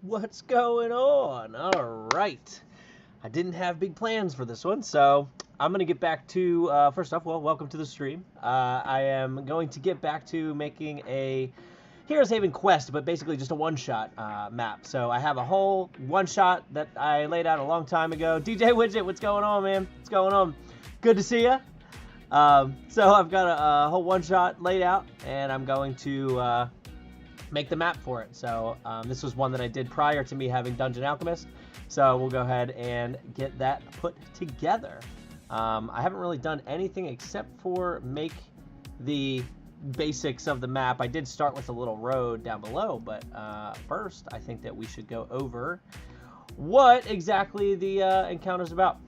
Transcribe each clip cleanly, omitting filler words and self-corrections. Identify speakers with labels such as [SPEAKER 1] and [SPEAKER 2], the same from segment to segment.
[SPEAKER 1] What's going on? All right. I didn't have big plans for this one, so I'm going to get back to, first off, well, welcome to the stream. I am going to get back to making a Heroes Haven quest, but basically just a one-shot map. So I have a whole one-shot that I laid out a long time ago. DJ Widget, what's going on, man? What's going on? Good to see ya. So I've got a whole one-shot laid out, and I'm going to make the map for it. So this was one that I did prior to me having Dungeon Alchemist. So we'll go ahead and get that put together. I haven't really done anything except for make the basics of the map. I did start with a little road down below, but first I think that we should go over what exactly the encounter's about.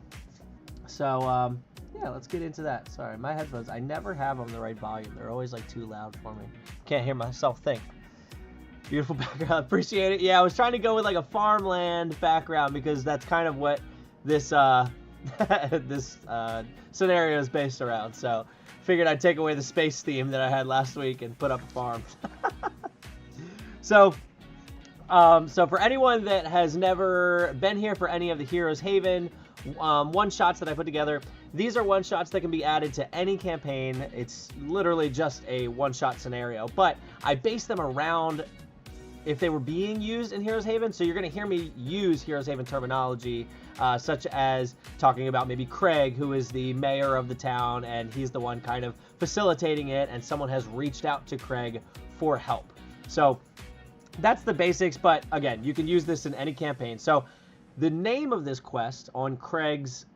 [SPEAKER 1] So yeah, let's get into that. Sorry, my headphones, I never have them the right volume. They're always like too loud for me. Can't hear myself think. Beautiful background, appreciate it. Yeah, I was trying to go with like a farmland background because that's kind of what this this scenario is based around. So figured I'd take away the space theme that I had last week and put up a farm. So for anyone that has never been here for any of the Heroes Haven one-shots that I put together, these are one-shots that can be added to any campaign. It's literally just a one-shot scenario, but I base them around if they were being used in Heroes Haven. So you're going to hear me use Heroes Haven terminology, such as talking about maybe Craig, who is the mayor of the town, and he's the one kind of facilitating it, and someone has reached out to Craig for help. So that's the basics, but again, you can use this in any campaign. So the name of this quest on Craig's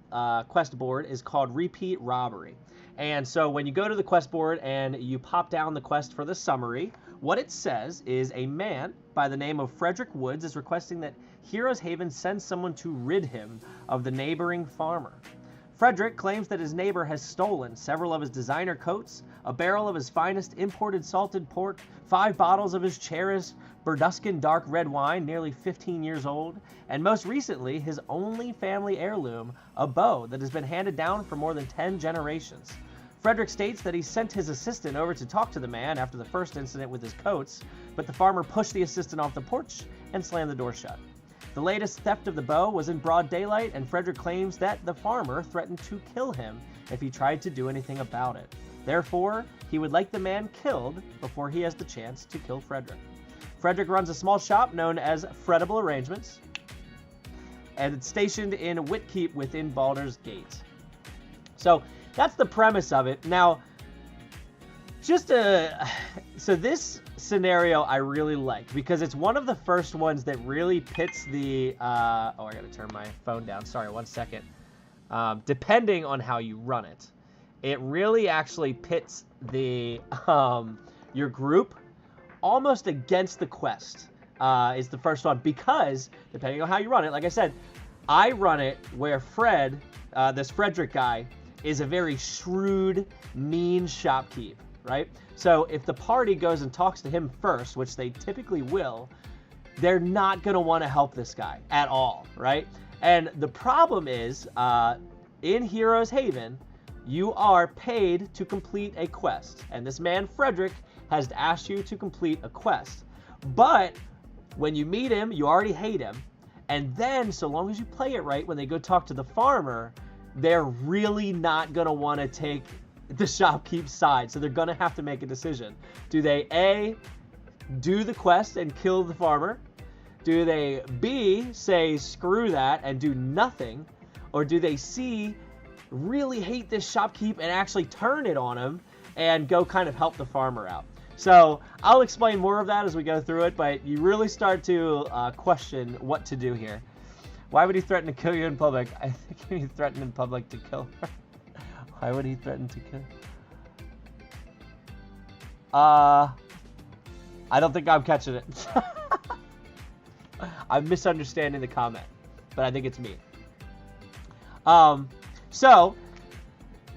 [SPEAKER 1] quest board is called Repeat Robbery. And so when you go to the quest board and you pop down the quest for the summary, what it says is a man by the name of Frederik Woods is requesting that Heroes Haven send someone to rid him of the neighboring farmer. Frederik claims that his neighbor has stolen several of his designer coats, a barrel of his finest imported salted pork, 5 bottles of his cherished Berduskan Dark red wine, nearly 15 years old, and most recently, his only family heirloom, a bow that has been handed down for more than 10 generations. Frederik states that he sent his assistant over to talk to the man after the first incident with his coats, but the farmer pushed the assistant off the porch and slammed the door shut. The latest theft of the bow was in broad daylight, and Frederik claims that the farmer threatened to kill him if he tried to do anything about it. Therefore, he would like the man killed before he has the chance to kill Frederik. Frederik runs a small shop known as Fredible Arrangements, and it's stationed in Whitkeep within Baldur's Gate. So that's the premise of it. Now, so this scenario I really like because it's one of the first ones that really pits the, oh, I gotta turn my phone down. Sorry, 1 second. Depending on how you run it, it really actually pits the, your group almost against the quest, is the first one, because depending on how you run it, like I said, I run it where Fred, this Frederik guy, is a very shrewd, mean shopkeep, right? So if the party goes and talks to him first, which they typically will, they're not going to want to help this guy at all, right? And the problem is, in Heroes Haven, you are paid to complete a quest. And this man, Frederik, has asked you to complete a quest. But when you meet him, you already hate him. And then, so long as you play it right, when they go talk to the farmer, they're really not going to want to take the shopkeep's side. So they're going to have to make a decision. Do they A, do the quest and kill the farmer? Do they B, say screw that and do nothing? Or do they C, really hate this shopkeep and actually turn it on him and go kind of help the farmer out? So I'll explain more of that as we go through it, but you really start to question what to do here. Why would he threaten to kill you in public? I think he threatened in public to kill her. Why would he threaten to kill? I don't think I'm catching it. I'm misunderstanding the comment, but I think it's me. So,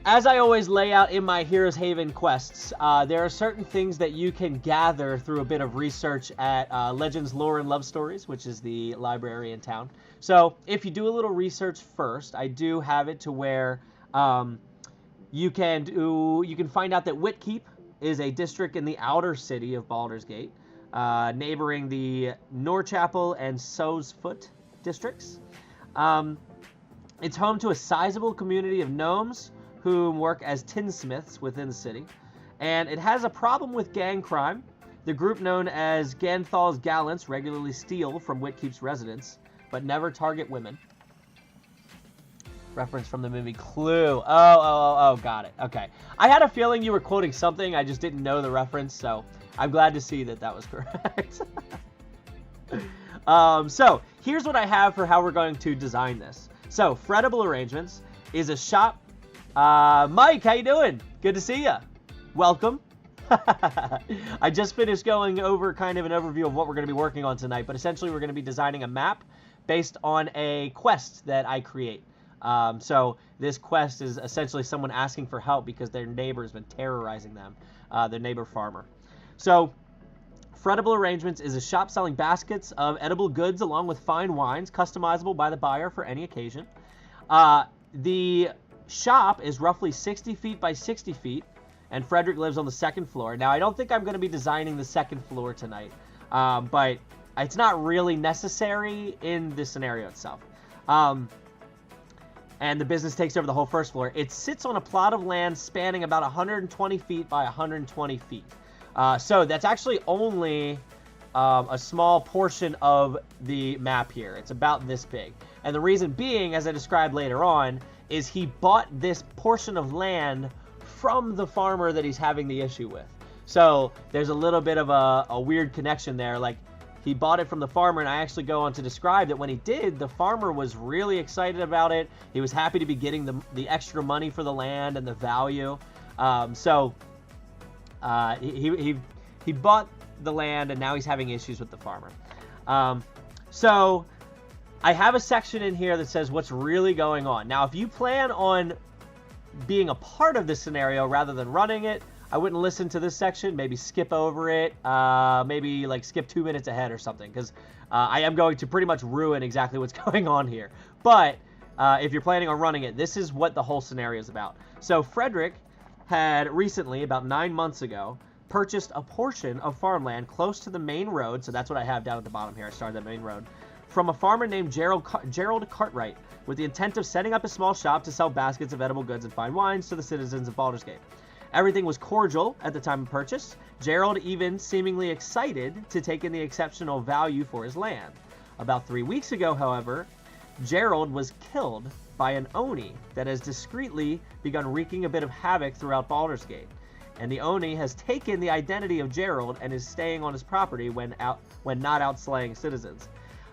[SPEAKER 1] as I always lay out in my Heroes Haven quests, there are certain things that you can gather through a bit of research at Legends, Lore, and Love Stories, which is the library in town. So if you do a little research first, I do have it to where you can find out that Whitkeep is a district in the outer city of Baldur's Gate. neighboring the Norchapel and Sowsfoot districts. It's home to a sizable community of gnomes who work as tinsmiths within the city. And it has a problem with gang crime. The group known as Ganthal's Gallants regularly steal from Whitkeep's residents, but never target women. Reference from the movie Clue. Oh, got it. Okay. I had a feeling you were quoting something, I just didn't know the reference, so I'm glad to see that was correct. So, here's what I have for how we're going to design this. So, Fredible Arrangements is a shop. Mike, how you doing? Good to see ya. Welcome. I just finished going over kind of an overview of what we're going to be working on tonight, but essentially we're going to be designing a map based on a quest that I create. So this quest is essentially someone asking for help because their neighbor has been terrorizing them, their neighbor farmer. So Fredible Arrangements is a shop selling baskets of edible goods along with fine wines, customizable by the buyer for any occasion. The shop is roughly 60 feet by 60 feet, and Frederik lives on the second floor. Now, I don't think I'm going to be designing the second floor tonight, but it's not really necessary in the scenario itself. And the business takes over the whole first floor. It sits on a plot of land spanning about 120 feet by 120 feet. So that's actually only a small portion of the map here. It's about this big. And the reason being, as I described later on, is he bought this portion of land from the farmer that he's having the issue with. So there's a little bit of a weird connection there. Like, he bought it from the farmer, and I actually go on to describe that when he did, the farmer was really excited about it. He was happy to be getting the extra money for the land and the value. He bought the land, and now he's having issues with the farmer. So I have a section in here that says what's really going on. Now, if you plan on being a part of this scenario rather than running it, I wouldn't listen to this section. Maybe skip over it. Maybe like skip 2 minutes ahead or something, because I am going to pretty much ruin exactly what's going on here. But if you're planning on running it, this is what the whole scenario is about. So Frederik had recently, about 9 months ago, purchased a portion of farmland close to the main road. So that's what I have down at the bottom here. I started the main road from a farmer named Gerald Cartwright, with the intent of setting up a small shop to sell baskets of edible goods and fine wines to the citizens of Baldur's Gate. Everything was cordial at the time of purchase, Gerald even seemingly excited to take in the exceptional value for his land. About 3 weeks ago, however, Gerald was killed by an Oni that has discreetly begun wreaking a bit of havoc throughout Baldur's Gate. And the Oni has taken the identity of Gerald and is staying on his property when not out slaying citizens.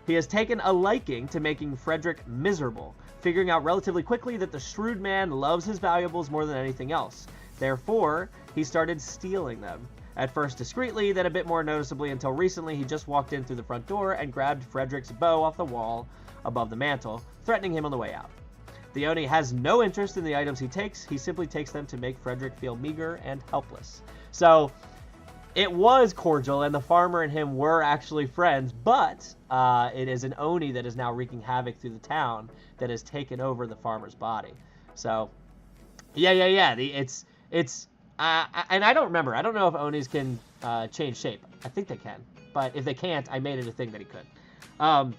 [SPEAKER 1] He has taken a liking to making Frederik miserable, figuring out relatively quickly that the shrewd man loves his valuables more than anything else. Therefore, he started stealing them. At first discreetly, then a bit more noticeably, until recently he just walked in through the front door and grabbed Frederik's bow off the wall above the mantle, threatening him on the way out. The Oni has no interest in the items he takes. He simply takes them to make Frederik feel meager and helpless. So it was cordial, and the farmer and him were actually friends, but it is an Oni that is now wreaking havoc through the town that has taken over the farmer's body. So, yeah. And I don't remember. I don't know if Onis can change shape. I think they can, but if they can't, I made it a thing that he could.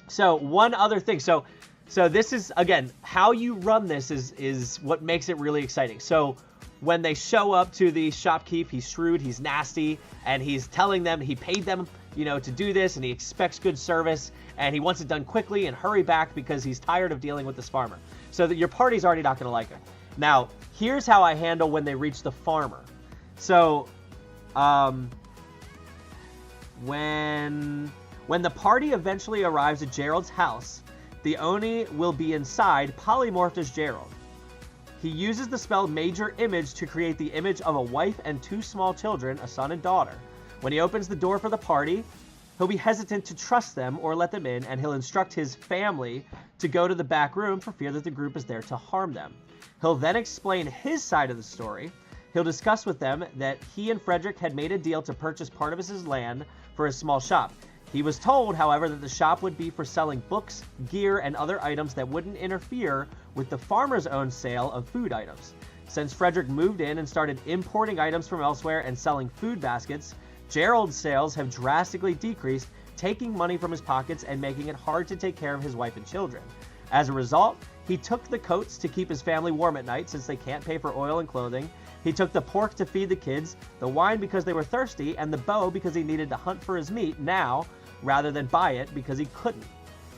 [SPEAKER 1] So one other thing. So this is, again, how you run this is what makes it really exciting. So when they show up to the shopkeep, he's shrewd, he's nasty, and he's telling them he paid them, to do this, and he expects good service, and he wants it done quickly and hurry back because he's tired of dealing with this farmer. So that your party's already not going to like him. Now, here's how I handle when they reach the farmer. So, when the party eventually arrives at Gerald's house, the Oni will be inside, polymorphed as Gerald. He uses the spell Major Image to create the image of a wife and 2 small children, a son and daughter. When he opens the door for the party, he'll be hesitant to trust them or let them in, and he'll instruct his family to go to the back room for fear that the group is there to harm them. He'll then explain his side of the story. He'll discuss with them that he and Frederik had made a deal to purchase part of his land for his small shop. He was told, however, that the shop would be for selling books, gear, and other items that wouldn't interfere with the farmer's own sale of food items. Since Frederik moved in and started importing items from elsewhere and selling food baskets, Gerald's sales have drastically decreased, taking money from his pockets and making it hard to take care of his wife and children. As a result, he took the coats to keep his family warm at night since they can't pay for oil and clothing. He took the pork to feed the kids, the wine because they were thirsty, and the bow because he needed to hunt for his meat now rather than buy it because he couldn't.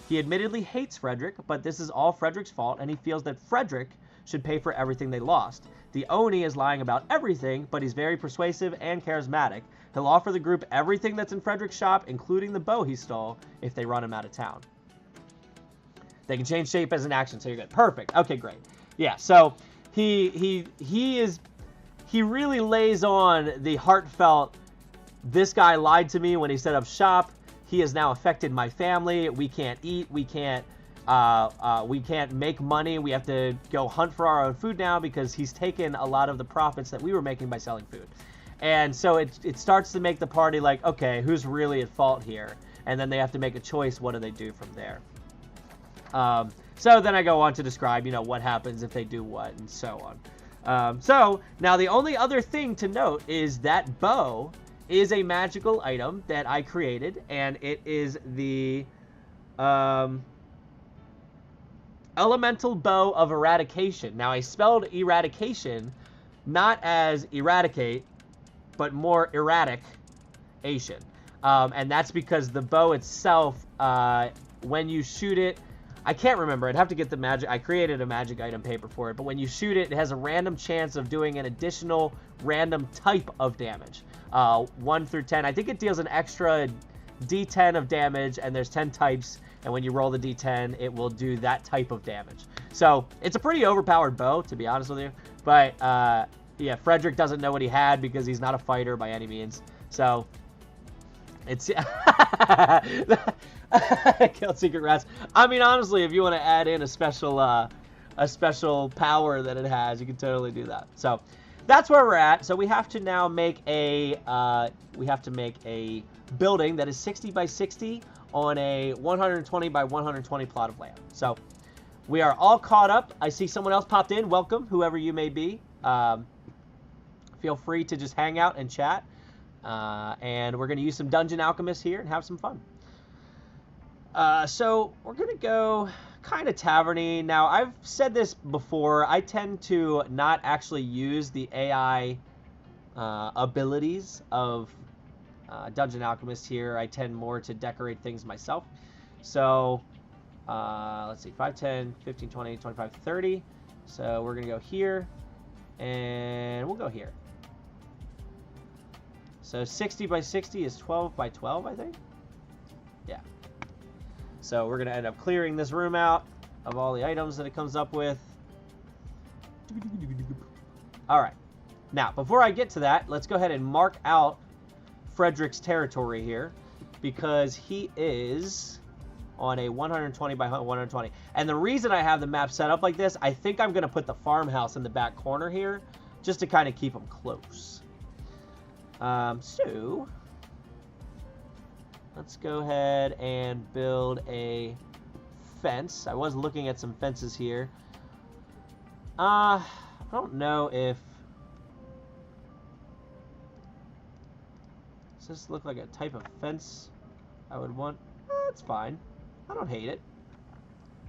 [SPEAKER 1] He admittedly hates Frederik, but this is all Frederik's fault, and he feels that Frederik should pay for everything they lost. The Oni is lying about everything, but he's very persuasive and charismatic. He'll offer the group everything that's in Frederik's shop, including the bow he stole, if they run him out of town. They can change shape as an action, so you're good. Perfect. Okay, great. Yeah, so he really lays on the heartfelt, this guy lied to me when he set up shop. He has now affected my family. We can't eat. We can't make money. We have to go hunt for our own food now because he's taken a lot of the profits that we were making by selling food. And so it starts to make the party like, okay, who's really at fault here? And then they have to make a choice. What do they do from there? So then I go on to describe, what happens if they do what and so on. So now the only other thing to note is that bow is a magical item that I created, and it is the elemental bow of eradication. Now I spelled eradication not as eradicate, but more erratic-ation. And that's because the bow itself, when you shoot it, I can't remember. I'd have to get the magic. I created a magic item paper for it, but when you shoot it, it has a random chance of doing an additional random type of damage. 1 through 10. I think it deals an extra D10 of damage, and there's 10 types, and when you roll the D10, it will do that type of damage. So it's a pretty overpowered bow, to be honest with you. But yeah, Frederik doesn't know what he had because he's not a fighter by any means. So it's killed secret rats. I mean, honestly, if you want to add in a special power that it has, you can totally do that. So that's where we're at. So we have to now make a building that is 60 by 60 on a 120 by 120 plot of land. So we are all caught up. I see someone else popped in. Welcome, whoever you may be. Feel free to just hang out and chat. And we're going to use some Dungeon Alchemist here and have some fun. So we're going to go kind of taverny. Now, I've said this before. I tend to not actually use the AI abilities of Dungeon Alchemist here. I tend more to decorate things myself. So let's see, 5, 10, 15, 20, 25, 30. So we're going to go here, and we'll go here. So 60 by 60 is 12 by 12, I think. Yeah. So we're going to end up clearing this room out of all the items that it comes up with. All right. Now, before I get to that, let's go ahead and mark out Frederik's territory here, because he is on a 120 by 120. And the reason I have the map set up like this, I think I'm going to put the farmhouse in the back corner here just to kind of keep them close. So let's go ahead and build a fence. I was looking at some fences here. I don't know if... Does this look like a type of fence I would want? It's fine. I don't hate it.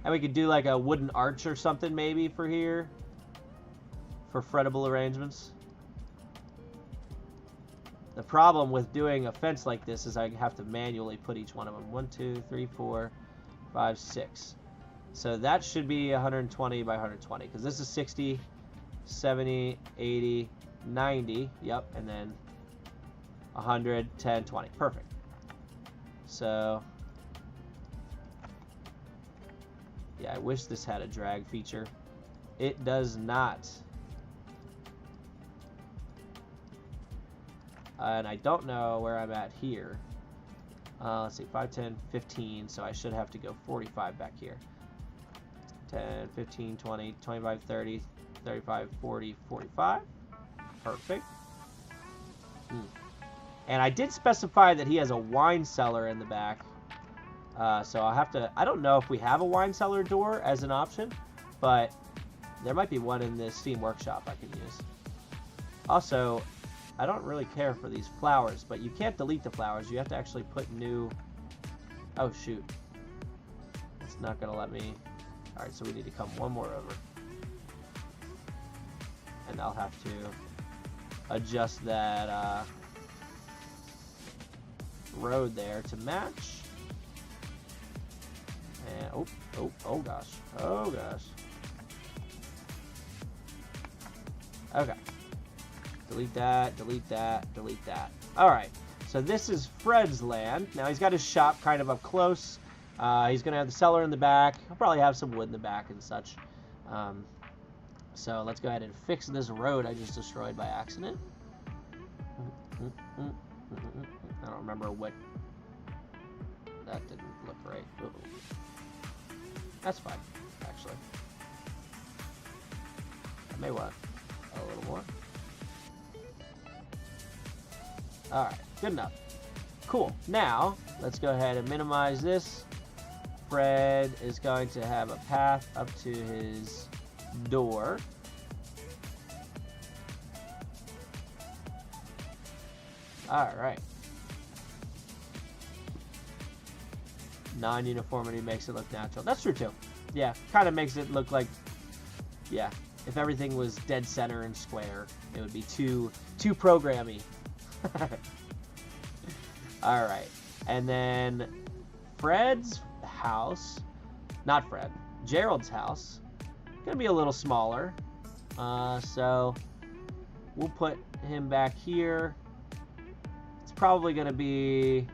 [SPEAKER 1] And we could do like a wooden arch or something maybe for here. For Fredible Arrangements. The problem with doing a fence like this is I have to manually put each one of them. 1, 2, 3, 4, 5, 6. So that should be 120 by 120, because this is 60, 70, 80, 90. Yep, and then 100, 10, 20. Perfect. So yeah, I wish this had a drag feature. It does not. And I don't know where I'm at here. Let's see, 5, 10, 15, so I should have to go 45 back here. 10, 15, 20, 25, 30, 35, 40, 45. Perfect. And I did specify that he has a wine cellar in the back. So I'll have to... I don't know if we have a wine cellar door as an option, but there might be one in the Steam Workshop I can use. Also... I don't really care for these flowers, but you can't delete the flowers. You have to actually put new... Oh, shoot. It's not going to let me... Alright, so we need to come one more over. And I'll have to adjust that road there to match. And, oh gosh. Oh gosh. Okay. Delete that, delete that, delete that. Alright, so this is Fred's land. Now he's got his shop kind of up close. He's going to have the cellar in the back. He'll probably have some wood in the back and such. So let's go ahead and fix this road I just destroyed by accident. I don't remember what... That didn't look right. Uh-oh. That's fine, actually. I may want a little more. Alright, good enough. Cool. Now, let's go ahead and minimize this. Fred is going to have a path up to his door. Alright. Non-uniformity makes it look natural. That's true too. Yeah, kind of makes it look like, yeah, if everything was dead center and square, it would be too programmy. Alright. And then Fred's house, not Fred, Gerald's house, gonna be a little smaller. So we'll put him back here. It's probably gonna be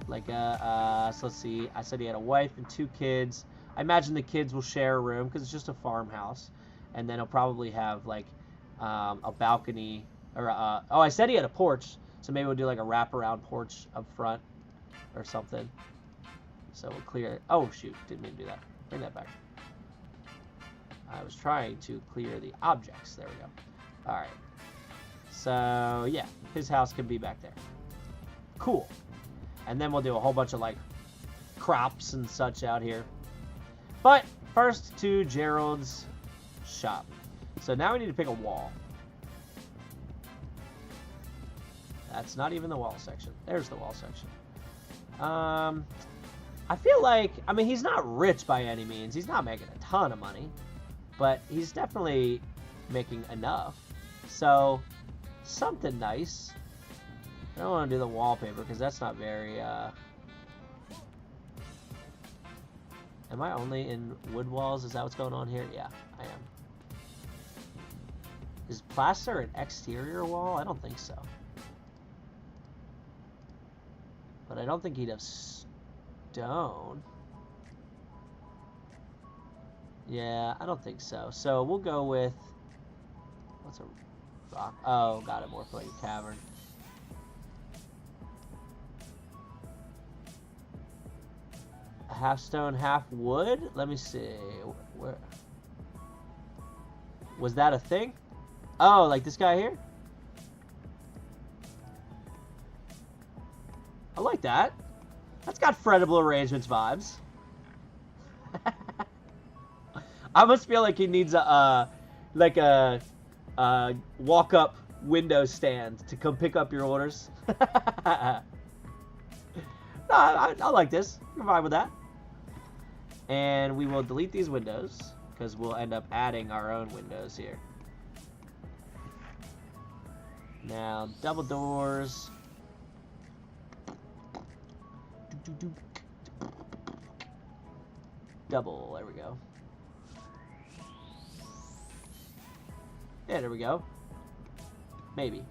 [SPEAKER 1] like a, so let's see, I said he had a wife and 2 kids. I imagine the kids will share a room because it's just a farmhouse. And then he'll probably have like a balcony, or oh, I said he had a porch, so maybe we'll do like a wraparound porch up front or something. So we'll clear, oh shoot, didn't mean to do that. Bring that back. I was trying to clear the objects. There we go. Alright. So yeah, his house can be back there. Cool. And then we'll do a whole bunch of like crops and such out here. But first to Gerald's shop. So now we need to pick a wall. That's not even the wall section. There's the wall section. I feel like, I mean, he's not rich by any means. He's not making a ton of money, but he's definitely making enough. So something nice. I don't want to do the wallpaper because that's not very, Am I only in wood walls? Is that what's going on here? Yeah, I am. Is plaster an exterior wall? I don't think so. But I don't think he'd have stone. Yeah, I don't think so. So we'll go with... What's a rock? Oh, got it. More for like a cavern. Half stone, half wood? Let me see. Where was that a thing? Oh, like this guy here? I like that. That's got Fredible Arrangements vibes. I must feel like he needs a walk-up window stand to come pick up your orders. No, I like this. You're fine with that. And we will delete these windows because we'll end up adding our own windows here. Now, double doors. Double, there we go. Yeah, there we go. Maybe.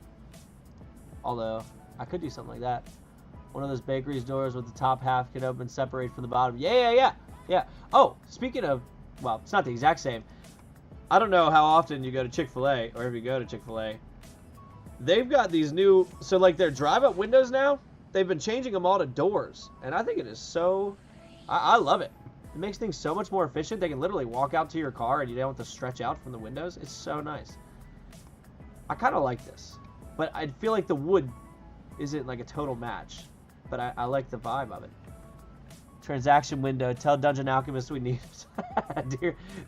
[SPEAKER 1] Although, I could do something like that. One of those bakery's doors with the top half can open separate from the bottom. Yeah. Oh, speaking of, well, it's not the exact same. I don't know how often you go to Chick-fil-A, or if you go to Chick-fil-A. They've got these new, so like their drive-up windows now, they've been changing them all to doors. And I think it is so, I love it. It makes things so much more efficient. They can literally walk out to your car and you don't have to stretch out from the windows. It's so nice. I kind of like this. But I feel like the wood isn't like a total match. But I like the vibe of it. Transaction window. Tell Dungeon Alchemist we need.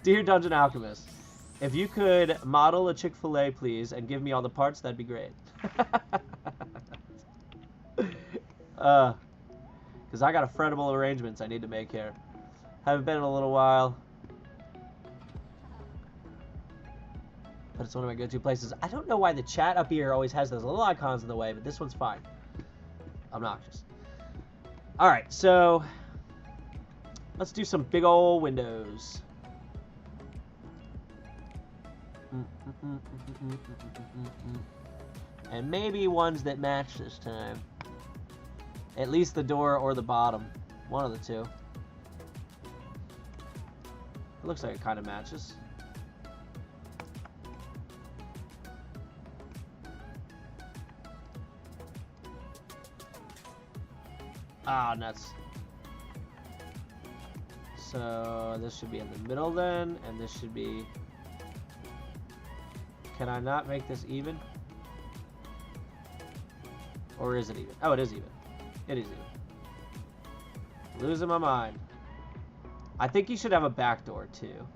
[SPEAKER 1] Dear Dungeon Alchemist. If you could model a Chick-fil-A, please, and give me all the parts, that'd be great. Because I got a Fredible Arrangements I need to make here. Haven't been in a little while. But it's one of my go-to places. I don't know why the chat up here always has those little icons in the way, but this one's fine. Obnoxious. Alright, so let's do some big old windows. And maybe ones that match this time. At least the door or the bottom. One of the two. It looks like it kind of matches. Ah, nuts. So this should be in the middle then, and this should be... Can I not make this even? Or is it even? Oh, it is even. It is even. Losing my mind. I think you should have a back door too.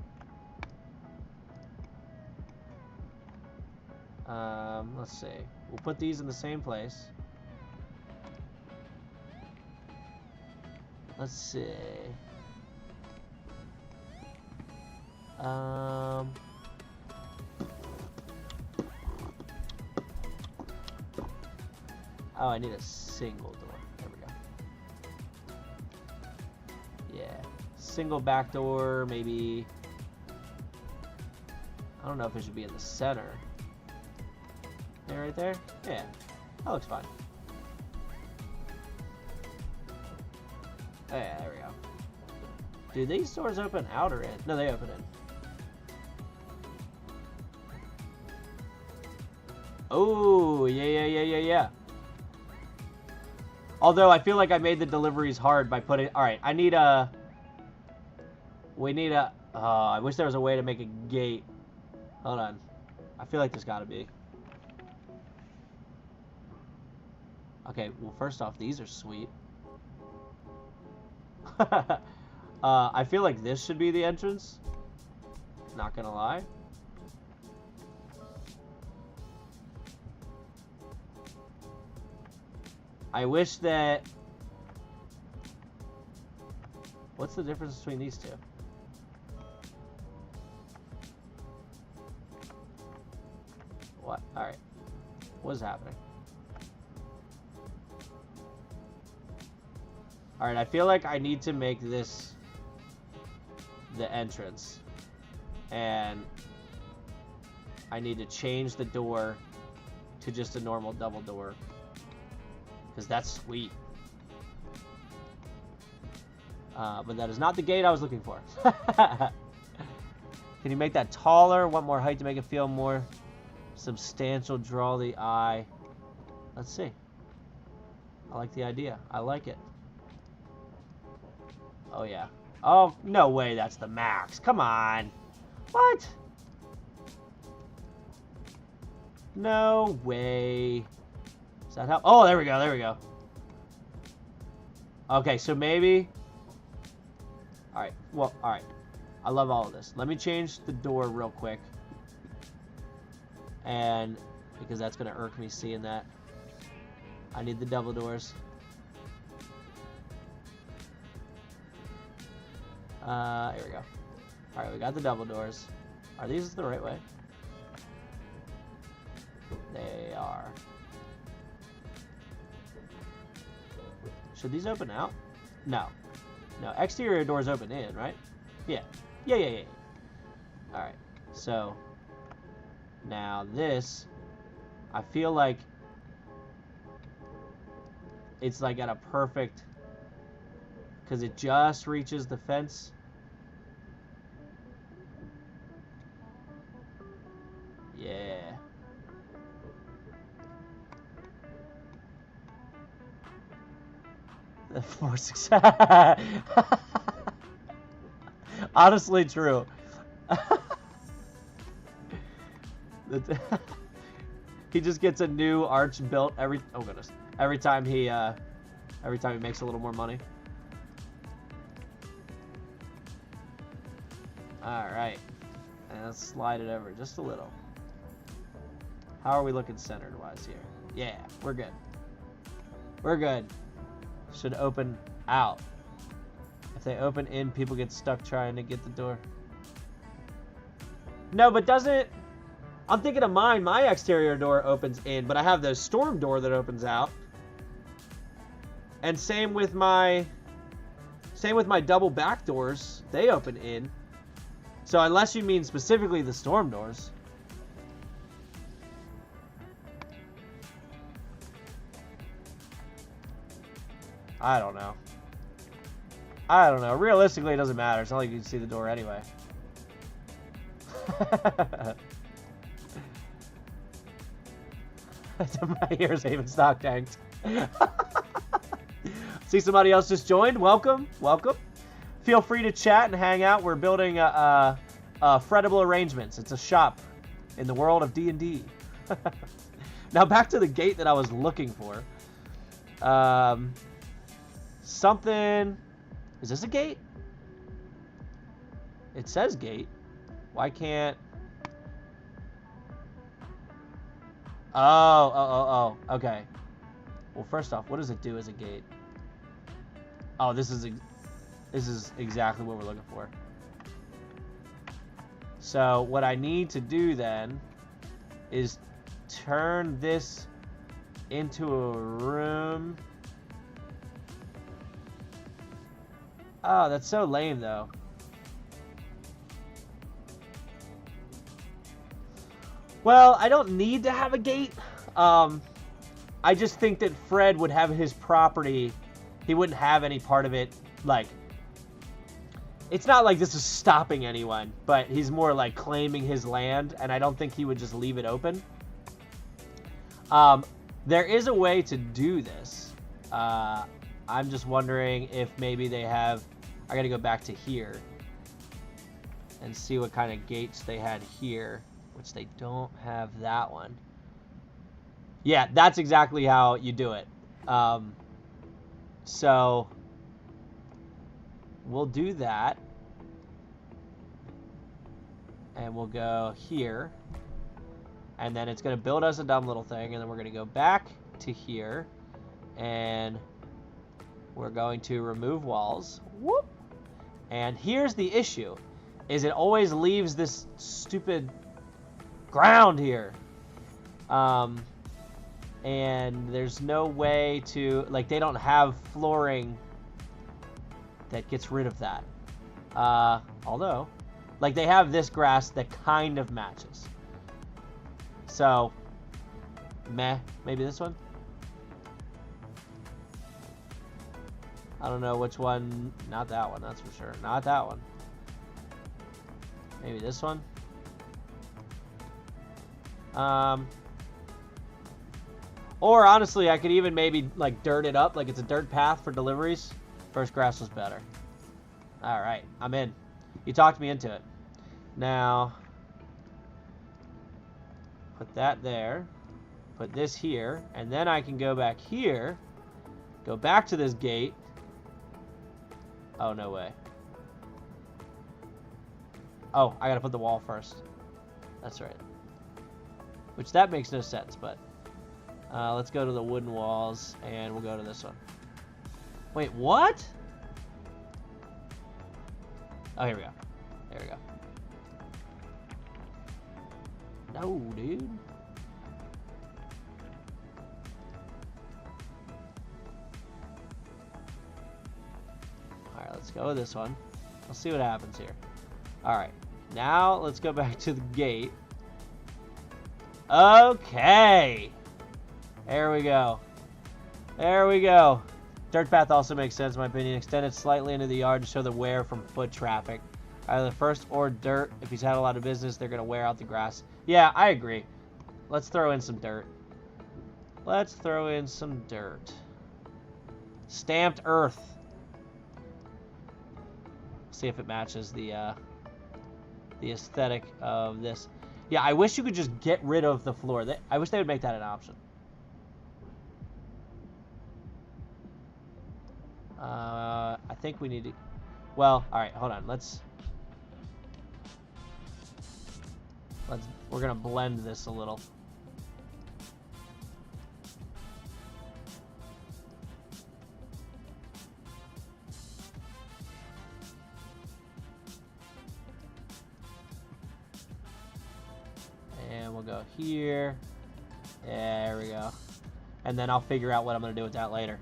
[SPEAKER 1] Let's see. We'll put these in the same place. Let's see. Oh, I need a single door. There we go. Yeah. Single back door, maybe. I don't know if it should be in the center. Yeah, right there? Yeah. That looks fine. Oh, yeah, there we go. Do these doors open out or in? No, they open in. Oh, yeah. Although I feel like I made the deliveries hard by putting... Alright, I need a... We need a... Oh, I wish there was a way to make a gate. Hold on. I feel like there's gotta be. Okay, well, first off, these are sweet. I feel like this should be the entrance. Not gonna lie. I wish that... What's the difference between these two? What? Alright. What is happening? Alright, I feel like I need to make this the entrance. And I need to change the door to just a normal double door. Because that's sweet. But that is not the gate I was looking for. Can you make that taller? Want more height to make it feel more substantial, draw the eye. Let's see. I like the idea. I like it. Oh, yeah. Oh, no way that's the max. Come on. What? No way. Does that help? Oh, there we go. There we go. Okay, so maybe... Alright. Well, alright. I love all of this. Let me change the door real quick. And... Because that's going to irk me seeing that. I need the double doors. Here we go. Alright, we got the double doors. Are these the right way? They are. Should these open out? No. No, exterior doors open in, right? Yeah. Yeah. Alright, so now this, I feel like it's like at a perfect, because it just reaches the fence. Yeah. For success. Honestly true. He just gets a new arch built every time he makes a little more money. All right, and let's slide it over just a little. How are we looking centered wise here? Yeah, we're good. We're good. Should open out. If they open in, people get stuck trying to get the door. No, but doesn't... I'm thinking of mine. My exterior door opens in, but I have the storm door that opens out. And same with my double back doors. They open in. So unless you mean specifically the storm doors. I don't know. I don't know. Realistically, it doesn't matter. It's not like you can see the door anyway. My ears even stock tanked. See somebody else just joined. Welcome. Welcome. Feel free to chat and hang out. We're building a Fredible Arrangements. It's a shop in the world of D&D. Now back to the gate that I was looking for. Something... Is this a gate? It says gate. Why can't... Oh. Okay. Well, first off, what does it do as a gate? Oh, this is exactly what we're looking for. So what I need to do then is turn this into a room. Oh, that's so lame though. Well, I don't need to have a gate. I just think that Fred would have his property. He wouldn't have any part of it, like... It's not like this is stopping anyone, but he's more like claiming his land, and I don't think he would just leave it open. There is a way to do this. I'm just wondering if maybe they have... I gotta go back to here and see what kind of gates they had here, which they don't have that one. Yeah, that's exactly how you do it. So we'll do that, and we'll go here, and then it's going to build us a dumb little thing, and then we're going to go back to here, and we're going to remove walls. Whoop. And here's the issue, is it always leaves this stupid ground here. And there's no way to, like, they don't have flooring that gets rid of that. Although, like, they have this grass that kind of matches. So, meh, maybe this one? I don't know which one. Not that one, that's for sure. Not that one. Maybe this one? Or honestly, I could even maybe like dirt it up, like it's a dirt path for deliveries. First grass was better. All right, I'm in. You talked me into it. Now, put that there. Put this here, and then I can go back here. Go back to this gate. Oh, no way. Oh, I gotta put the wall first. That's right. Which that makes no sense, but let's go to the wooden walls, and we'll go to this one. Wait, what? Oh, here we go. There we go. No, dude. Alright, let's go with this one. Let's see what happens here. Alright, now let's go back to the gate. Okay. There we go. There we go. Dirt path also makes sense in my opinion. Extend it slightly into the yard to show the wear from foot traffic. Either the first or dirt. If he's had a lot of business, they're going to wear out the grass. Yeah, I agree. Let's throw in some dirt. Let's throw in some dirt. Stamped earth. See if it matches the aesthetic of this. Yeah, I wish you could just get rid of the floor. I wish they would make that an option. I think we need to... Well, alright, hold on. Let's We're gonna blend this a little. And we'll go here. There we go. And then I'll figure out what I'm gonna do with that later.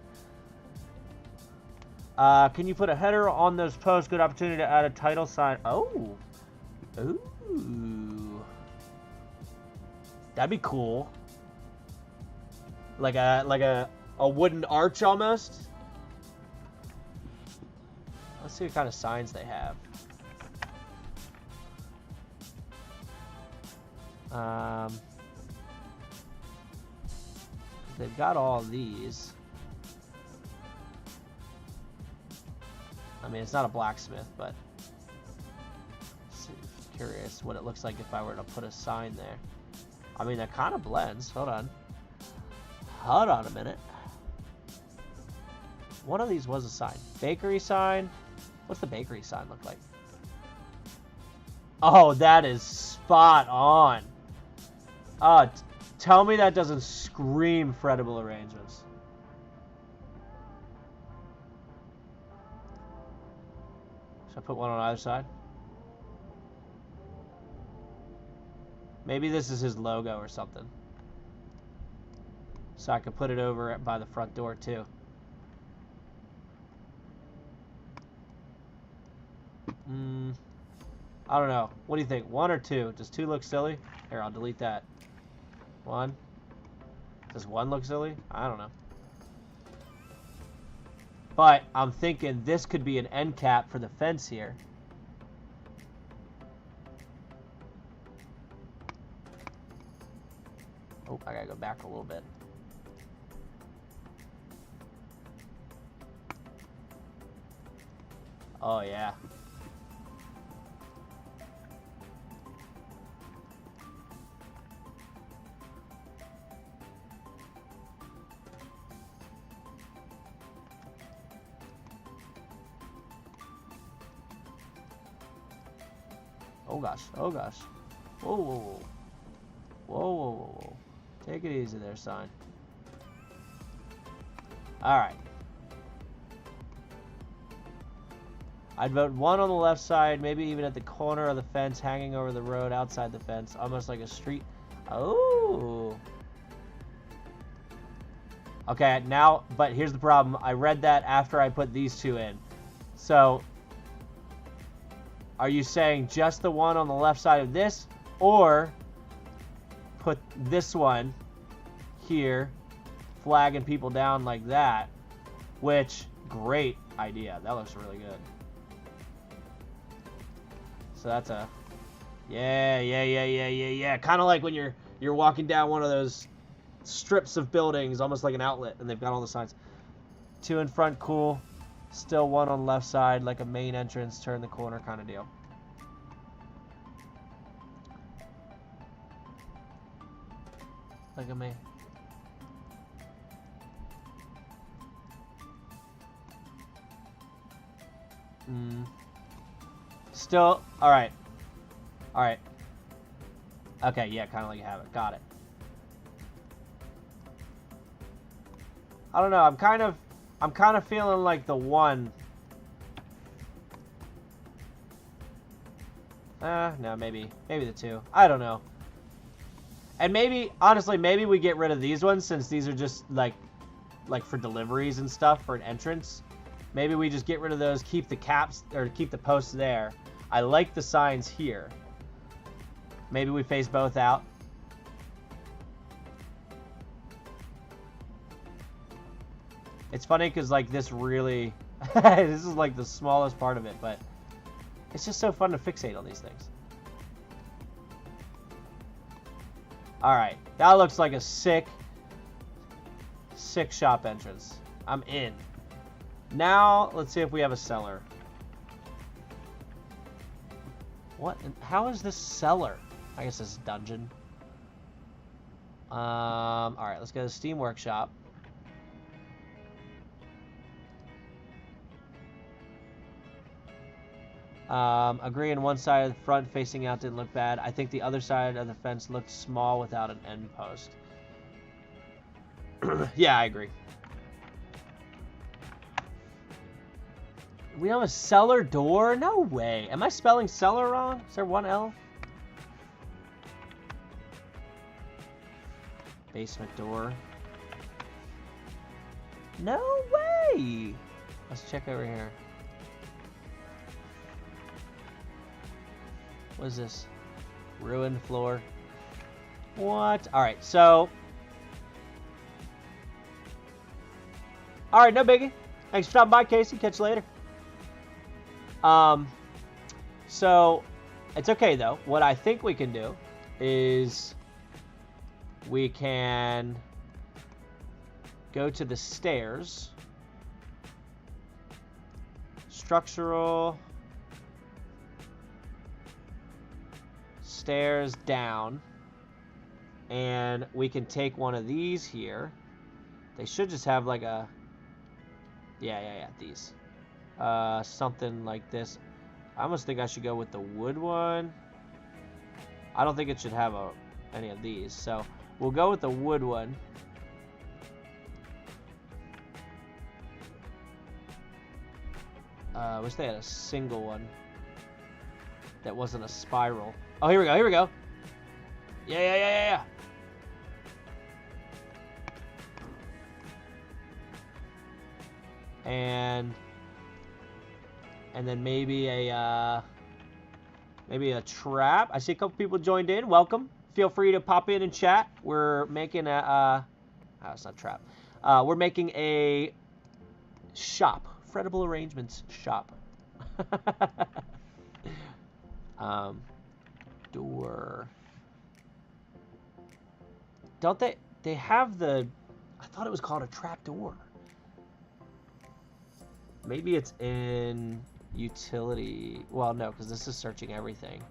[SPEAKER 1] Can you put a header on those posts? Good opportunity to add a title sign. Oh. Ooh. That'd be cool. Like a wooden arch almost. Let's see what kind of signs they have. They've got all these. I mean, it's not a blacksmith, but curious what it looks like if I were to put a sign there. I mean, that kind of blends. Hold on. Hold on a minute. One of these was a sign. Bakery sign. What's the bakery sign look like? Oh, that is spot on. Tell me that doesn't scream Fredible Arrangements. Should I put one on either side? Maybe this is his logo or something. So I could put it over by the front door too. I don't know. What do you think? One or two? Does two look silly? Here, I'll delete that. One. Does one look silly? I don't know. But I'm thinking this could be an end cap for the fence here. Oh, I gotta go back a little bit. Oh, yeah. Oh gosh, oh gosh. Whoa, whoa, whoa. Whoa, whoa, whoa, whoa. Take it easy there, son. Alright. I'd vote one on the left side, maybe even at the corner of the fence, hanging over the road outside the fence, almost like a street. Oh. Okay, now, but here's the problem. I read that after I put these two in. So, are you saying just the one on the left side of this, or put this one here, flagging people down like that? Which, great idea. That looks really good. So that's a, yeah. Kind of like when you're walking down one of those strips of buildings, almost like an outlet, and they've got all the signs. Two in front, cool. Still one on the left side, like a main entrance, turn the corner kind of deal. Look at me. Still, alright. Alright. Okay, yeah, kind of like you have it. Got it. I don't know, I'm kind of feeling like the one. No, maybe the two. I don't know. And maybe, honestly, maybe we get rid of these ones since these are just like for deliveries and stuff for an entrance. Maybe we just get rid of those, keep the caps, or keep the posts there. I like the signs here. Maybe we face both out. It's funny because like this really, this is like the smallest part of it, but it's just so fun to fixate on these things. Alright, that looks like a sick shop entrance. I'm in. Now, let's see if we have a cellar. What? How is this cellar? I guess this is dungeon. Alright, let's go to Steam Workshop. Agree on one side of the front facing out didn't look bad. I think the other side of the fence looked small without an end post. Yeah, I agree. We have a cellar door? No way. Am I spelling cellar wrong? Is there one L? Basement door. No way! Let's check over here. What is this? Ruined floor. What? Alright, so... Alright, no biggie. Thanks for stopping by, Casey. Catch you later. So, it's okay, though. What I think we can do is we can go to the stairs. Structural... stairs down, and we can take one of these here. They should just have like a these something like this. I almost think I should go with the wood one. I don't think it should have any of these, so we'll go with the wood one. Wish they had a single one that wasn't a spiral. Oh, here we go, here we go. Yeah. And then maybe a trap. I see a couple people joined in. Welcome. Feel free to pop in and chat. We're making a oh, it's not a trap. We're making a shop. Fredible Arrangements shop. Door. Don't they have the... I thought it was called a trap door. Maybe it's in utility. Well, no, because this is searching everything.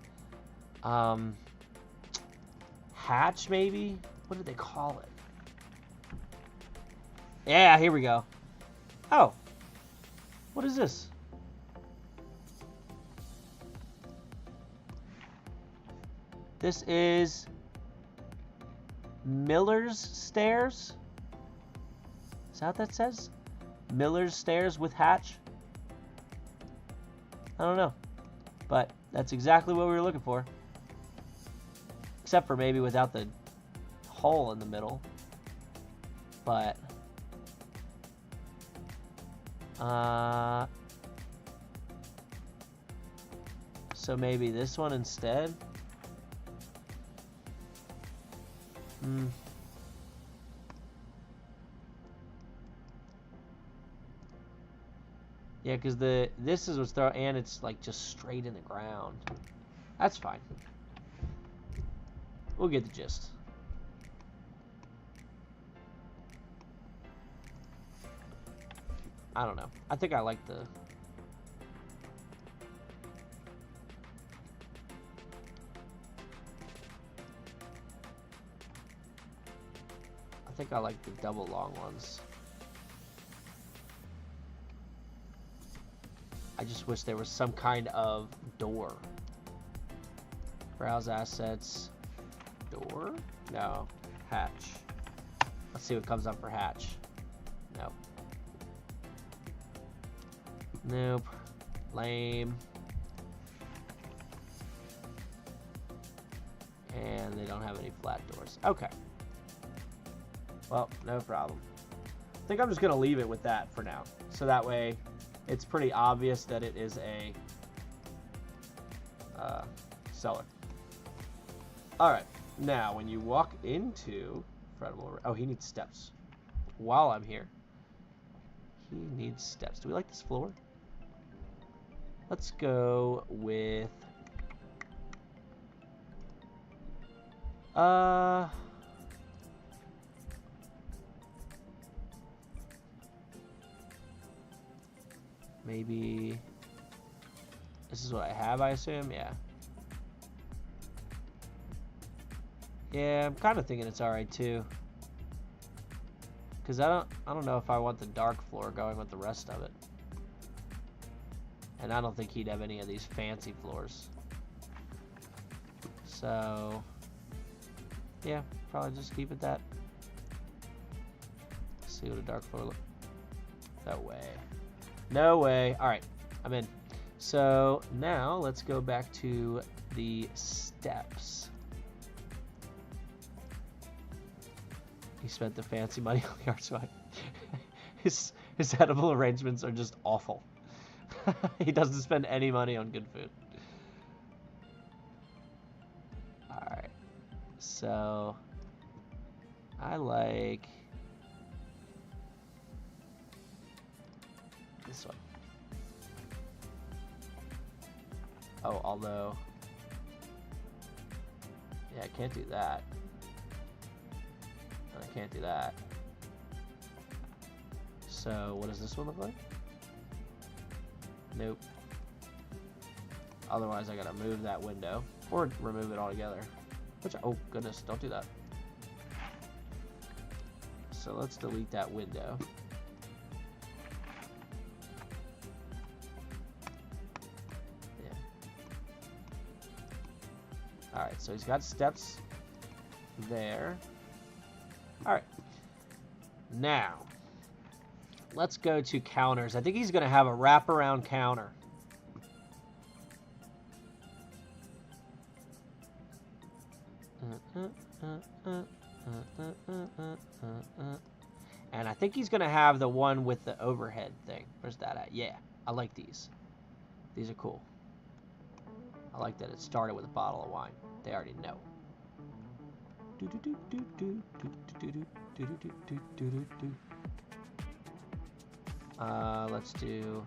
[SPEAKER 1] Hatch, maybe? What did they call it? Yeah, here we go. Oh. What is this? This is Miller's Stairs. Is that what that says? Miller's Stairs with hatch? I don't know. But that's exactly what we were looking for. Except for maybe without the hole in the middle. But... so maybe this one instead? Yeah, because this is what's thrown, and it's like just straight in the ground. That's fine. We'll get the gist. I don't know. I think I like the... I think I like the double long ones. I just wish there was some kind of door. Browse assets. Door? No. Hatch. Let's see what comes up for hatch. Nope. Nope. Lame. And they don't have any flat doors. Okay. Well, no problem. I think I'm just going to leave it with that for now. So that way it's pretty obvious that it is a cellar. Alright. Now, when you walk into Fredible... Oh, he needs steps. While I'm here. He needs steps. Do we like this floor? Let's go with... maybe... This is what I have, I assume? Yeah. Yeah, I'm kind of thinking it's alright, too. Because I don't know if I want the dark floor going with the rest of it. And I don't think he'd have any of these fancy floors. So, yeah, probably just keep it that. Let's see what a dark floor looks. No way. No way. All right, I'm in. So now let's go back to the steps. He spent the fancy money on the art spot. His edible arrangements are just awful. He doesn't spend any money on good food. Alright. So I like this one. Oh, although yeah, I can't do that. I can't do that. So what does this one look like? Nope. Otherwise I gotta move that window or remove it altogether. Which, oh goodness, don't do that. So let's delete that window. Yeah. Alright, so he's got steps there. Alright. Now, let's go to counters. I think he's going to have a wraparound counter. And I think he's going to have the one with the overhead thing. Where's that at? Yeah, I like these. These are cool. I like that it started with a bottle of wine. They already know. Let's do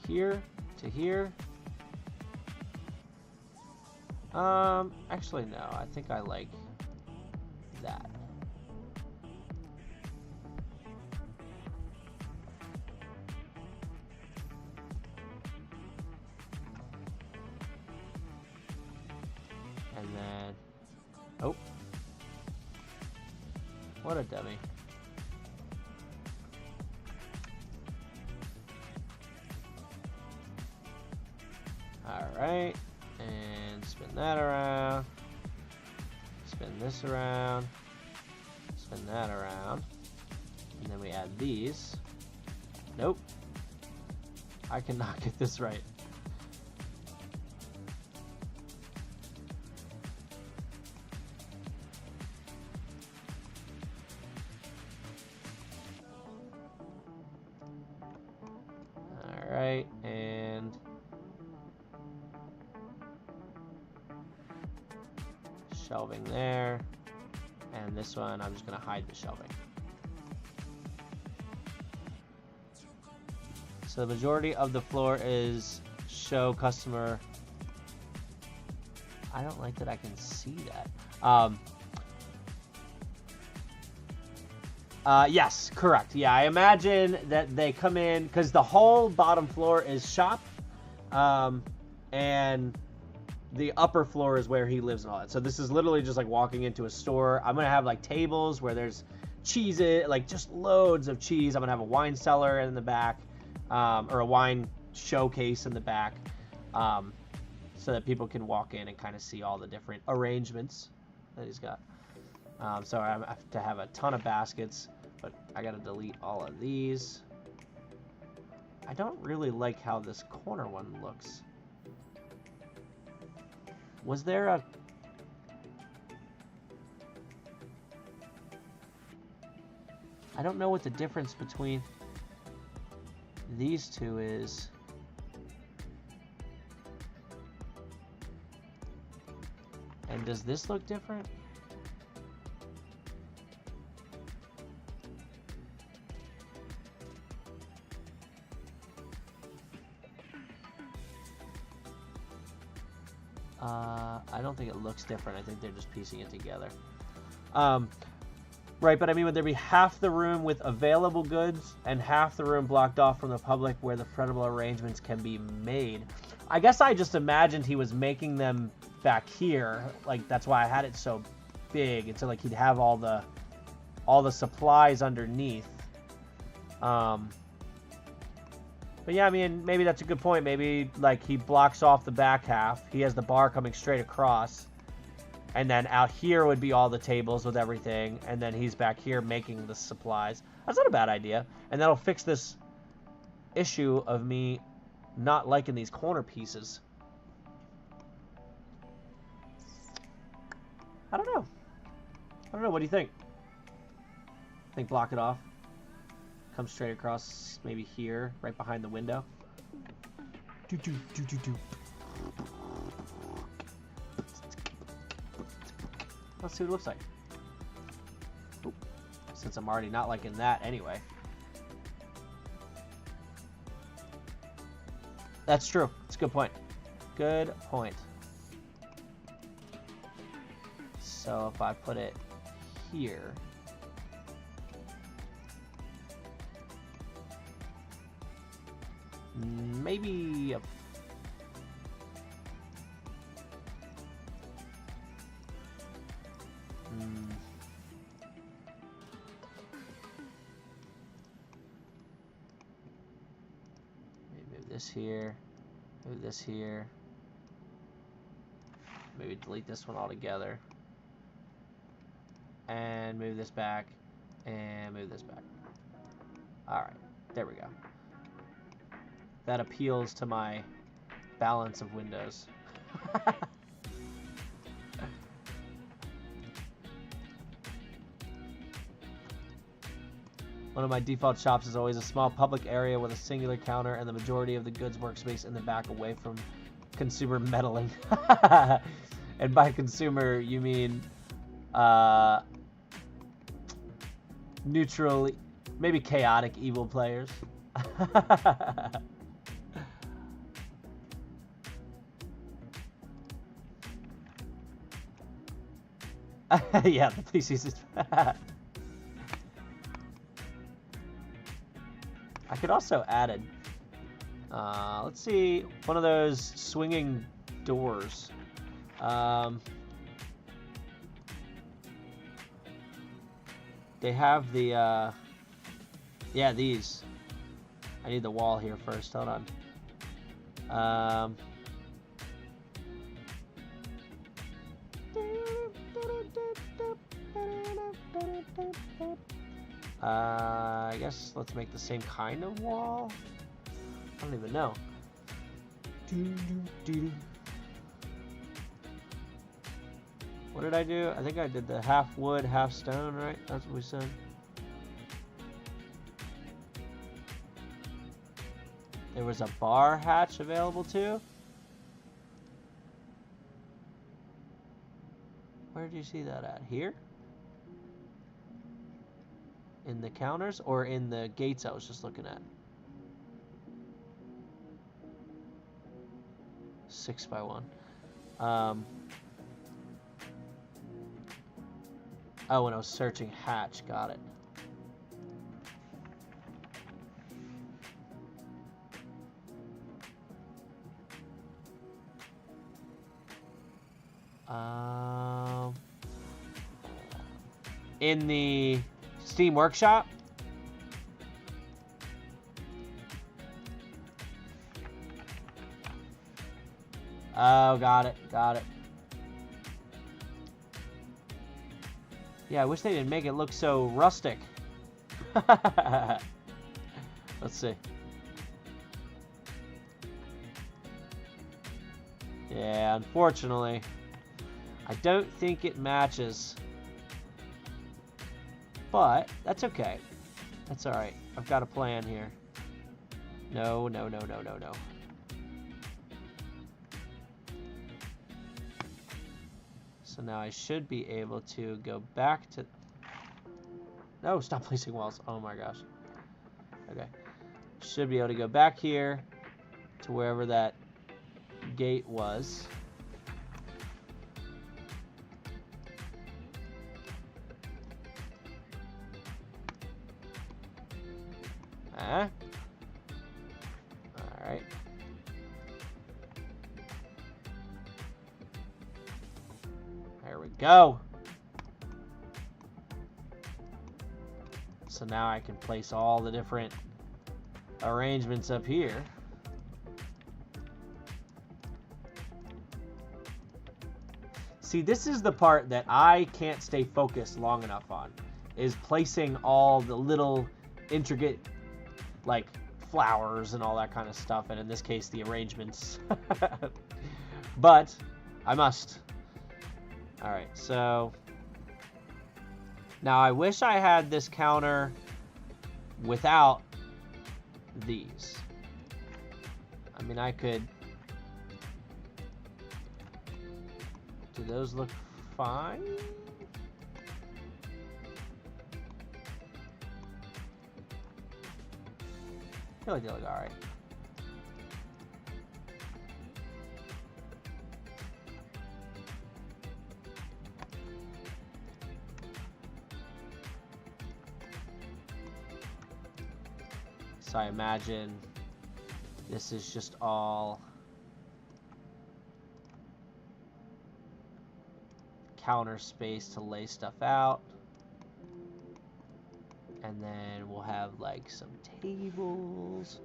[SPEAKER 1] here to here. Actually no, I think I like that. And then, oh, what a dummy. Alright, and spin that around, spin this around, spin that around, and then we add these. Nope, I cannot get this right. Alright, and shelving there, and this one I'm just going to hide the shelving. So the majority of the floor is show customer. I don't like that I can see that. Yes, correct. Yeah, I imagine that they come in because the whole bottom floor is shop, and the upper floor is where he lives and all that. So this is literally just like walking into a store. I'm gonna have like tables where there's cheese, like just loads of cheese. I'm gonna have a wine cellar in the back, or a wine showcase in the back, so that people can walk in and kind of see all the different arrangements that he's got. So I have to have a ton of baskets, but I gotta delete all of these. I don't really like how this corner one looks. Was there a... I don't know what the difference between these two is. And does this look different? I don't think it looks different. I think they're just piecing it together. Right, but I mean, would there be half the room with available goods and half the room blocked off from the public where the Fredible Arrangements can be made? I guess I just imagined he was making them back here. Like, that's why I had it so big. And so, like, he'd have all the supplies underneath. But yeah, I mean, maybe that's a good point. Maybe, like, he blocks off the back half. He has the bar coming straight across. And then out here would be all the tables with everything. And then he's back here making the supplies. That's not a bad idea. And that'll fix this issue of me not liking these corner pieces. I don't know. What do you think? Think block it off. Come straight across, maybe here, right behind the window. Let's see what it looks like. Ooh. Since I'm already not liking that anyway. That's true. It's a good point. Good point. So if I put it here. Maybe a maybe this here, move this here, maybe delete this one altogether, and move this back, and move this back. Alright, there we go. That appeals to my balance of windows. One of my default shops is always a small public area with a singular counter and the majority of the goods workspace in the back away from consumer meddling. And by consumer, you mean neutral, maybe chaotic evil players. Yeah, the PCs is I could also add it. Let's see, one of those swinging doors. They have the yeah, these. I need the wall here first. Hold on. I guess let's make the same kind of wall. I don't even know. What did I do? I think I did the half wood, half stone, right? That's what we said. There was a bar hatch available too. Where do you see that at? Here? In the counters or in the gates I was just looking at? 6x1. Oh, when I was searching hatch, got it. In the Steam Workshop. Oh, got it. Yeah, I wish they didn't make it look so rustic. Let's see. Yeah, unfortunately, I don't think it matches. But that's okay. That's all right. I've got a plan here. No. So now I should be able to go back to... No, stop placing walls. Oh my gosh. Okay. Should be able to go back here to wherever that gate was. Alright. There we go. So now I can place all the different arrangements up here. See, this is the part that I can't stay focused long enough on, is placing all the little intricate, like, flowers and all that kind of stuff, and in this case, the arrangements. But I must. Alright, so now I wish I had this counter without these. I mean, I could... Do those look fine? I feel like they look alright. So I imagine this is just all counter space to lay stuff out. And then we'll have like some tables.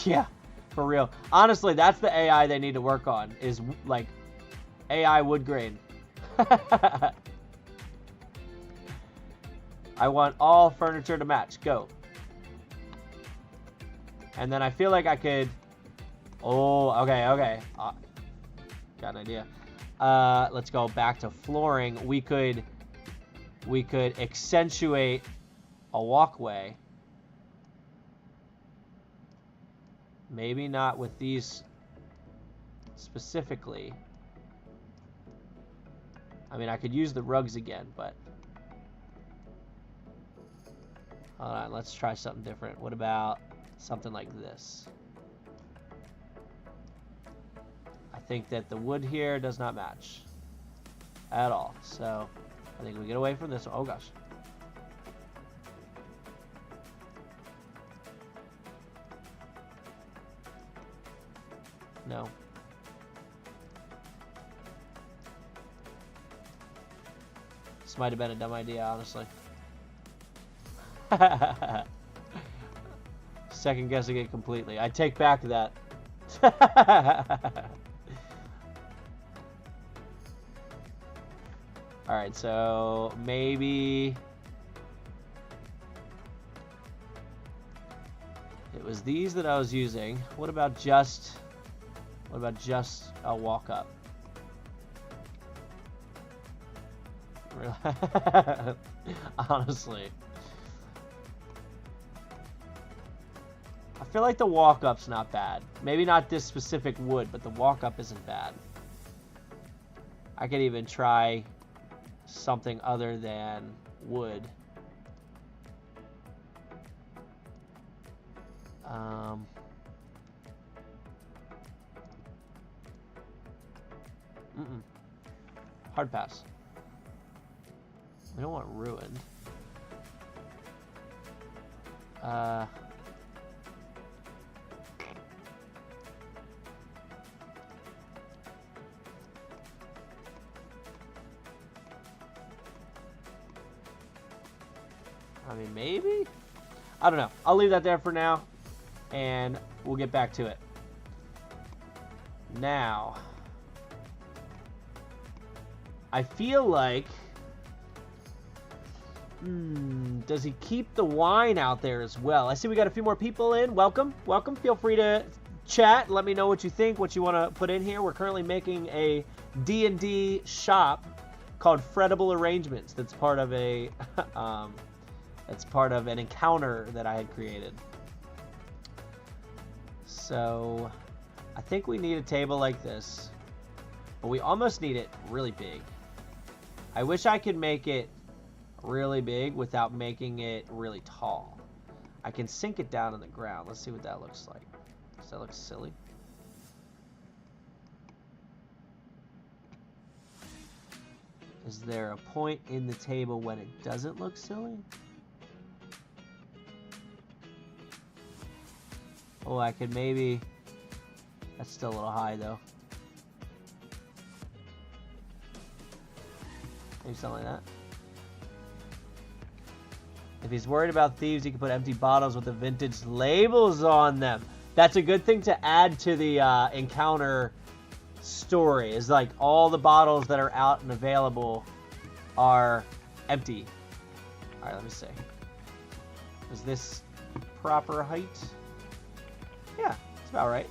[SPEAKER 1] Yeah, for real. Honestly, that's the AI they need to work on, is like AI wood grain. I want all furniture to match. Go. And then I feel like I could... Oh, okay. Got an idea. Let's go back to flooring. We could accentuate a walkway. Maybe not with these specifically. I mean, I could use the rugs again, but... Hold on, let's try something different. What about something like this? I think that the wood here does not match at all. So, I think we get away from this one. Oh, gosh. No. This might have been a dumb idea, honestly. Second guessing it completely. I take back that. Alright, so maybe it was these that I was using. What about just a walk up? Honestly. I feel like the walk-up's not bad. Maybe not this specific wood, but the walk-up isn't bad. I could even try something other than wood. Hard pass. We don't want ruined. I mean, maybe? I don't know. I'll leave that there for now, and we'll get back to it. Now, I feel like... does he keep the wine out there as well? I see we got a few more people in. Welcome. Welcome. Feel free to chat. Let me know what you think, what you want to put in here. We're currently making a D&D shop called Fredible Arrangements. That's part of a... That's part of an encounter that I had created. So, I think we need a table like this. But we almost need it really big. I wish I could make it really big without making it really tall. I can sink it down in the ground. Let's see what that looks like. Does that look silly? Is there a point in the table when it doesn't look silly? Oh, I could maybe... That's still a little high, though. Maybe something like that. If he's worried about thieves, he can put empty bottles with the vintage labels on them. That's a good thing to add to the encounter story. Is like all the bottles that are out and available are empty. All right, let me see. Is this proper height? Yeah, it's about right.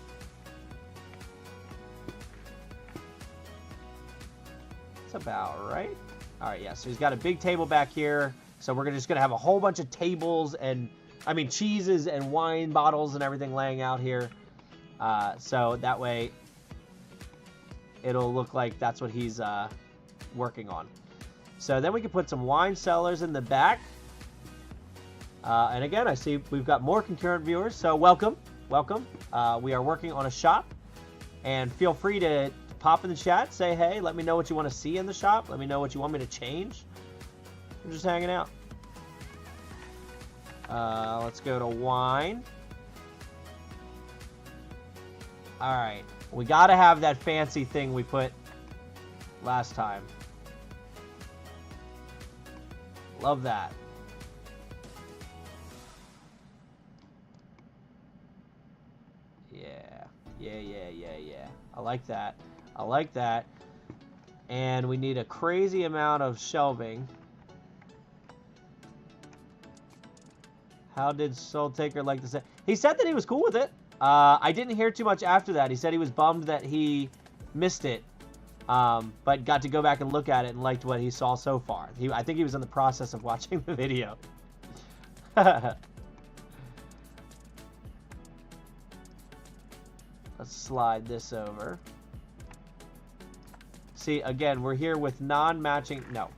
[SPEAKER 1] It's about right. All right, yeah. So he's got a big table back here. So we're just gonna have a whole bunch of tables and, I mean, cheeses and wine bottles and everything laying out here. So that way it'll look like that's what he's working on. So then we can put some wine cellars in the back. And again, I see we've got more concurrent viewers, so welcome, welcome. We are working on a shop, and feel free to pop in the chat, say hey, let me know what you want to see in the shop, let me know what you want me to change. I'm just hanging out. Let's go to wine. Alright, we gotta have that fancy thing we put last time. Love that. Yeah. I like that. I like that. And we need a crazy amount of shelving. How did Soul Taker like to say? He said that he was cool with it. I didn't hear too much after that. He said he was bummed that he missed it. But got to go back and look at it and liked what he saw so far. I think he was in the process of watching the video. Let's slide this over. See, again, we're here with non-matching... No,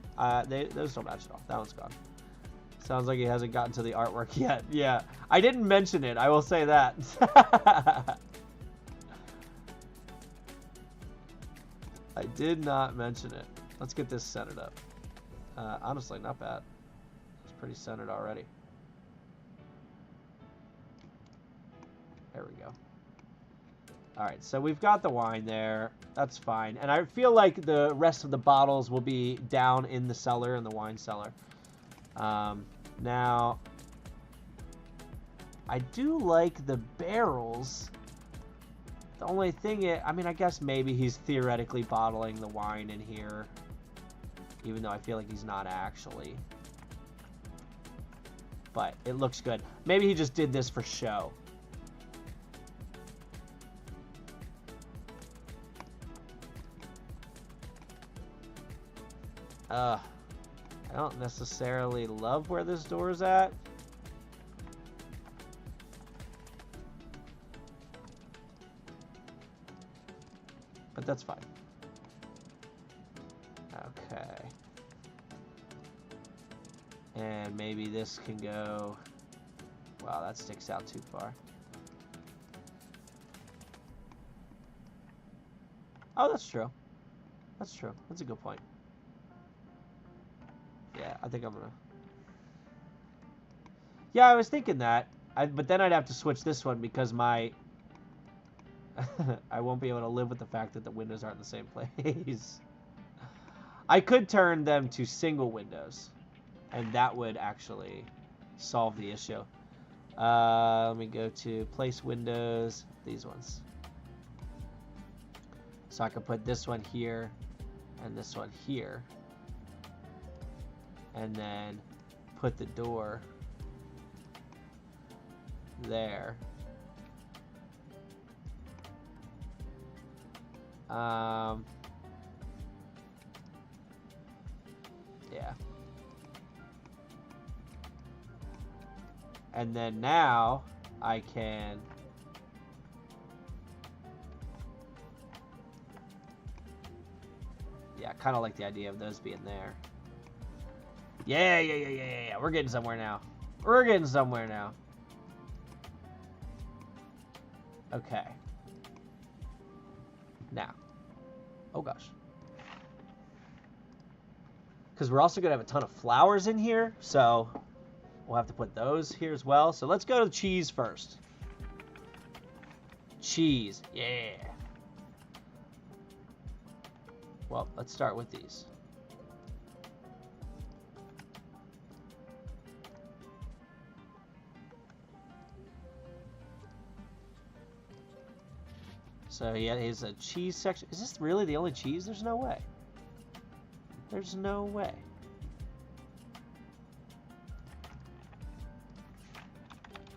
[SPEAKER 1] those don't match at all. That one's gone. Sounds like he hasn't gotten to the artwork yet. Yeah, I didn't mention it. I will say that. I did not mention it. Let's get this centered up. Honestly, not bad. It's pretty centered already. There we go. Alright, so we've got the wine there. That's fine. And I feel like the rest of the bottles will be down in the cellar, in the wine cellar. Now, I do like the barrels. The only thing is, I mean, I guess maybe he's theoretically bottling the wine in here. Even though I feel like he's not actually. But it looks good. Maybe he just did this for show. I don't necessarily love where this door is at. But that's fine. Okay. And maybe this can go... Wow, that sticks out too far. Oh, that's true. That's true. That's a good point. Yeah, I think I'm gonna... Yeah, I was thinking that. But then I'd have to switch this one because my... I won't be able to live with the fact that the windows aren't in the same place. I could turn them to single windows. And that would actually solve the issue. Let me go to place windows. These ones. So I can put this one here and this one here. And then put the door there. Yeah. And then now I can kind of like the idea of those being there. Yeah. We're getting somewhere now. We're getting somewhere now. Okay. Now. Oh gosh. because we're also going to have a ton of flowers in here, so we'll have to put those here as well. So let's go to cheese first. Cheese, yeah. Well, let's start with these. So yeah, here's a cheese section. Is this really the only cheese? There's no way. There's no way.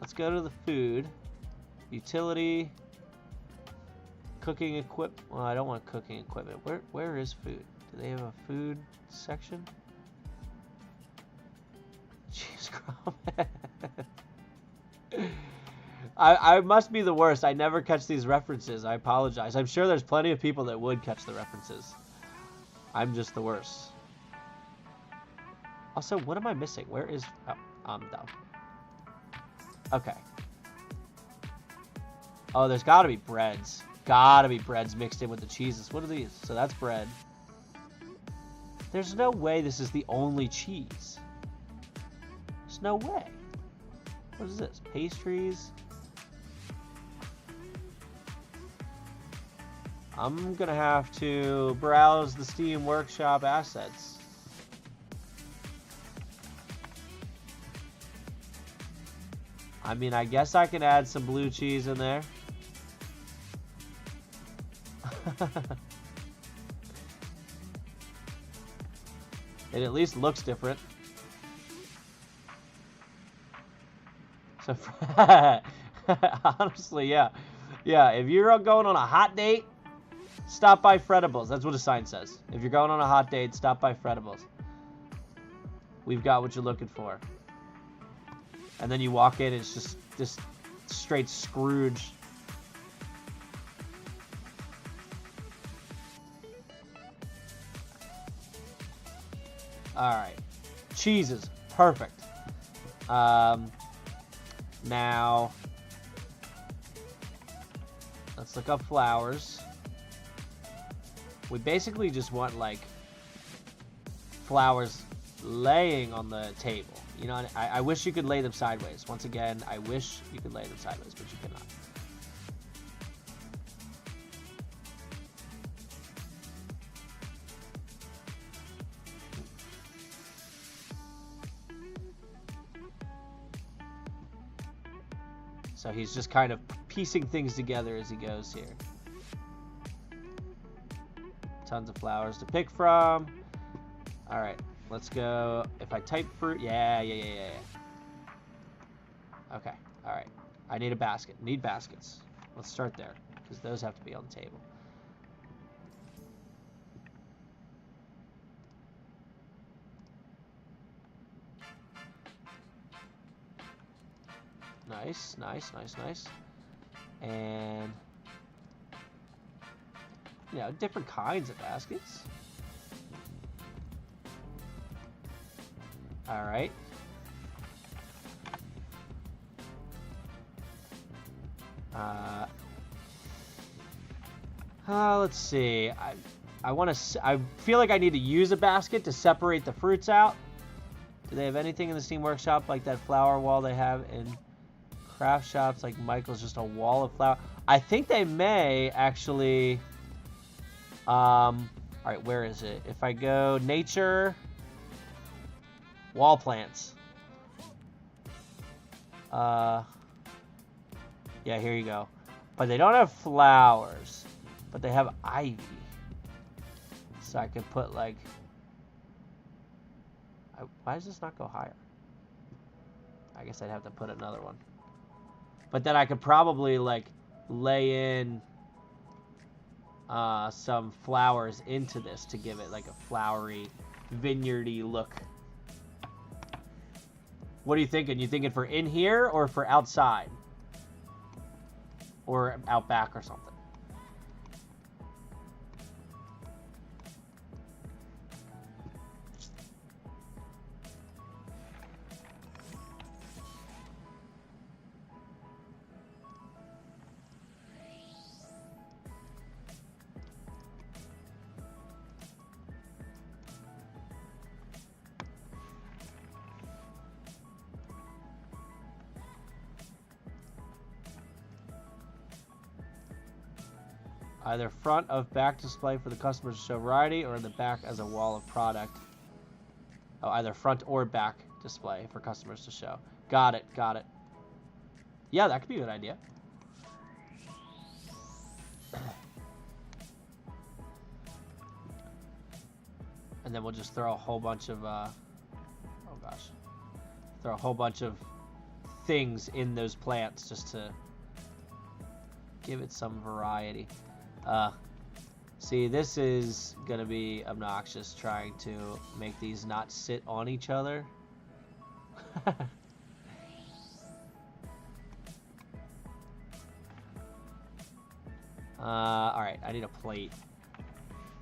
[SPEAKER 1] Let's go to the food. Utility. Cooking equip. Well, I don't want cooking equipment. Where is food? Do they have a food section? Cheese crumb. I must be the worst. I never catch these references. I apologize. I'm sure there's plenty of people that would catch the references. I'm just the worst. Also, what am I missing? Where is... Oh, I'm dumb. Okay. Oh, there's gotta be breads. Gotta be breads mixed in with the cheeses. What are these? So that's bread. There's no way this is the only cheese. There's no way. What is this? Pastries. I'm gonna have to browse the Steam Workshop assets. I mean, I guess I can add some blue cheese in there. It at least looks different. So, honestly, yeah. Yeah, if you're going on a hot date, stop by Fredibles. That's what a sign says. If you're going on a hot date, stop by Fredibles. We've got what you're looking for. And then you walk in, it's just this straight Scrooge. Alright. Cheeses. Perfect. Now, let's look up flowers. We basically just want, like, flowers laying on the table. You know, I wish you could lay them sideways. Once again, I wish you could lay them sideways, but you cannot. So he's just kind of piecing things together as he goes here. Tons of flowers to pick from. All right, let's go. If I type fruit, yeah. Okay, all right. I need a basket. Need baskets. Let's start there, because those have to be on the table. Nice. And, you know, different kinds of baskets. All right. Let's see. I feel like I need to use a basket to separate the fruits out. Do they have anything in the Steam Workshop like that flower wall they have in craft shops like Michael's, just a wall of flower? I think they may actually. All right, where is it? If I go nature, wall plants. Yeah, here you go. But they don't have flowers, but they have ivy. So I could put like. Why does this not go higher? I guess I'd have to put another one. But then I could probably like lay in some flowers into this to give it like a flowery, vineyardy look. What are you thinking? You thinking for in here or for outside? Or out back or something? Either front of back display for the customers to show variety, or in the back as a wall of product. Oh, either front or back display for customers to show. Got it, got it. Yeah, that could be a good idea. And then we'll just throw a whole bunch of, oh gosh. Throw a whole bunch of things in those plants just to give it some variety. See, this is gonna be obnoxious trying to make these not sit on each other. Alright, I need a plate.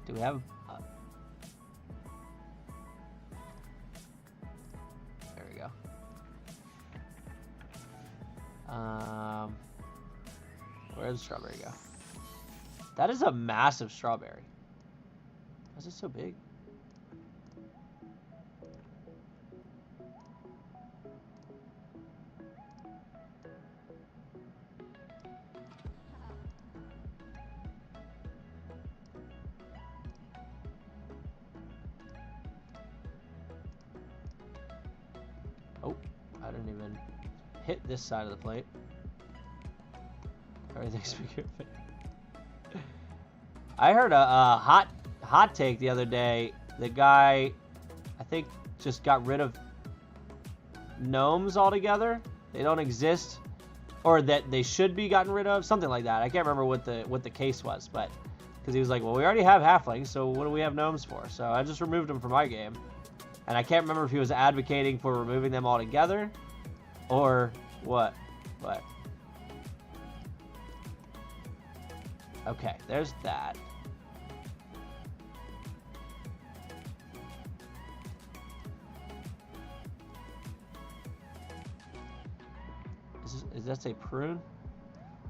[SPEAKER 1] Do we have... there we go. Where did the strawberry go? That is a massive strawberry. Why is it so big? Oh, I didn't even hit this side of the plate. Everything's bigger. I heard a hot take the other day. The guy, I think, just got rid of gnomes altogether. They don't exist, or that they should be gotten rid of, something like that. I can't remember what the case was, but because he was like, well, we already have halflings, so what do we have gnomes for? So I just removed them from my game, and I can't remember if he was advocating for removing them altogether, or what. But okay, there's that. Does that say prune?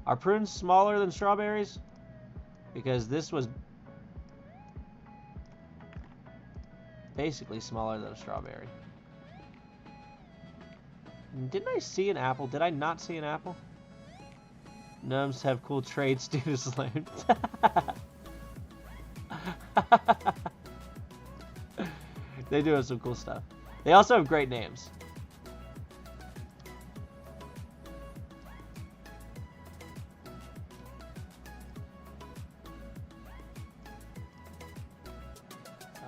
[SPEAKER 1] Are prunes smaller than strawberries? Because this was basically smaller than a strawberry. Didn't I see an apple? Did I not see an apple? Gnomes have cool traits due to slime. They do have some cool stuff. They also have great names.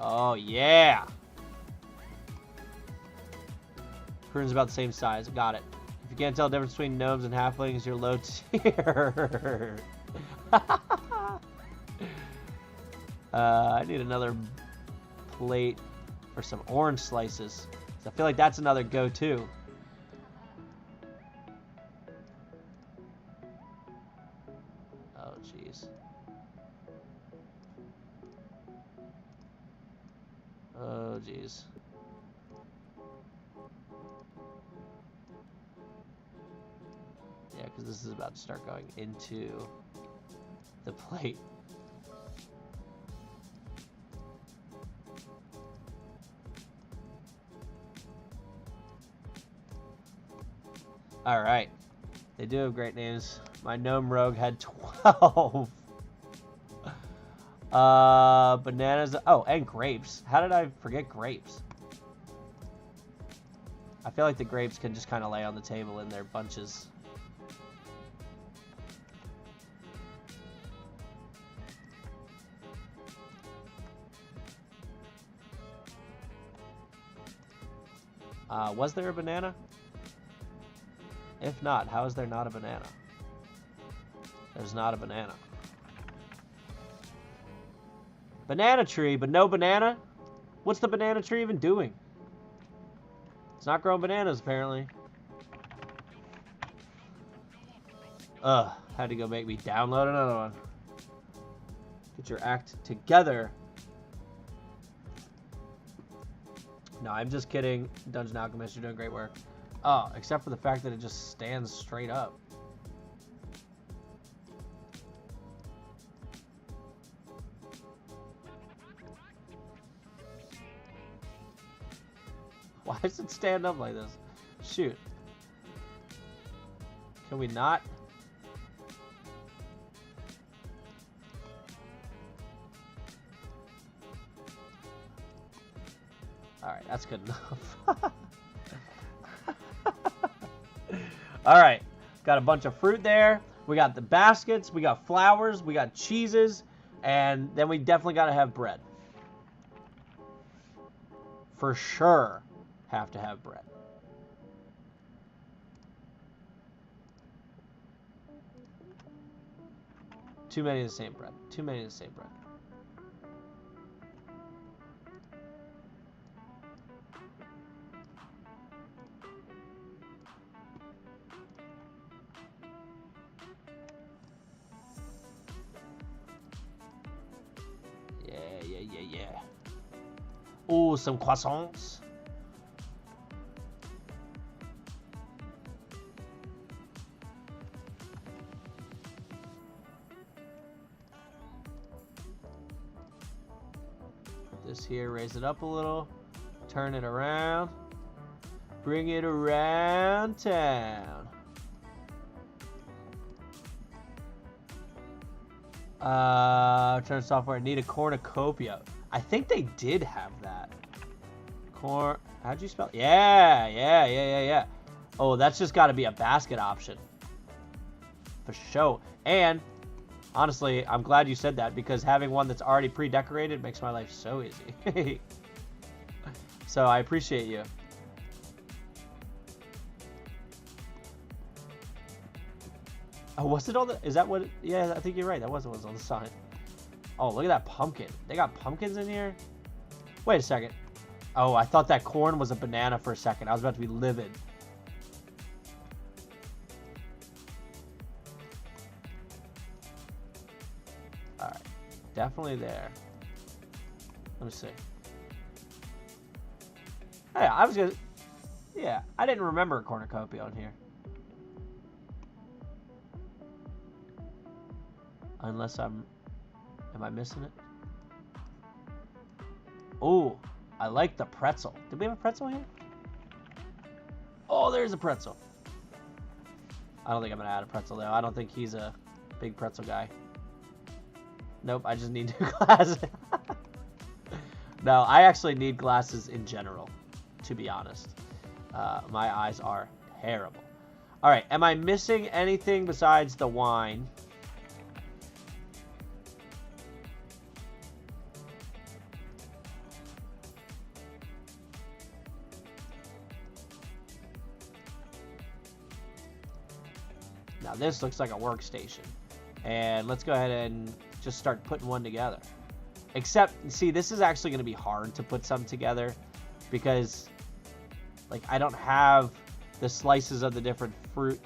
[SPEAKER 1] Oh, yeah. Prune's about the same size. Got it. If you can't tell the difference between gnomes and halflings, you're low tier. I need another plate for some orange slices. I feel like that's another go-to. Oh, jeez. Oh, jeez. Yeah, because this is about to start going into the plate. All right. They do have great names. My gnome rogue had 12. Bananas. Oh, and grapes. How did I forget grapes? I feel like the grapes can just kind of lay on the table in their bunches. Was there a banana? If not, how is there not a banana? There's not a banana. Banana tree, but no banana? What's the banana tree even doing? It's not growing bananas, apparently. Ugh, had to go make me download another one. Get your act together. No, I'm just kidding. Dungeon Alchemist, you're doing great work. Oh, except for the fact that it just stands straight up. Why does it stand up like this? Shoot. Can we not? Alright, that's good enough. Alright, got a bunch of fruit there. We got the baskets, we got flowers, we got cheeses, and then we definitely got to have bread. For sure, have to have bread. Too many of the same bread. Too many of the same bread. Yeah. Oh, some croissants. Put this here, raise it up a little, turn it around, bring it around town. Turn software. Need a cornucopia. I think they did have that. How'd you spell? Yeah. Oh, that's just got to be a basket option. For sure. And honestly, I'm glad you said that because having one that's already pre-decorated makes my life so easy. So I appreciate you. Oh, was it on the... Is that what... Yeah, I think you're right. That was what was on the sign. Oh, look at that pumpkin. They got pumpkins in here? Wait a second. Oh, I thought that corn was a banana for a second. I was about to be livid. Alright. Definitely there. Let me see. Hey, I was gonna... Yeah, I didn't remember a cornucopia on here. Unless I'm... Am I missing it? Oh, I like the pretzel. Did we have a pretzel here? Oh, there's a pretzel. I don't think I'm going to add a pretzel, though. I don't think he's a big pretzel guy. Nope, I just need new glasses. No, I actually need glasses in general, to be honest. My eyes are terrible. All right, am I missing anything besides the wine? Now this looks like a workstation. And let's go ahead and just start putting one together. Except, see, this is actually going to be hard to put some together because, like, I don't have the slices of the different fruit.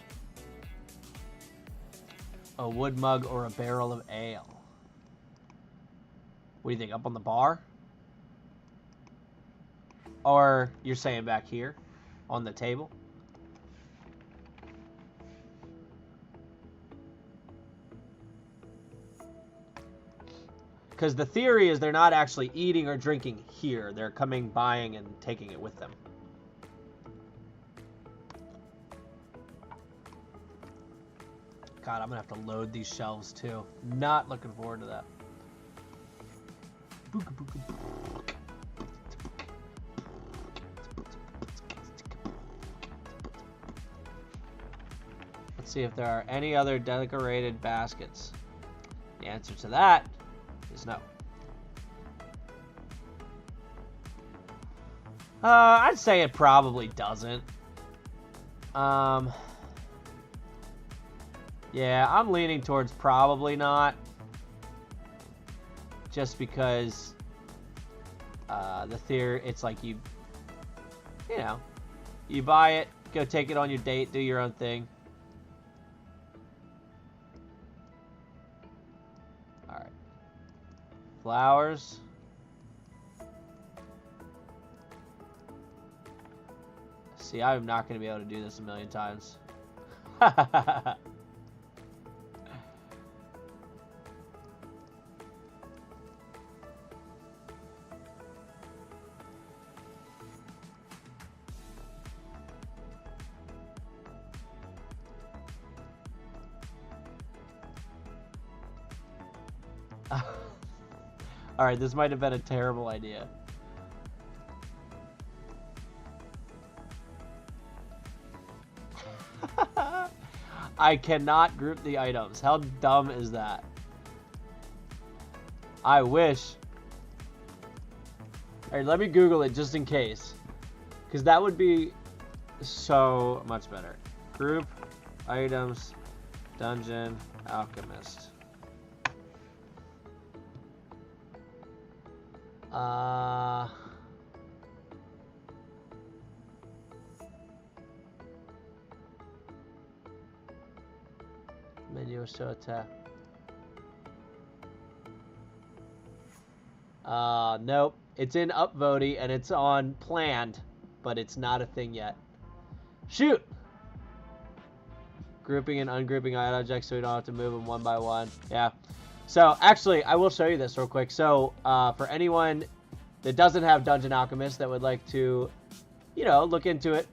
[SPEAKER 1] A wood mug or a barrel of ale. What do you think, up on the bar? Or you're saying back here on the table? Because the theory is they're not actually eating or drinking here. They're coming, buying, and taking it with them. God, I'm going to have to load these shelves, too. Not looking forward to that. Let's see if there are any other decorated baskets. The answer to that is no. I'd say it probably doesn't. Yeah, I'm leaning towards probably not. Just because the theory, it's like you know, you buy it, go take it on your date, do your own thing. Alright. Flowers. See, I'm not going to be able to do this a million times. Alright, this might have been a terrible idea. I cannot group the items. How dumb is that? I wish. Alright, let me Google it just in case. Because that would be so much better. Group items, Dungeon Alchemist. Menu show tab. Nope. It's in upvoty and it's on planned, but it's not a thing yet. Shoot! Grouping and ungrouping objects so we don't have to move them one by one. Yeah. So, actually, I will show you this real quick. So, for anyone that doesn't have Dungeon Alchemist that would like to, you know, look into it.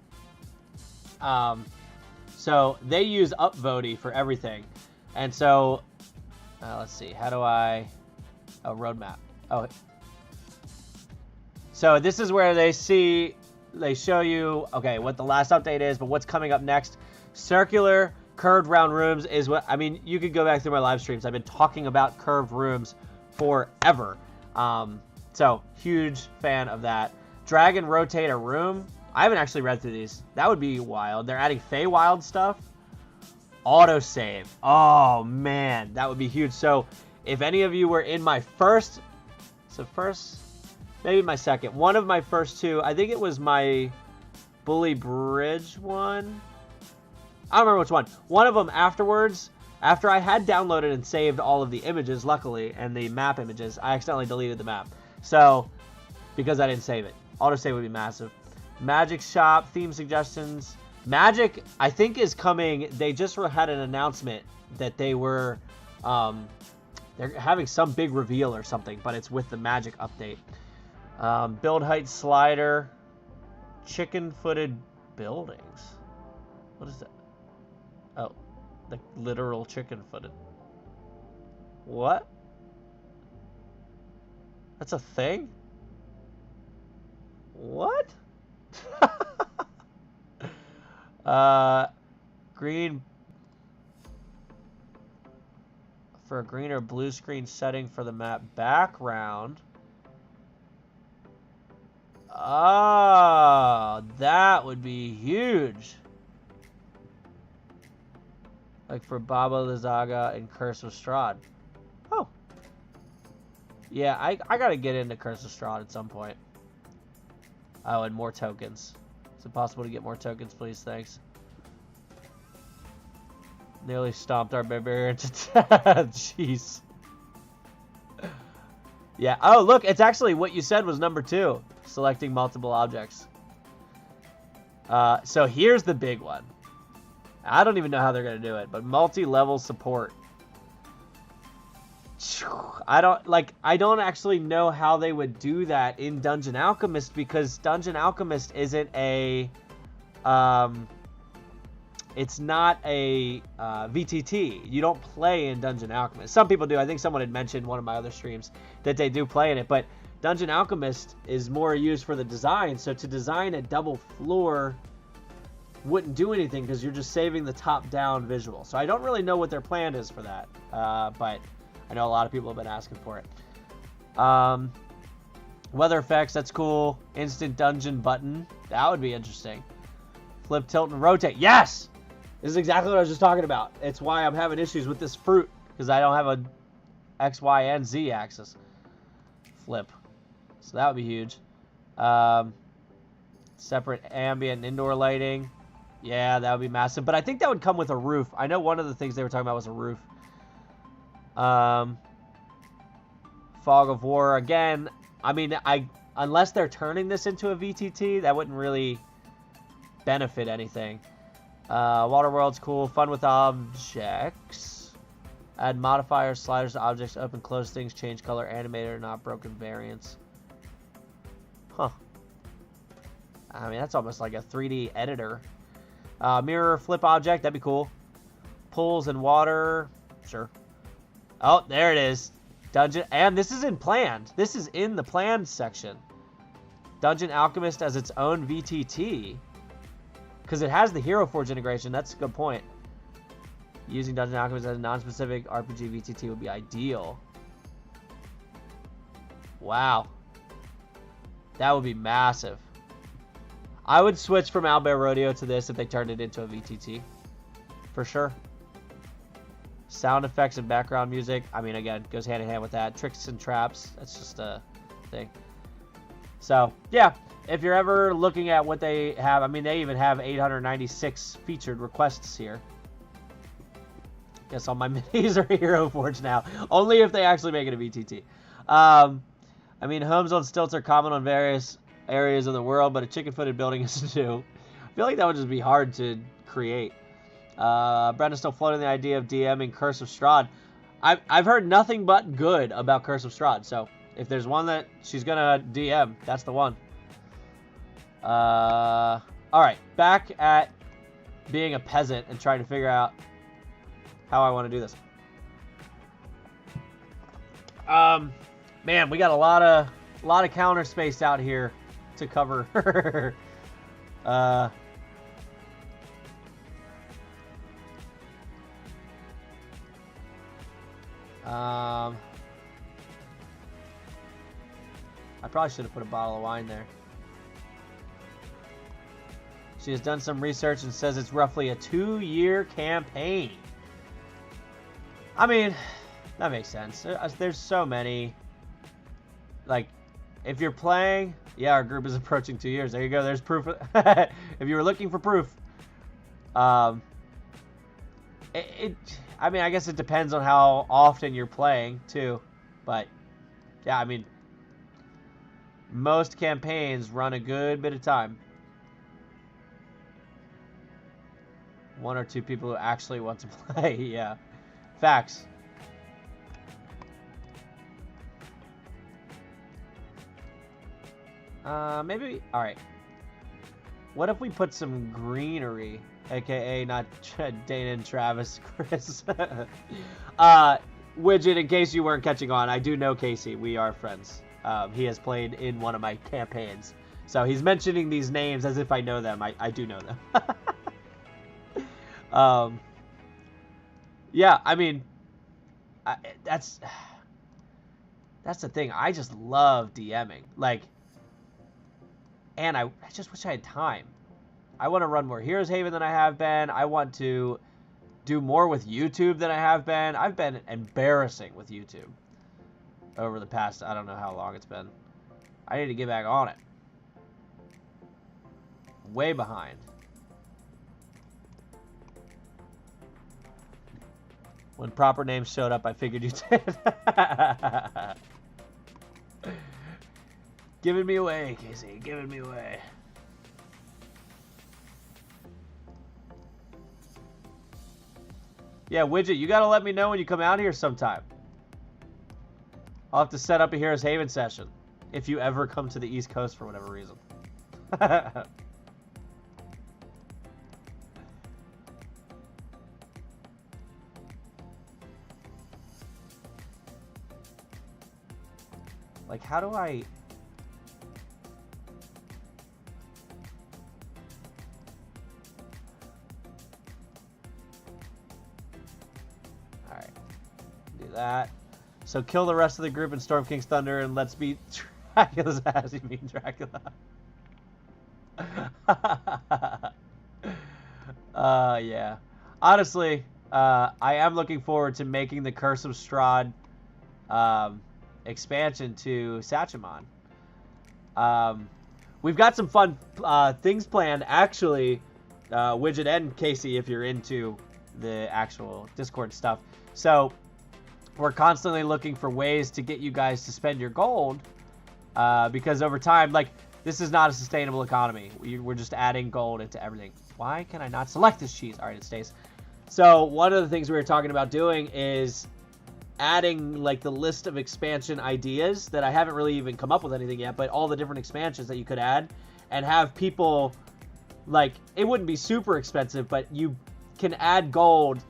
[SPEAKER 1] So, they use upvoty for everything. And so, let's see. How do I... Oh, roadmap. Oh. So, this is where they show you, okay, what the last update is, but what's coming up next. Circular... curved round rooms is what, I mean, you could go back through my live streams. I've been talking about curved rooms forever. So, huge fan of that. Drag and rotate a room. I haven't actually read through these. That would be wild. They're adding Feywild stuff. Autosave. Oh, man. That would be huge. So, if any of you were in my first, maybe my second. One of my first two, I think it was my Bully Bridge one. I don't remember which one. One of them afterwards, after I had downloaded and saved all of the images, luckily, and the map images, I accidentally deleted the map. So, because I didn't save it. Autosave would be massive. Magic Shop, theme suggestions. Magic, I think, is coming. They just had an announcement that they were, they're having some big reveal or something, but it's with the Magic update. Build height slider. Chicken-footed buildings. What is that? Oh, the literal chicken-footed. What? That's a thing? What? Green for a green or blue screen setting for the map background. Oh, that would be huge. Like for Baba Lizaga and Curse of Strahd. Oh. Yeah, I gotta get into Curse of Strahd at some point. Oh, and more tokens. Is it possible to get more tokens, please? Thanks. Nearly stomped our barbarian to death. Jeez. Yeah. Oh, look, it's actually what you said was number 2. Selecting multiple objects. So here's the big one. I don't even know how they're going to do it, but multi-level support. I don't actually know how they would do that in Dungeon Alchemist, because Dungeon Alchemist isn't a, it's not a VTT. You don't play in Dungeon Alchemist. Some people do. I think someone had mentioned in one of my other streams that they do play in it, but Dungeon Alchemist is more used for the design. So to design a double floor wouldn't do anything because you're just saving the top-down visual. So I don't really know what their plan is for that, but I know a lot of people have been asking for it. Weather effects, that's cool. Instant dungeon button, that would be interesting. Flip, tilt, and rotate. Yes! This is exactly what I was just talking about. It's why I'm having issues with this fruit, because I don't have a X, Y, and Z axis. Flip. So that would be huge. Separate ambient and indoor lighting. Yeah, that would be massive. But I think that would come with a roof. I know one of the things they were talking about was a roof. Fog of War. Again, I mean, unless they're turning this into a VTT, that wouldn't really benefit anything. Water World's cool. Fun with objects. Add modifiers, sliders to objects, open, close things, change color, animated or not broken variants. Huh. I mean, that's almost like a 3D editor. Mirror flip object, that'd be cool. Pools and water, sure. Oh, there it is. Dungeon, and this is in planned. This is in the planned section. Dungeon Alchemist as its own VTT. Because it has the Hero Forge integration, that's a good point. Using Dungeon Alchemist as a non-specific RPG VTT would be ideal. Wow. That would be massive. I would switch from Owlbear Rodeo to this if they turned it into a VTT. For sure. Sound effects and background music. I mean, again, goes hand in hand with that. Tricks and traps. That's just a thing. So, yeah. If you're ever looking at what they have, I mean, they even have 896 featured requests here. Guess all my minis are Hero Forge now. Only if they actually make it a VTT. I mean, homes on stilts are common on various areas of the world, but a chicken-footed building is new. I feel like that would just be hard to create. Brenda's still floating the idea of DMing Curse of Strahd. I've heard nothing but good about Curse of Strahd, so if there's one that she's gonna DM, that's the one. Alright, back at being a peasant and trying to figure out how I want to do this. Man, we got a lot of counter space out here to cover. I probably should have put a bottle of wine there. She has done some research and says it's roughly a 2-year campaign. I mean, that makes sense. There's so many. Like, if you're playing, yeah, our group is approaching 2 years. There you go. There's proof. If you were looking for proof, I mean, I guess it depends on how often you're playing too. But yeah, I mean, most campaigns run a good bit of time. 1 or 2 people who actually want to play. Yeah, facts. Maybe, alright. What if we put some greenery, aka not Dana and Travis, Chris. Widget, in case you weren't catching on, I do know Casey. We are friends. He has played in one of my campaigns. So he's mentioning these names as if I know them. I do know them. Yeah, I mean, that's the thing. I just love DMing. Like, and I just wish I had time. I want to run more Heroes Haven than I have been. I want to do more with YouTube than I have been. I've been embarrassing with YouTube over the past, I don't know how long it's been. I need to get back on it. Way behind. When proper names showed up, I figured you did. Giving me away, Casey. Giving me away. Yeah, Widget, you gotta let me know when you come out here sometime. I'll have to set up a Heroes Haven session. If you ever come to the East Coast for whatever reason. Like, how do I... Alright. Do that. So kill the rest of the group in Storm King's Thunder and let's beat Dracula's ass. You mean Dracula? Yeah. Honestly, I am looking forward to making the Curse of Strahd expansion to Sachamon. We've got some fun things planned, actually, Widget and Casey, if you're into the actual Discord stuff. So we're constantly looking for ways to get you guys to spend your gold, because over time, like, this is not a sustainable economy. We're just adding gold into everything. Why can I not select this cheese? All right, it stays. So one of the things we were talking about doing is adding, like, the list of expansion ideas that I haven't really even come up with anything yet, but all the different expansions that you could add, and have people, like, it wouldn't be super expensive, but you can add gold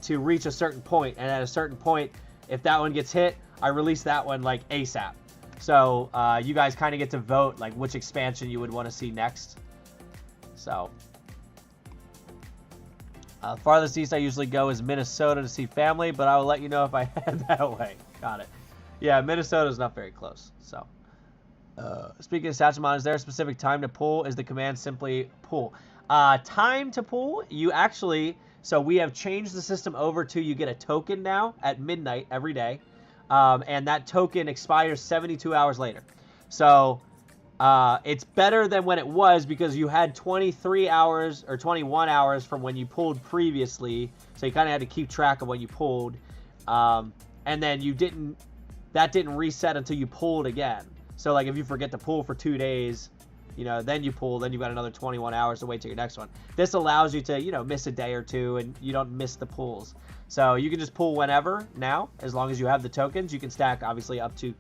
[SPEAKER 1] to reach a certain point, and at a certain point, if that one gets hit, I release that one, like, ASAP. So you guys kind of get to vote, like, which expansion you would want to see next. So Farthest east I usually go is Minnesota to see family, but I will let you know if I head that way. Got it. Yeah, Minnesota is not very close. So, speaking of Satchmon, is there a specific time to pull? Is the command simply pull? Time to pull, you actually... So we have changed the system over to you get a token now at midnight every day. And that token expires 72 hours later. So... it's better than when it was because you had 23 hours or 21 hours from when you pulled previously. So you kind of had to keep track of when you pulled. And then that didn't reset until you pulled again. So like if you forget to pull for 2 days, you know, then you pull, then you've got another 21 hours to wait till your next one. This allows you to, you know, miss a day or two and you don't miss the pulls. So you can just pull whenever now, as long as you have the tokens. You can stack obviously up to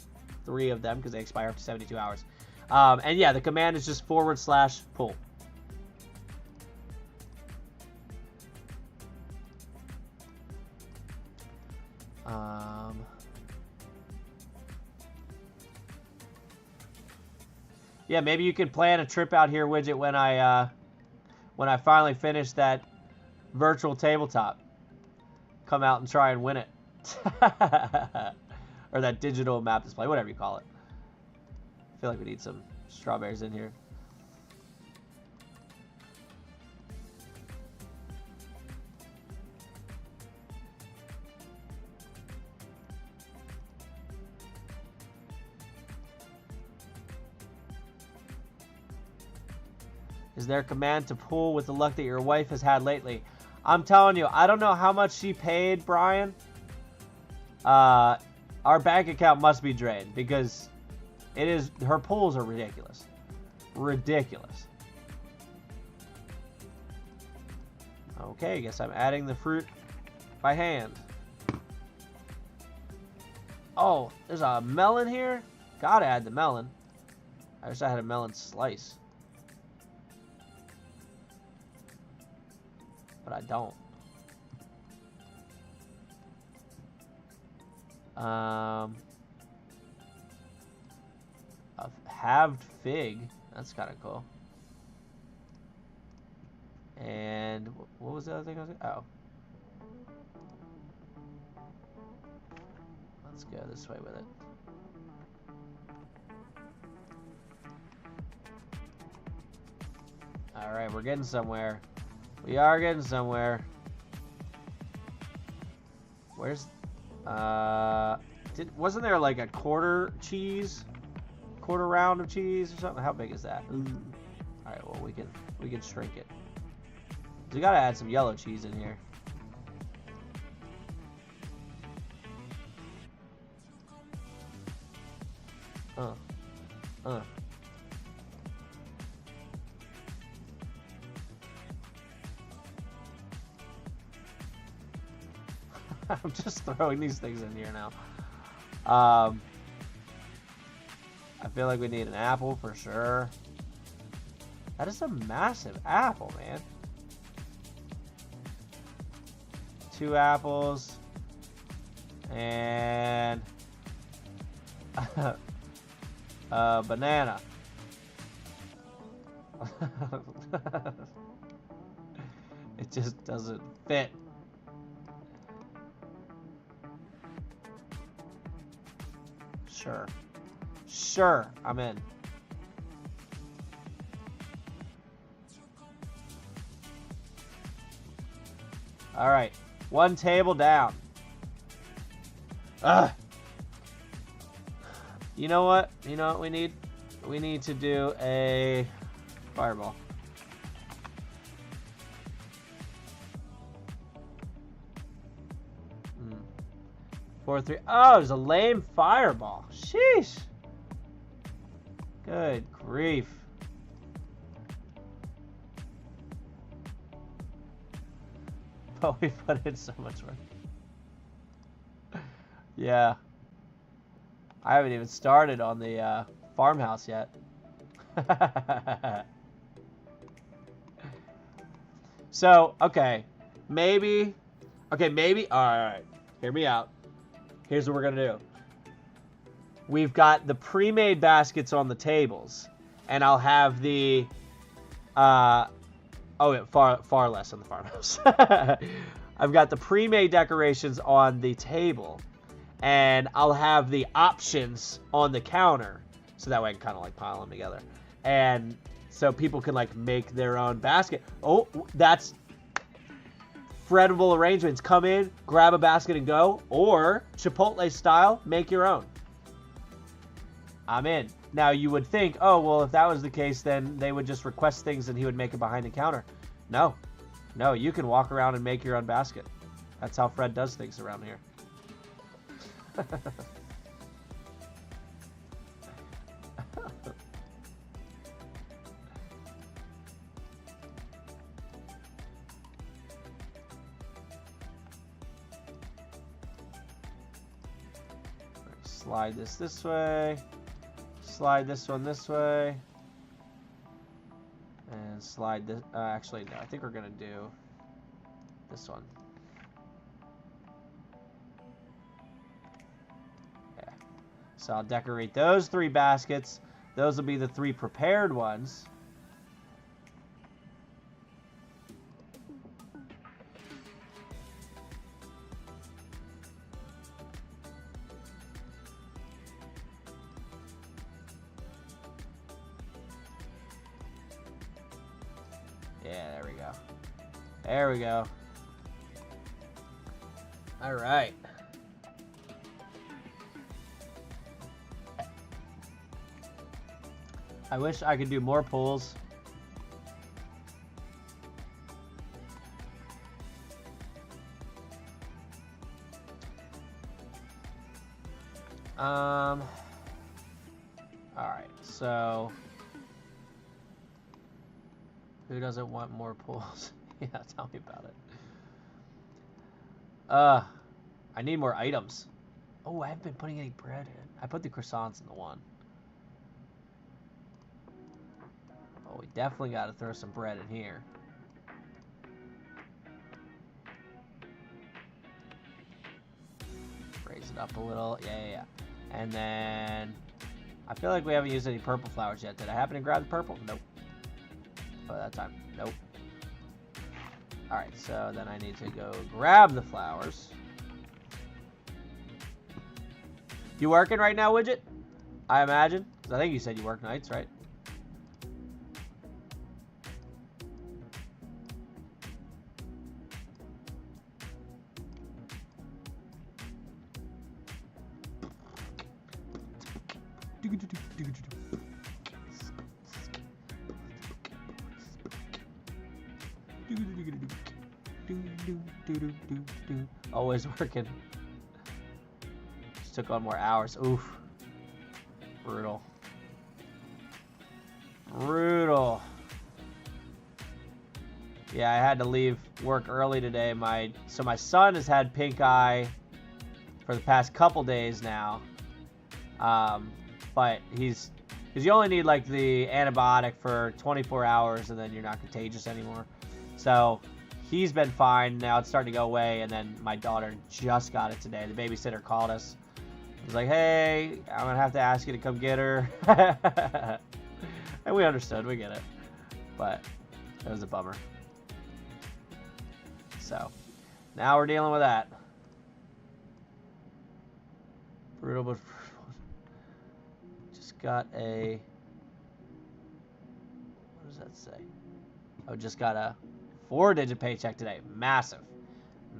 [SPEAKER 1] 3 of them because they expire after 72 hours. And yeah, the command is just /pull. Yeah, maybe you could plan a trip out here, Widget, when I finally finish that virtual tabletop. Come out and try and win it. Or that digital map display, whatever you call it. I feel like we need some strawberries in here. Is there a command to pull with the luck that your wife has had lately? I'm telling you, I don't know how much she paid, Brian. Our bank account must be drained because it is, her pulls are ridiculous. Ridiculous. Okay, I guess I'm adding the fruit by hand. Oh, there's a melon here? Gotta add the melon. I wish I had a melon slice. But I don't. A halved fig. That's kind of cool. And what was the other thing I was gonna... Oh. Let's go this way with it. Alright, we're getting somewhere. We are getting somewhere. Where's... wasn't there like a quarter round of cheese or something? How big is that? Alright, well we can shrink it. We gotta add some yellow cheese in here. I'm just throwing these things in here now. I feel like we need an apple for sure. That is a massive apple, man. 2 apples. And... banana. It just doesn't fit. Sure, I'm in. All right, 1 table down. Ugh. You know what? You know what we need? We need to do a fireball. Hmm. 4-3. Oh, there's a lame fireball. Sheesh. Good grief. But we put in so much work. Yeah. I haven't even started on the farmhouse yet. So, okay. Maybe. Alright. Hear me out. Here's what we're going to do. We've got the pre-made baskets on the tables. And I'll have the Oh, yeah, far less than the farmhouse. I've got the pre-made decorations on the table, and I'll have the options on the counter, so that way I can kind of like pile them together, and so people can like make their own basket. Oh, that's Fredible Arrangements. Come in, grab a basket and go, or Chipotle style, make your own. I'm in. Now you would think, oh, well, if that was the case, then they would just request things and he would make it behind the counter. No, you can walk around and make your own basket. That's how Fred does things around here. Slide this way. Slide this one this way. And slide this. Actually, no. I think we're going to do this one. Yeah. So I'll decorate those 3 baskets. Those will be the 3 prepared ones. Yeah, there we go. There we go. All right. I wish I could do more pulls. All right, so who doesn't want more pulls? Yeah, tell me about it. I need more items. Oh, I haven't been putting any bread in. I put the croissants in the one. Oh, we definitely got to throw some bread in here. Raise it up a little. Yeah. And then I feel like we haven't used any purple flowers yet. Did I happen to grab the purple? Nope. Oh, that time. Nope. Alright, so then I need to go grab the flowers. You working right now, Widget? I imagine? 'Cause I think you said you work nights, right? Always working. Just took on more hours. Oof. Brutal. Brutal. Yeah, I had to leave work early today. So my son has had pink eye for the past couple days now. But because you only need like the antibiotic for 24 hours and then you're not contagious anymore. So he's been fine. Now it's starting to go away. And then my daughter just got it today. The babysitter called us. I was like, hey, I'm going to have to ask you to come get her. And we understood. We get it. But it was a bummer. So now we're dealing with that. Brutal, but just got a... What does that say? Oh, just got a 4-digit paycheck today. Massive.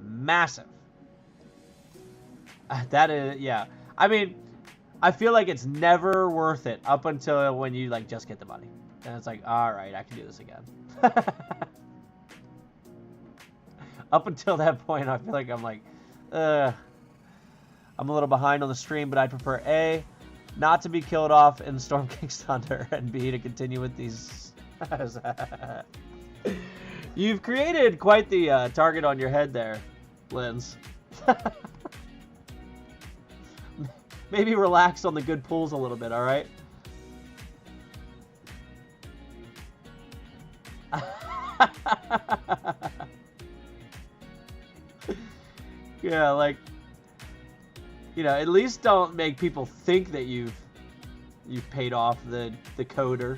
[SPEAKER 1] Massive. That is, yeah. I mean, I feel like it's never worth it up until when you, like, just get the money. And it's like, all right, I can do this again. Up until that point, I feel like I'm like, I'm a little behind on the stream, but I prefer A, not to be killed off in Storm King's Thunder, and B, to continue with these. You've created quite the target on your head there, Linz. Maybe relax on the good pulls a little bit, all right? Yeah, like, you know, at least don't make people think that you've paid off the coder.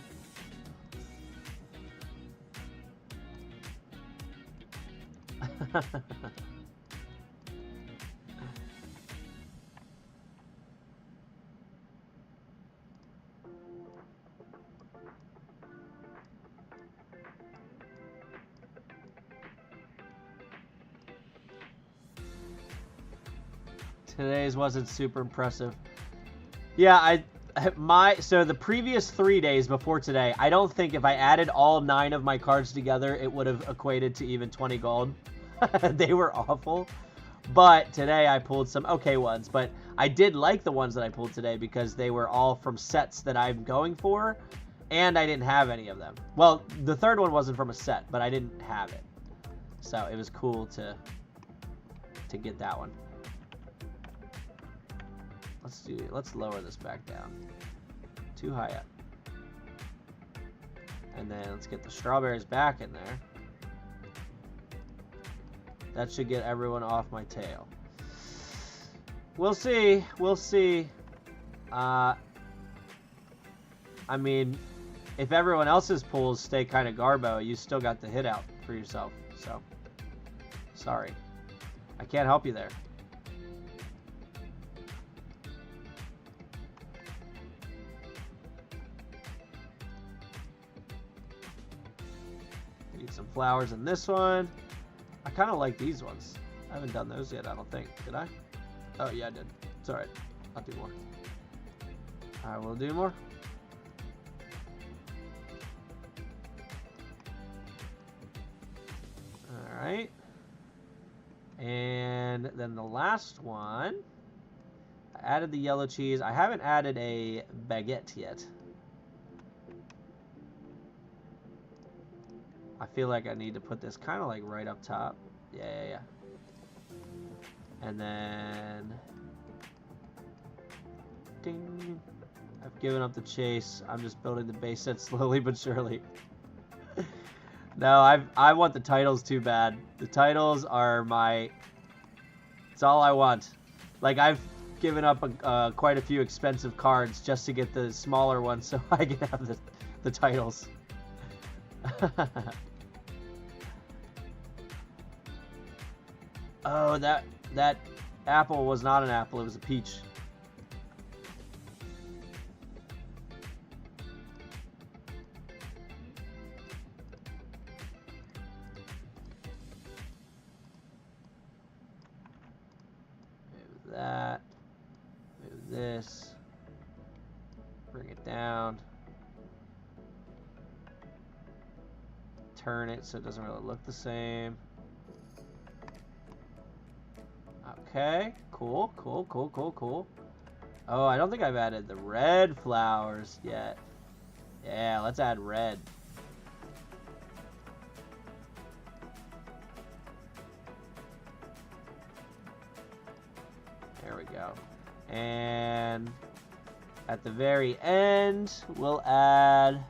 [SPEAKER 1] Today's wasn't super impressive. Yeah, so the previous 3 days before today, I don't think if I added all 9 of my cards together, it would have equated to even 20 gold. They were awful. But today I pulled some okay ones. But I did like the ones that I pulled today because they were all from sets that I'm going for. And I didn't have any of them. Well, the third one wasn't from a set, but I didn't have it. So it was cool to get that one. Let's lower this back down. Too high up. And then let's get the strawberries back in there. That should get everyone off my tail. We'll see. We'll see. I mean, if everyone else's pulls stay kind of garbo, you still got the hit out for yourself. So, sorry. I can't help you there. Need some flowers in this one. I kind of like these ones. I haven't done those yet, I don't think. Did I? Oh, yeah, I did. It's alright. I'll do more. I will do more. Alright. And then the last one. I added the yellow cheese. I haven't added a baguette yet. I feel like I need to put this kind of like right up top. Yeah. And then... Ding. I've given up the chase. I'm just building the base set slowly but surely. No, I want the titles too bad. The titles are my... It's all I want. Like, I've given up quite a few expensive cards just to get the smaller ones so I can have the titles. Oh, that apple was not an apple, it was a peach. Move that. Move this. Bring it down. Turn it so it doesn't really look the same. Okay, cool. Oh, I don't think I've added the red flowers yet. Yeah, let's add red. There we go. And at the very end, we'll add...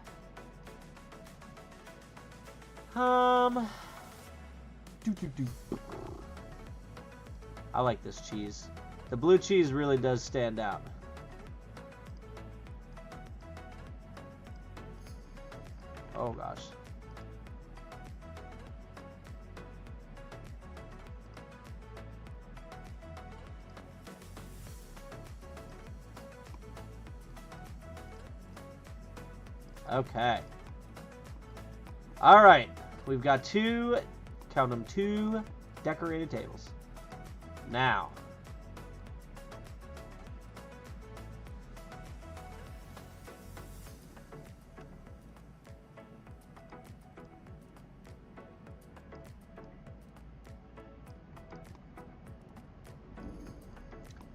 [SPEAKER 1] I like this cheese. The blue cheese really does stand out. Oh gosh. Okay. All right. We've got two, count them, 2 decorated tables. Now,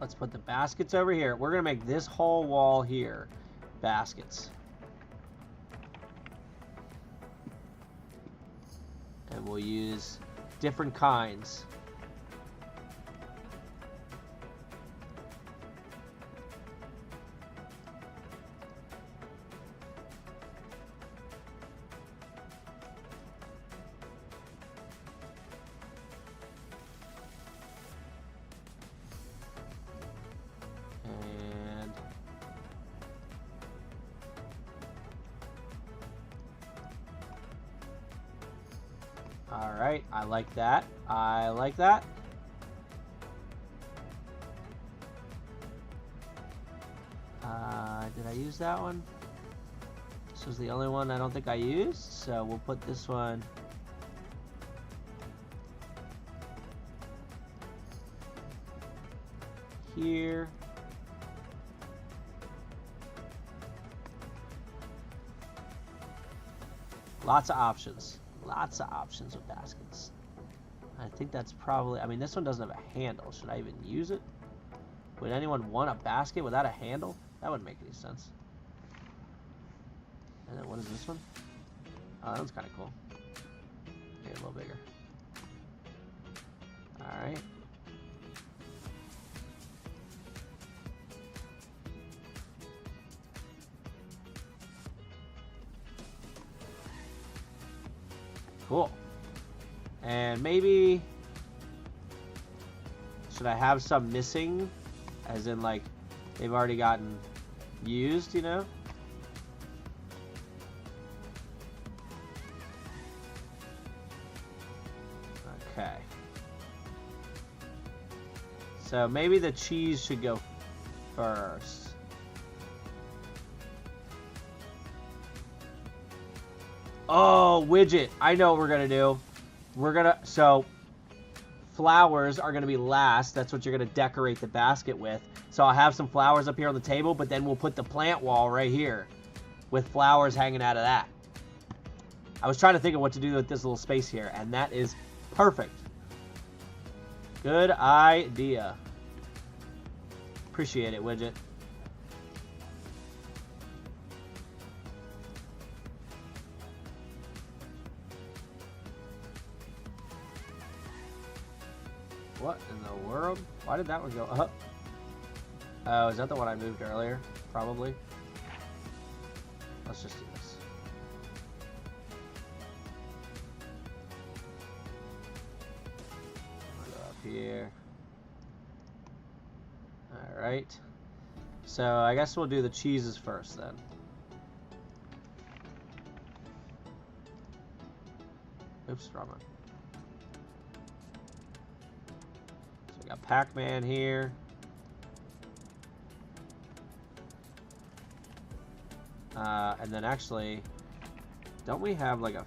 [SPEAKER 1] let's put the baskets over here. We're going to make this whole wall here baskets. And we'll use different kinds. All right, I like that. I like that. Did I use that one? This was the only one I don't think I used, so we'll put this one here. Lots of options. Lots of options with baskets. I think that's probably... I mean, this one doesn't have a handle. Should I even use it? Would anyone want a basket without a handle? That wouldn't make any sense. And then what is this one? Oh, that one's kind of cool. Okay, a little bigger. Alright. Cool. And maybe... should I have some missing? As in, like, they've already gotten used, you know? Okay. So maybe the cheese should go first. Oh, widget. I know what we're going to do. We're going to... So, flowers are going to be last. That's what you're going to decorate the basket with. So I'll have some flowers up here on the table, but then we'll put the plant wall right here with flowers hanging out of that. I was trying to think of what to do with this little space here, and that is perfect. Good idea. Appreciate it, widget. What in the world? Why did that one go up? Oh, is that the one I moved earlier? Probably. Let's just do this. I'll go up here. Alright. So, I guess we'll do the cheeses first then. Oops, wrong one. So we got Pac-Man here. And then actually, don't we have like a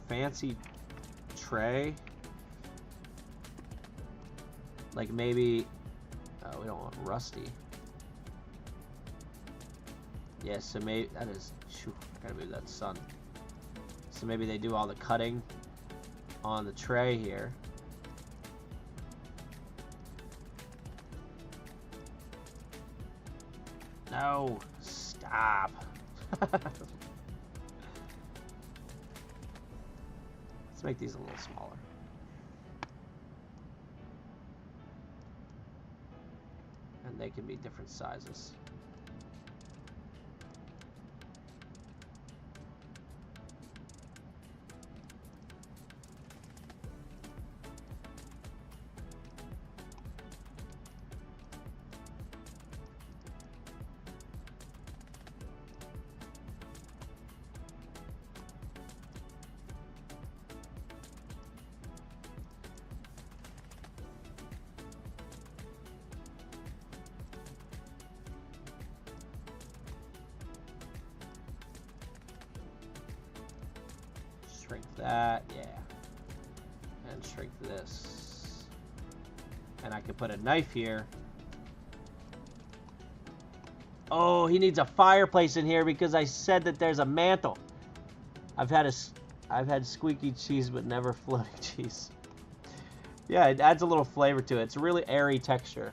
[SPEAKER 1] fancy tray? Like maybe, we don't want rusty. Yeah, so maybe, that is, shoo, I gotta move that sun. So maybe they do all the cutting on the tray here. No, stop. Let's make these a little smaller. And they can be different sizes. Shrink that, yeah. And shrink this. And I can put a knife here. Oh, he needs a fireplace in here because I said that there's a mantle. I've had squeaky cheese but never floating cheese. Yeah, it adds a little flavor to it. It's a really airy texture.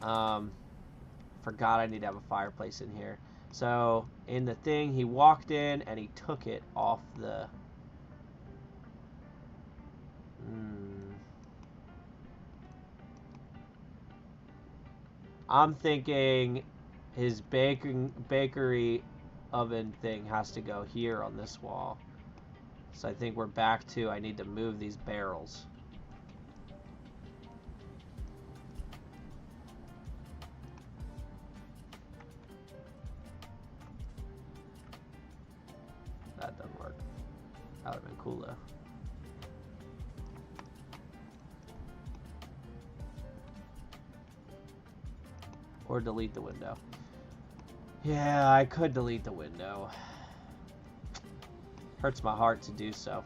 [SPEAKER 1] Forgot I need to have a fireplace in here. So, in the thing, he walked in and he took it off the... I'm thinking his bakery oven thing has to go here on this wall. So I think we're back to, I need to move these barrels. That doesn't work. That would have been cool, though. Or delete the window. Yeah, I could delete the window. Hurts my heart to do so.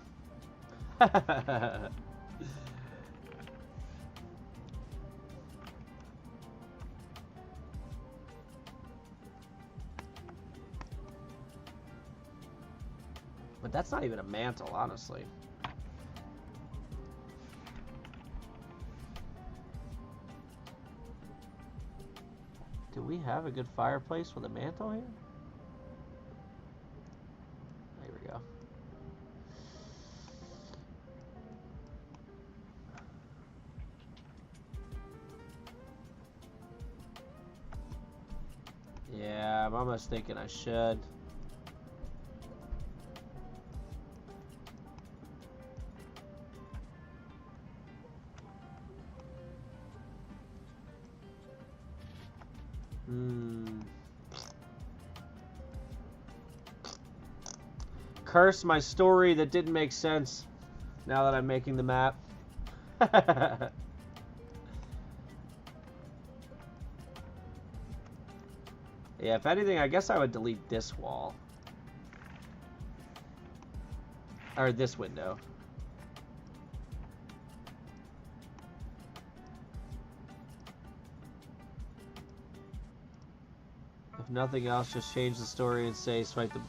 [SPEAKER 1] But that's not even a mantle, honestly. Do we have a good fireplace with a mantle here? There we go. Yeah, I'm almost thinking I should. Curse my story that didn't make sense now that I'm making the map. Yeah, if anything, I guess I would delete this wall. Or this window. If nothing else, just change the story and say swipe the...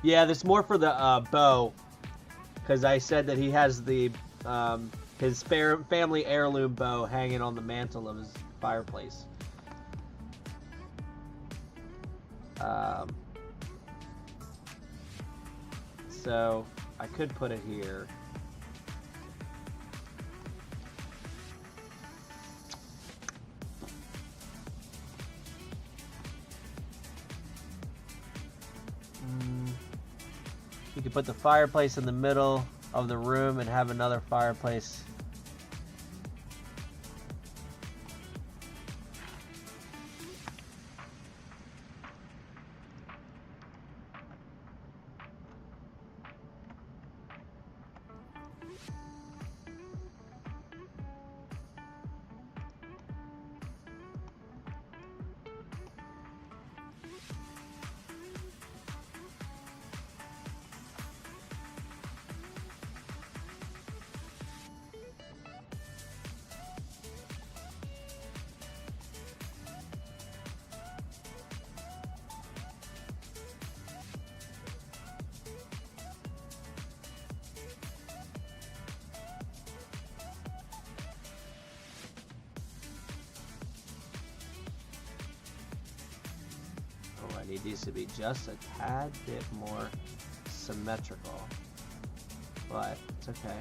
[SPEAKER 1] Yeah, there's more for the bow, because I said that he has the his family heirloom bow hanging on the mantle of his fireplace. So I could put it here. You could put the fireplace in the middle of the room and have another fireplace. I need these to be just a tad bit more symmetrical, but it's okay.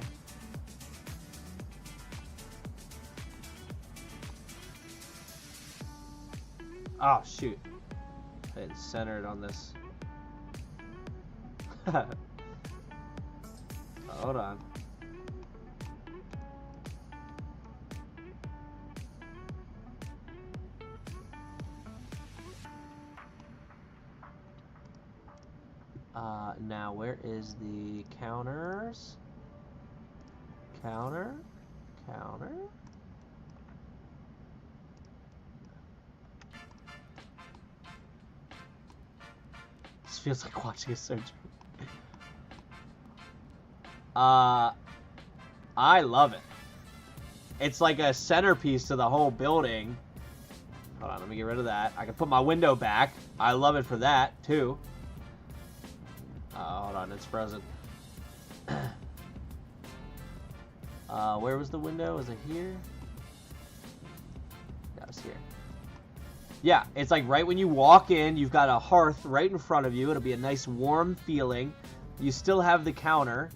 [SPEAKER 1] Oh shoot, I didn't center it on this. Hold on. Now where is the counters? Counter? This feels like watching a surgery. I love it. It's like a centerpiece to the whole building. Hold on, let me get rid of that. I can put my window back. I love it for that, too. Hold on, it's frozen. Where was the window? Was it here? That was here. Yeah, it's like right when you walk in, you've got a hearth right in front of you. It'll be a nice warm feeling. You still have the counter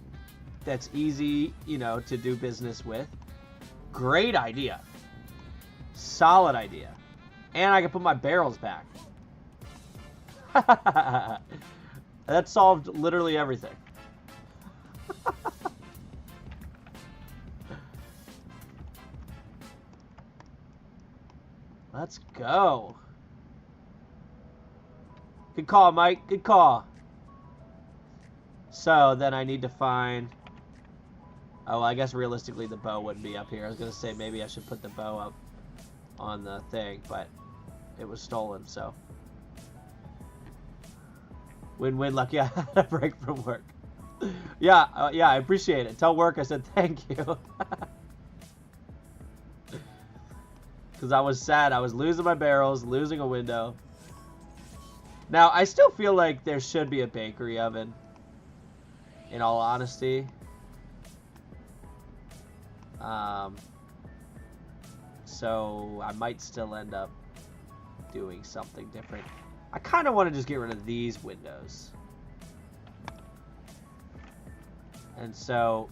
[SPEAKER 1] that's easy, you know, to do business with. Great idea. Solid idea. And I can put my barrels back. That solved literally everything. Let's go. Good call, Mike. Good call. So then I need to find... Oh, I guess realistically the bow wouldn't be up here. I was going to say maybe I should put the bow up on the thing, but it was stolen, so... Win-win luck. Yeah, a break from work. Yeah, yeah, I appreciate it. Tell work I said thank you. Because I was sad. I was losing my barrels, losing a window. Now, I still feel like there should be a bakery oven. In all honesty. So, I might still end up doing something different. I kind of want to just get rid of these windows. And so,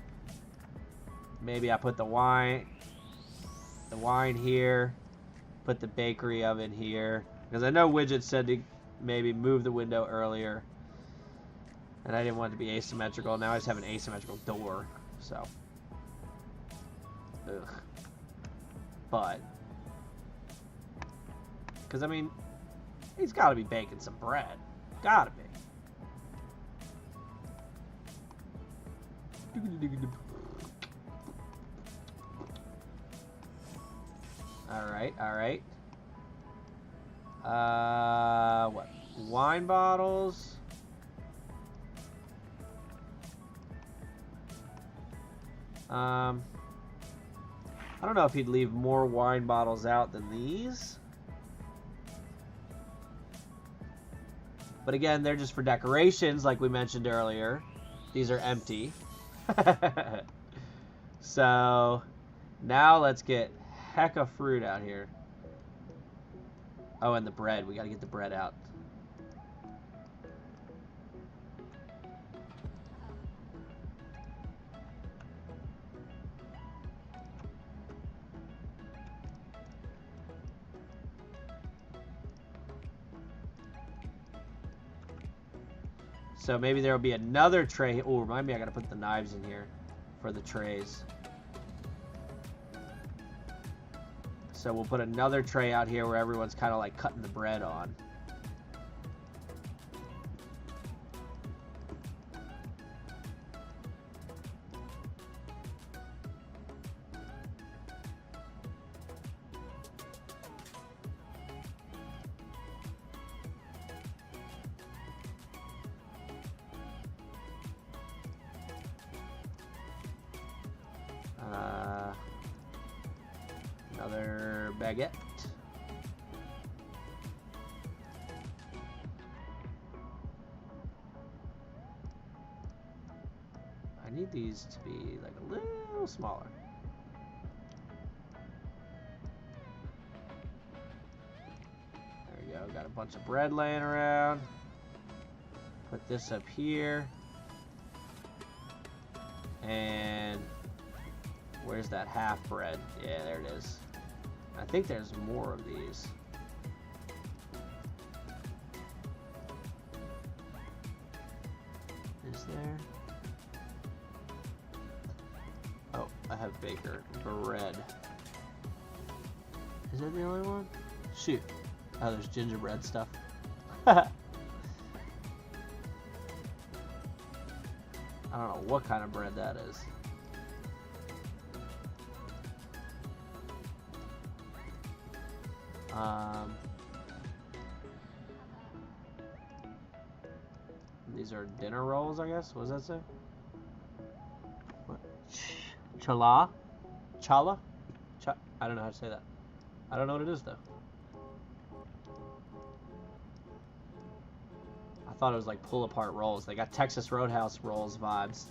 [SPEAKER 1] maybe I put the wine here, put the bakery oven here. Because I know Widget said to maybe move the window earlier. And I didn't want it to be asymmetrical. Now I just have an asymmetrical door. So. Ugh. But. Because, I mean, he's got to be baking some bread. Gotta be. Alright, alright. What? Wine bottles. I don't know if he'd leave more wine bottles out than these. But again, they're just for decorations, like we mentioned earlier. These are empty. So, now let's get hecka fruit out here. Oh, and the bread. We gotta get the bread out. So maybe there will be another tray. Oh, remind me, I gotta put the knives in here for the trays. So we'll put another tray out here where everyone's kind of like cutting the bread on. Another baguette. I need these to be like a little smaller. There we go. Got a bunch of bread laying around. Put this up here. And where's that half bread? Yeah, there it is. I think there's more of these. Is there? Oh, I have baker bread. Is that the only one? Shoot. Oh, there's gingerbread stuff. I don't know what kind of bread that is. These are dinner rolls, I guess. What does that say? What? Chala? Chala? I don't know how to say that. I don't know what it is, though. I thought it was like pull-apart rolls. They got Texas Roadhouse rolls vibes.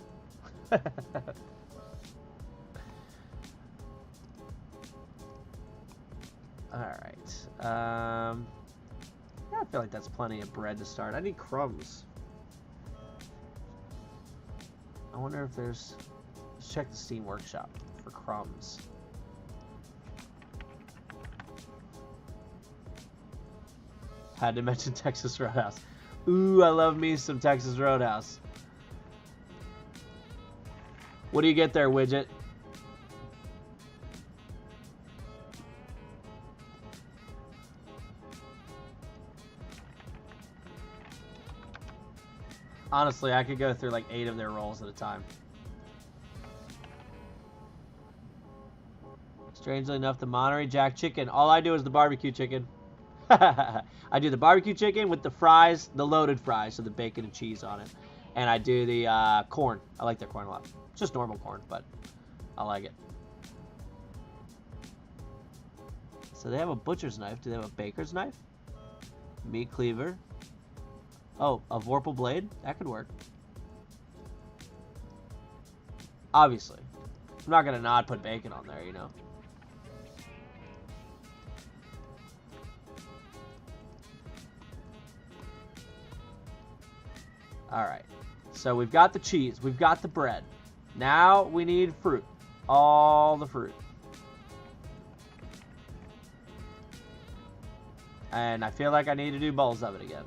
[SPEAKER 1] Alright. Yeah, I feel like that's plenty of bread to start. I need crumbs. I wonder if there's... Let's check the Steam Workshop for crumbs. Had to mention Texas Roadhouse. Ooh, I love me some Texas Roadhouse. What do you get there, Widget? Honestly, I could go through like 8 of their rolls at a time. Strangely enough, the Monterey Jack chicken, all I do is the barbecue chicken. I do the barbecue chicken with the fries, the loaded fries, so the bacon and cheese on it. And I do the corn. I like their corn a lot. It's just normal corn, but I like it. So they have a butcher's knife. Do they have a baker's knife? Meat cleaver. Oh, a Vorpal blade? That could work. Obviously. I'm not going to not put bacon on there, you know. Alright. So we've got the cheese. We've got the bread. Now we need fruit. All the fruit. And I feel like I need to do bowls of it again.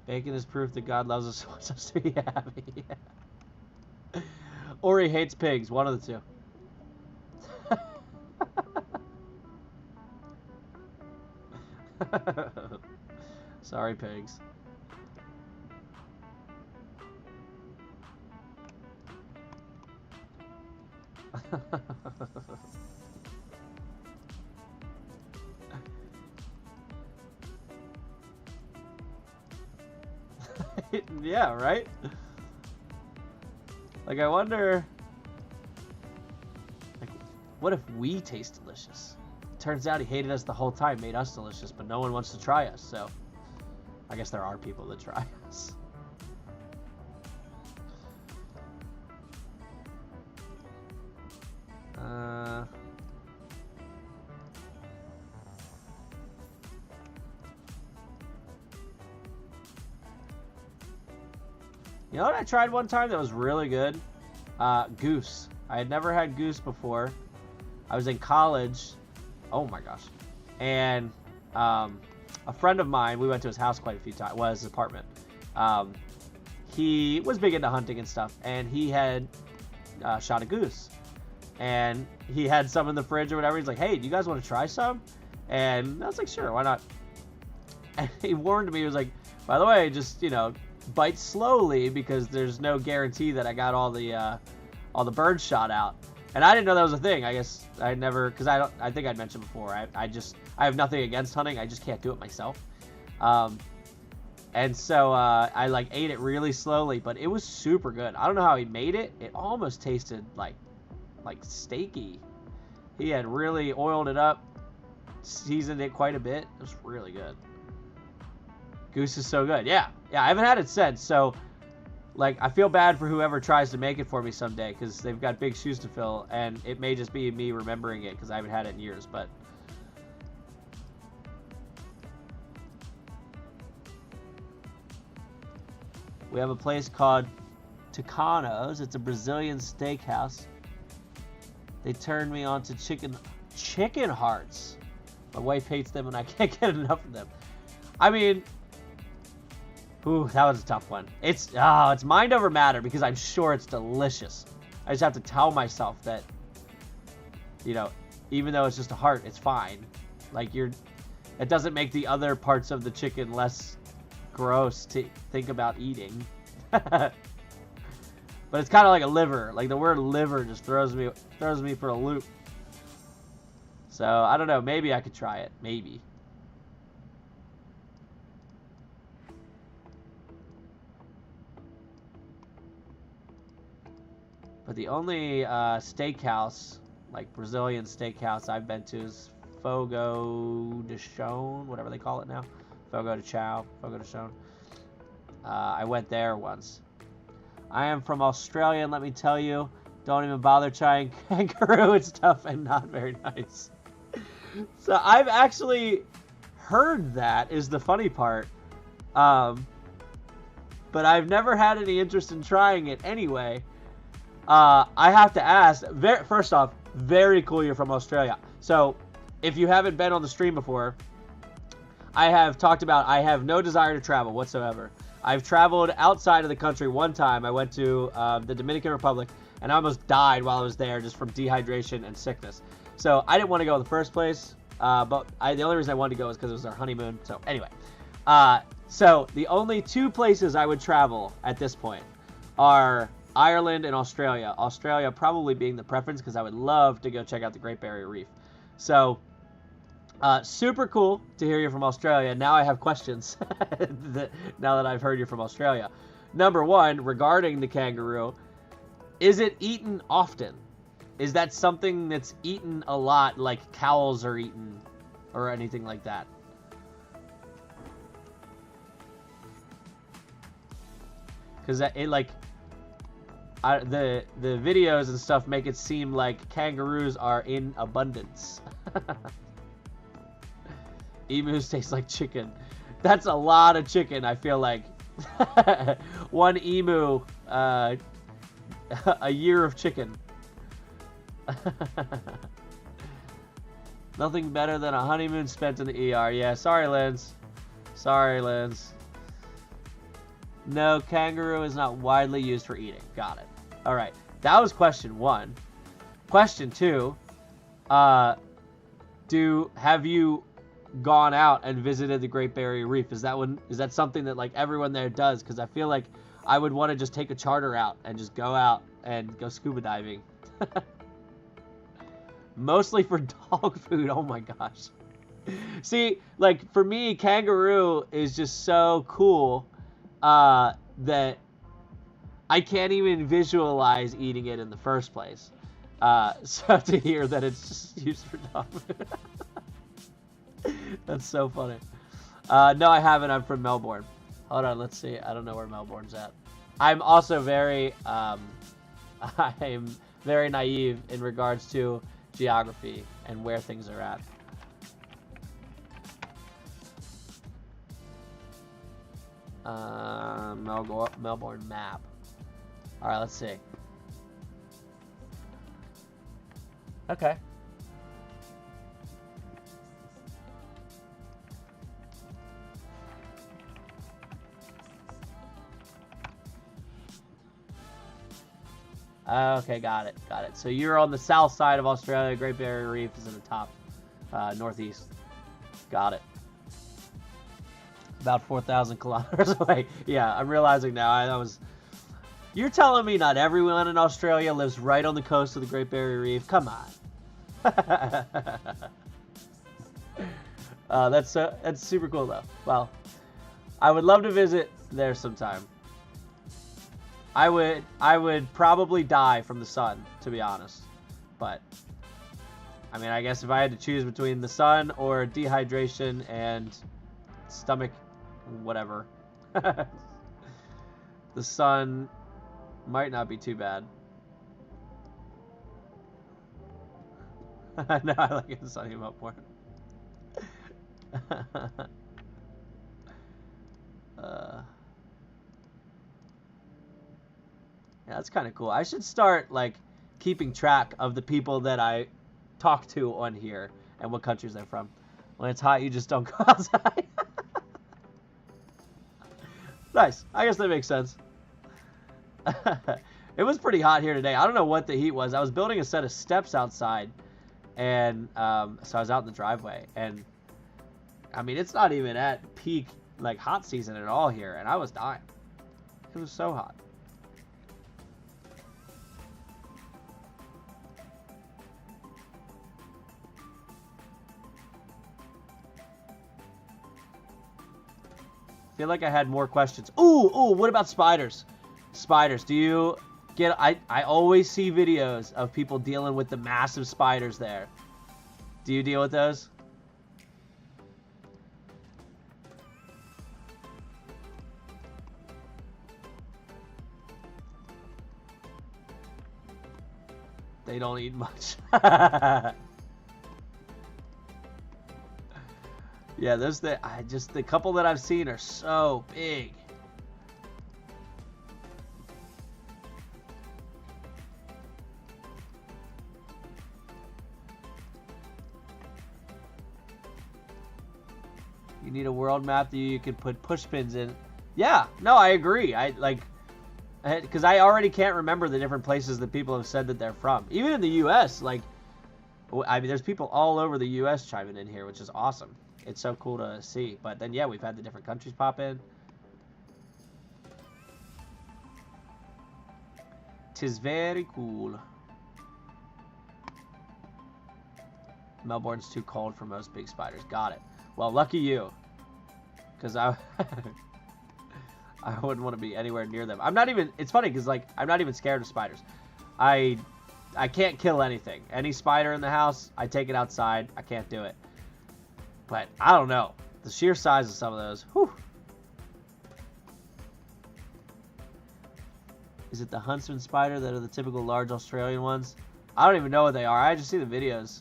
[SPEAKER 1] Bacon is proof that God loves us, wants us to be happy. Yeah. Or he hates pigs. One of the two. Sorry, pigs. Yeah, right? Like, I wonder, like, what if we taste delicious? Turns out he hated us the whole time, made us delicious, but no one wants to try us, so I guess there are people that try us. You know what I tried one time that was really good? Goose. I had never had goose before. I was in college. Oh my gosh. And a friend of mine, we went to his house quite a few times. Well, his apartment. He was big into hunting and stuff. And he had shot a goose. And he had some in the fridge or whatever. He's like, hey, do you guys want to try some? And I was like, sure, why not? And he warned me. He was like, by the way, just, you know, bite slowly because there's no guarantee that I got all the birds shot out. And I didn't know that was a thing. I guess I never, because I think I'd mentioned before, I have nothing against hunting. I just can't do it myself. And so I like ate it really slowly, but it was super good. I don't know how he made it. It almost tasted like steaky. He had really oiled it up, seasoned it quite a bit. It was really good. Goose is so good. Yeah, I haven't had it since, so like I feel bad for whoever tries to make it for me someday because they've got big shoes to fill, and it may just be me remembering it because I haven't had it in years. But we have a place called Tucano's. It's a Brazilian steakhouse. They turned me on to chicken hearts. My wife hates them, and I can't get enough of them. I mean, ooh, that was a tough one. It's mind over matter because I'm sure it's delicious. I just have to tell myself that, you know, even though it's just a heart, it's fine. Like it doesn't make the other parts of the chicken less gross to think about eating. But it's kind of like a liver. Like the word liver just throws me for a loop. So I don't know. Maybe I could try it. Maybe. But the only steakhouse, like Brazilian steakhouse I've been to is Fogo de Chão, whatever they call it now. Fogo de Chão. I went there once. I am from Australia, and let me tell you, don't even bother trying kangaroo. It's tough and not very nice. So I've actually heard that is the funny part. But I've never had any interest in trying it anyway. I have to ask, first off, very cool you're from Australia. So if you haven't been on the stream before, I have talked about I have no desire to travel whatsoever. I've traveled outside of the country one time. I went to the Dominican Republic. and I almost died while I was there just from dehydration and sickness. So I didn't want to go in the first place, but the only reason I wanted to go was because it was our honeymoon. So anyway, so the only 2 places I would travel at this point are Ireland and Australia. Australia probably being the preference because I would love to go check out the Great Barrier Reef. So super cool to hear you from Australia. Now I have questions now that I've heard you from Australia. Number 1, regarding the kangaroo, is it eaten often? Is that something that's eaten a lot, like cows are eaten or anything like that? Because it like the videos and stuff make it seem like kangaroos are in abundance. Emus taste like chicken. That's a lot of chicken, I feel like. 1 emu, a year of chicken. Nothing better than a honeymoon spent in the ER. Yeah, sorry, Linz. Sorry, Linz. No, kangaroo is not widely used for eating. Got it. All right. That was question 1. Question 2. Have you gone out and visited the Great Barrier Reef? Is that something that like everyone there does? Because I feel like I would want to just take a charter out and just go out and go scuba diving. Mostly for dog food. Oh my gosh. See, like for me, kangaroo is just so cool that I can't even visualize eating it in the first place. So to hear that it's just used for dog food. That's so funny. No, I haven't. I'm from Melbourne. Hold on, let's see. I don't know where Melbourne's at. I'm also very, I'm very naive in regards to geography and where things are at. Melbourne map. All right, let's see. Okay. Okay, got it. So you're on the south side of Australia. Great Barrier Reef is in the top, northeast. Got it. About 4,000 kilometers away. Yeah, I'm realizing now. You're telling me not everyone in Australia lives right on the coast of the Great Barrier Reef? Come on. That's super cool though. Well, I would love to visit there sometime. I would probably die from the sun, to be honest. But I mean, I guess if I had to choose between the sun or dehydration and stomach whatever, the sun might not be too bad. No, I like it sunny about more. Yeah, that's kind of cool. I should start like keeping track of the people that I talk to on here and what countries they're from. When it's hot, you just don't go outside. Nice. I guess that makes sense. It was pretty hot here today. I don't know what the heat was. I was building a set of steps outside, and so I was out in the driveway, and I mean, it's not even at peak like hot season at all here, and I was dying. It was so hot. I feel like I had more questions. Ooh, what about spiders? Spiders, do you get... I always see videos of people dealing with the massive spiders there. Do you deal with those? They don't eat much. Yeah, the couple that I've seen are so big. You need a world map that you can put push pins in. Yeah, no, I agree. Because I already can't remember the different places that people have said that they're from. Even in the U.S., like, I mean, there's people all over the U.S. chiming in here, which is awesome. It's so cool to see. But then, yeah, we've had the different countries pop in. 'Tis very cool. Melbourne's too cold for most big spiders. Got it. Well, lucky you. Because I wouldn't want to be anywhere near them. I'm not even... It's funny because, like, I'm not even scared of spiders. I can't kill anything. Any spider in the house, I take it outside. I can't do it. But, I don't know. The sheer size of some of those. Whew. Is it the huntsman spider that are the typical large Australian ones? I don't even know what they are. I just see the videos.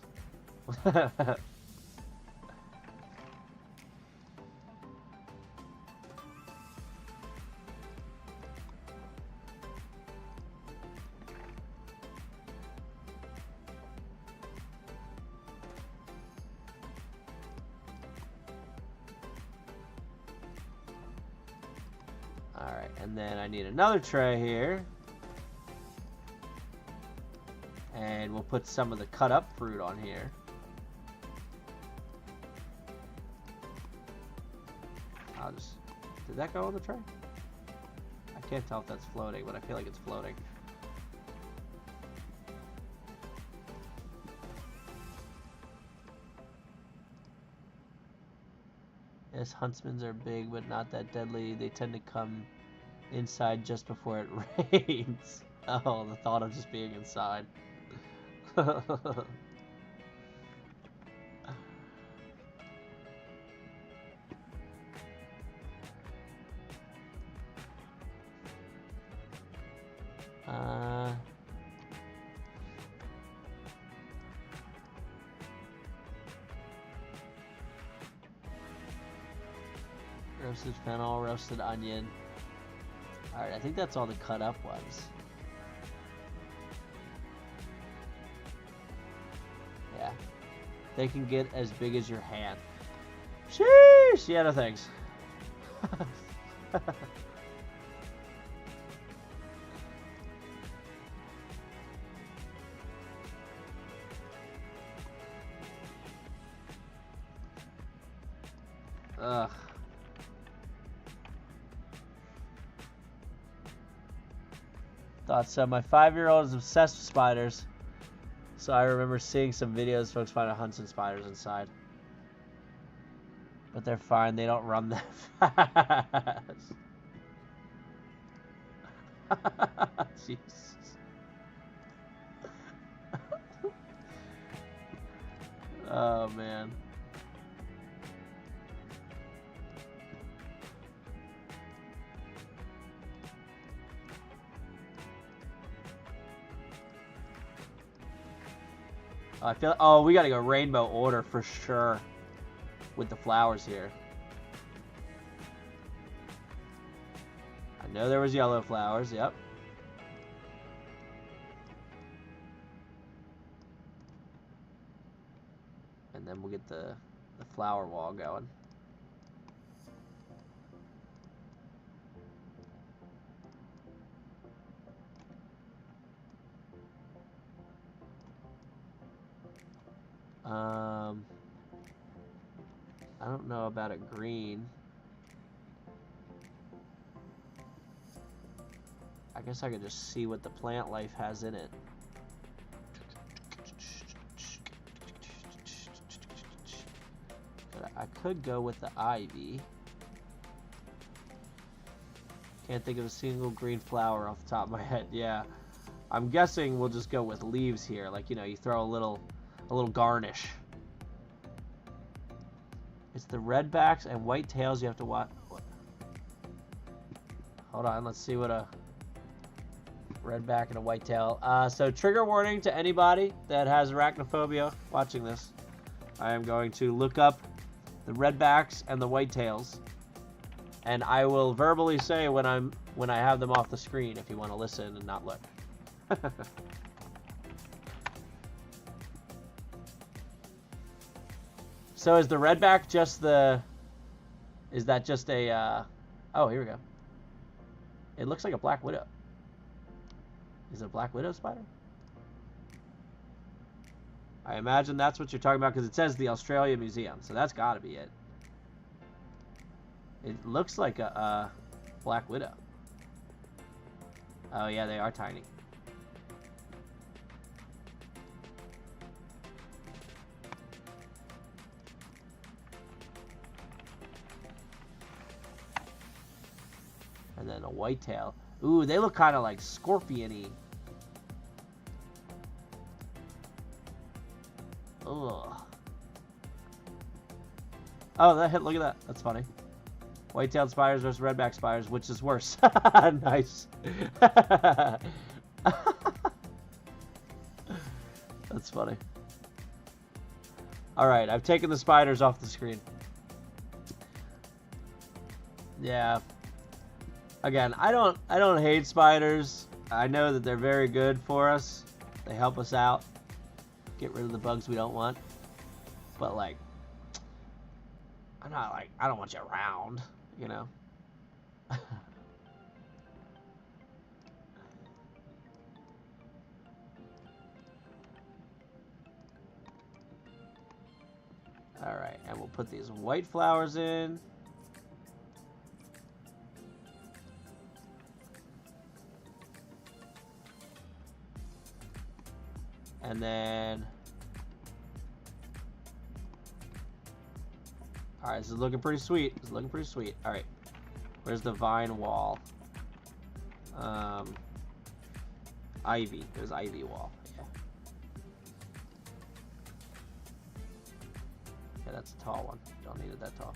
[SPEAKER 1] Alright, and then I need another tray here. And we'll put some of the cut up fruit on here. I'll just... Did that go on the tray? I can't tell if that's floating, but I feel like it's floating. Yes, huntsmans are big, but not that deadly. They tend to come inside just before it rains. Oh, the thought of just being inside. Roasted fennel, roasted onion. Alright, I think that's all the cut up ones. Yeah. They can get as big as your hand. Sheesh! Yeah, no thanks. Ugh. Thought so. My 5-year-old is obsessed with spiders. So I remember seeing some videos folks finding hunts and spiders inside. But they're fine. They don't run that fast. Jesus. Oh, man. I feel... Oh, we gotta go rainbow order for sure. With the flowers here. I know there was yellow flowers, yep. And then we'll get the flower wall going. I don't know about a green. I guess I could just see what the plant life has in it. But I could go with the ivy. Can't think of a single green flower off the top of my head. Yeah, I'm guessing we'll just go with leaves here. Like, you know, you throw a little garnish. It's the red backs and white tails you have to watch. Hold on, let's see what a red back and a white tail. So trigger warning to anybody that has arachnophobia watching this. I am going to look up the red backs and the white tails, and I will verbally say when I have them off the screen if you want to listen and not look. So is the redback just the... Is that just a... Oh, here we go. It looks like a black widow. Is it a black widow spider? I imagine that's what you're talking about because it says the Australia Museum, so that's got to be it. It looks like a black widow. Oh yeah, they are tiny. And then a whitetail. Ooh, they look kind of like scorpion-y. Ugh. Oh, that hit. Look at that. That's funny. White-tailed spiders versus redback spiders. Which is worse? Nice. That's funny. Alright, I've taken the spiders off the screen. Yeah. Again, I don't hate spiders. I know that they're very good for us. They help us out. Get rid of the bugs we don't want. But like, I'm not like, I don't want you around, you know. Alright, and we'll put these white flowers in. And then, all right, this is looking pretty sweet. This is looking pretty sweet. All right, where's the vine wall? Ivy. There's ivy wall. Yeah. Yeah, that's a tall one. Don't need it that tall.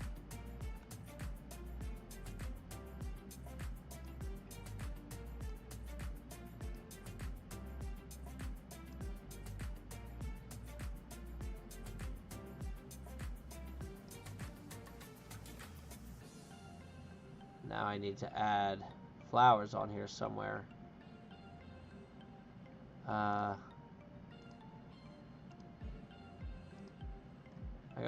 [SPEAKER 1] Now I need to add flowers on here somewhere. I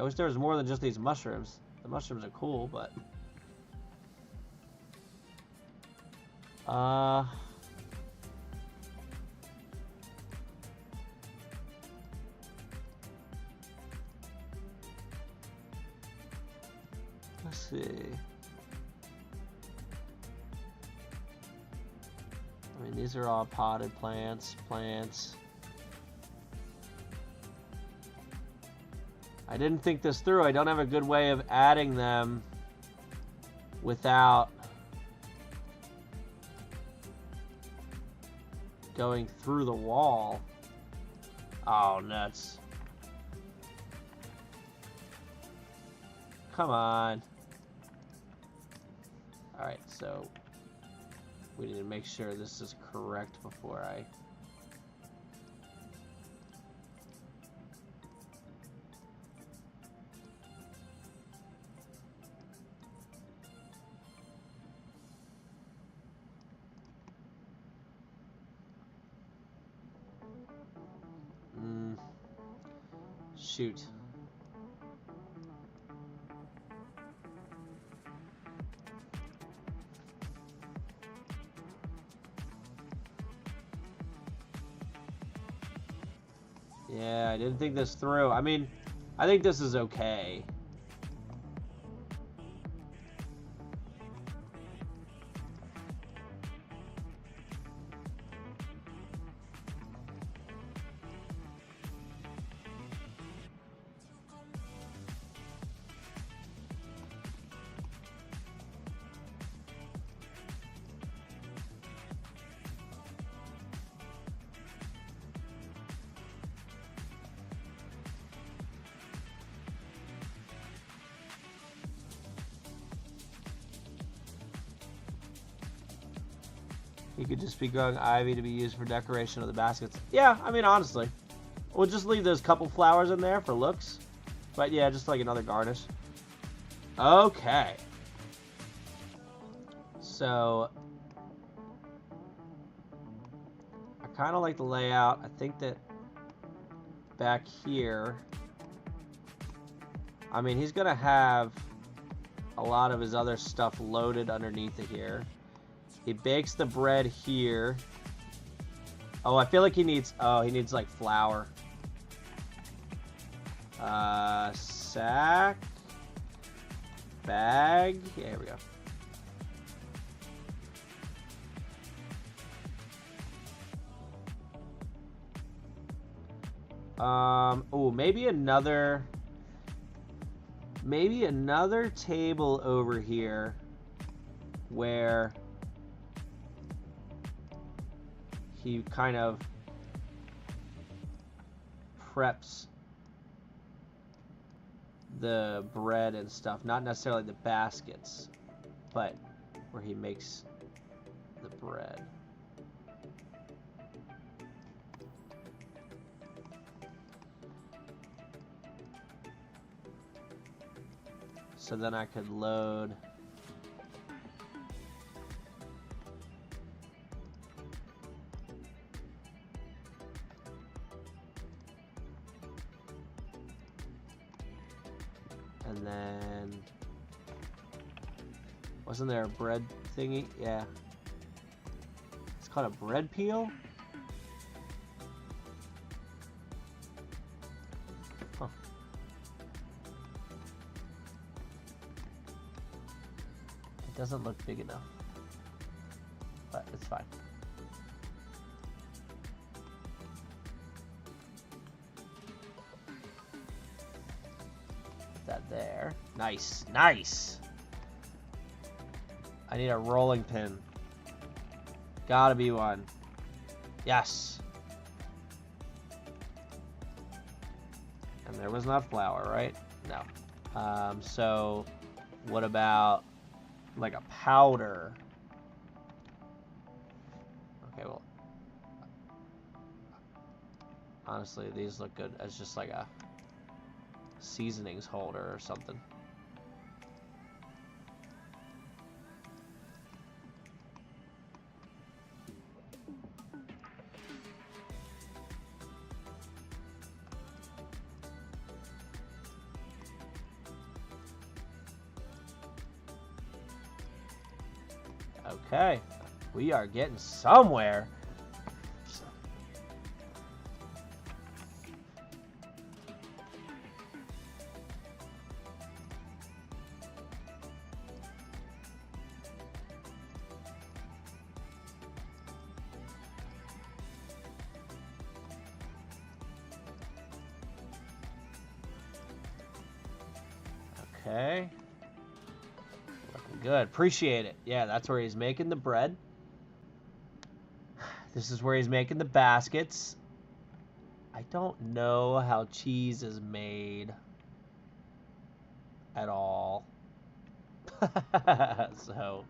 [SPEAKER 1] wish there was more than just these mushrooms. The mushrooms are cool, but let's see. I mean, these are all potted plants. I didn't think this through. I don't have a good way of adding them without going through the wall. Oh, nuts. Come on. Alright, so we need to make sure this is correct before I... Shoot. Yeah, I didn't think this through. I mean, I think this is okay. You could just be growing ivy to be used for decoration of the baskets. Yeah, I mean, honestly. We'll just leave those couple flowers in there for looks. But yeah, just like another garnish. Okay. So, I kind of like the layout. I think that back here, I mean, he's going to have a lot of his other stuff loaded underneath it here. He bakes the bread here. Oh, I feel like he needs... Oh, he needs, like, flour. Sack. Bag. Yeah, here we go. Oh, maybe another table over here where he kind of preps the bread and stuff, not necessarily the baskets, but where he makes the bread. So then I could load and then wasn't there a bread thingy? Yeah. It's called a bread peel? Huh. It doesn't look big enough, but it's fine. That there. Nice, nice. I need a rolling pin. Gotta be one. Yes. And there was not flour, right? No. So what about like a powder? Okay, well, honestly, these look good as just like a seasonings holder or something. Okay, we are getting somewhere. Okay. Looking good. Appreciate it. Yeah, that's where he's making the bread. This is where he's making the baskets. I don't know how cheese is made at all. So,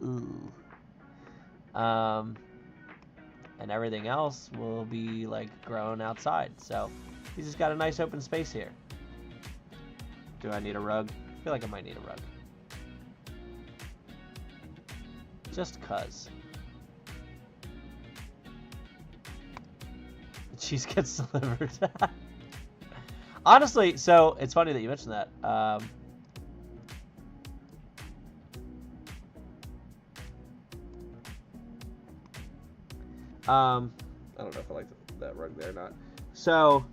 [SPEAKER 1] ooh. And everything else will be like grown outside. So, he's just got a nice open space here. Do I need a rug? I feel like I might need a rug. Just cuz. The cheese gets delivered. Honestly, so it's funny that you mentioned that. I don't know if I like that rug there or not. So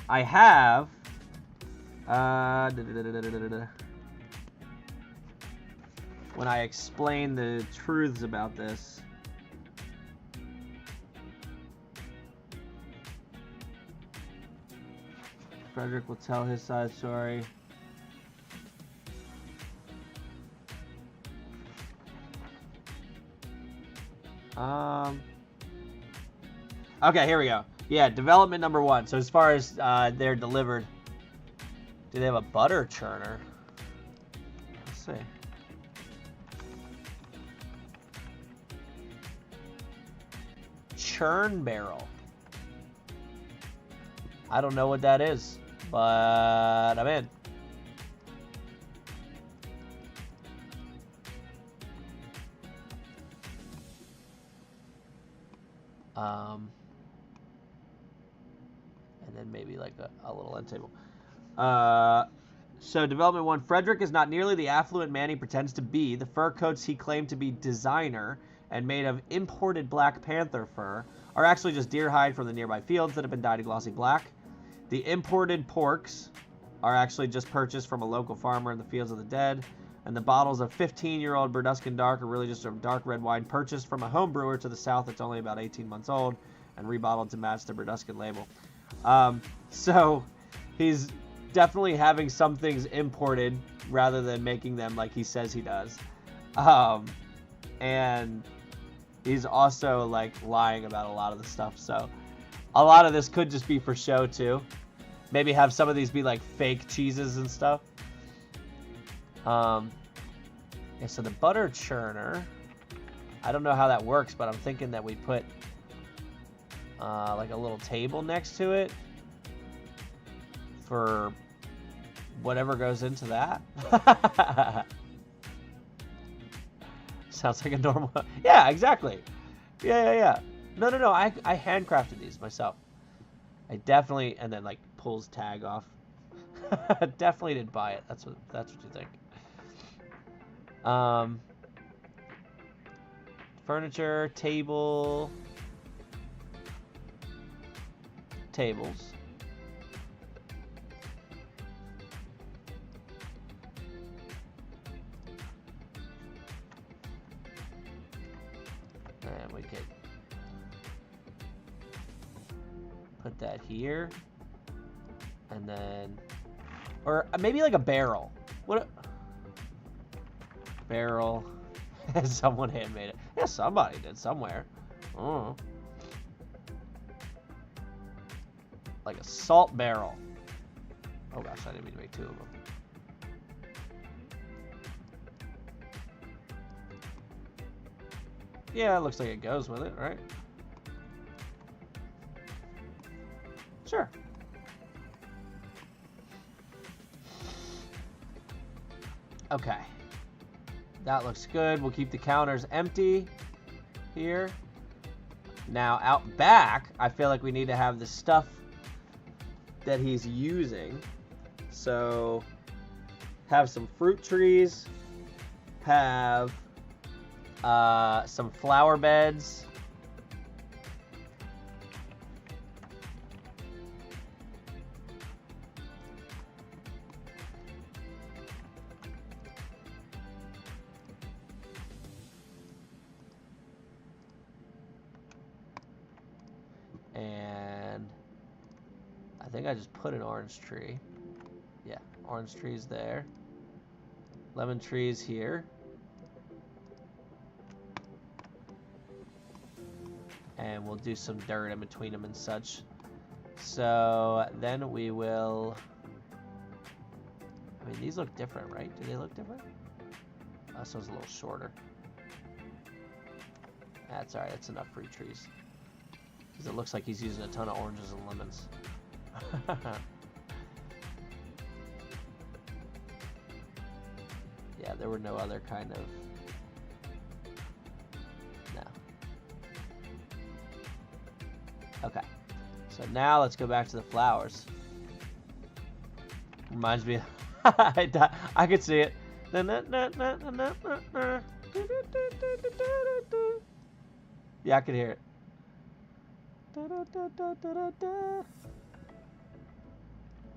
[SPEAKER 1] I have when I explain the truths about this, Frederik will tell his side story. Okay, here we go. Yeah, development number 1. So as far as they're delivered, do they have a butter churner? Let's see. Churn barrel. I don't know what that is, but I'm in. And then maybe like a little end table. So development 1, Frederik is not nearly the affluent man he pretends to be. The fur coats he claimed to be designer and made of imported black panther fur are actually just deer hide from the nearby fields that have been dyed a glossy black. The imported porks are actually just purchased from a local farmer in the fields of the dead. And the bottles of 15-year-old Berduskan Dark are really just a dark red wine purchased from a home brewer to the south that's only about 18 months old and rebottled to match the Berduskan label. So he's definitely having some things imported rather than making them like he says he does. And he's also like lying about a lot of the stuff. So a lot of this could just be for show too. Maybe have some of these be like fake cheeses and stuff. Yeah, so the butter churner, I don't know how that works, but I'm thinking that we put like a little table next to it for whatever goes into that. Sounds like a normal... Yeah, exactly. Yeah. No. I handcrafted these myself. I definitely... And then, like, pulls tag off. Definitely didn't buy it. That's what you think. Furniture, tables. And we could put that here. And then, or maybe like a barrel. Barrel. Someone handmade it. Yeah, somebody did somewhere. Oh. Like a salt barrel. Oh gosh, I didn't mean to make two of them. Yeah, it looks like it goes with it, right? Sure. Okay. That looks good. We'll keep the counters empty here. Now, out back, I feel like we need to have the stuff that he's using. So, have some fruit trees. Have some flower beds. And I think I just put an orange tree. Yeah, orange trees there. Lemon trees here. And we'll do some dirt in between them and such. So then we will... I mean, these look different, right? Do they look different? Oh, this one's a little shorter. That's alright, that's enough fruit trees. Because it looks like he's using a ton of oranges and lemons. Yeah, there were no other kind of... No. Okay. So now let's go back to the flowers. Reminds me... I could see it. Yeah, I could hear it.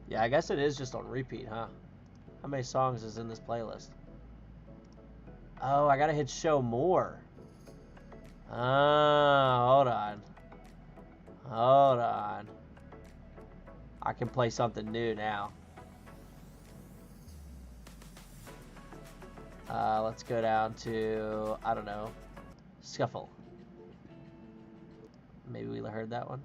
[SPEAKER 1] Yeah, I guess it is just on repeat, huh? How many songs is in this playlist? Oh, I gotta hit show more. Hold on. Hold on. I can play something new now. Let's go down to, I don't know, Scuffle. Maybe we heard that one.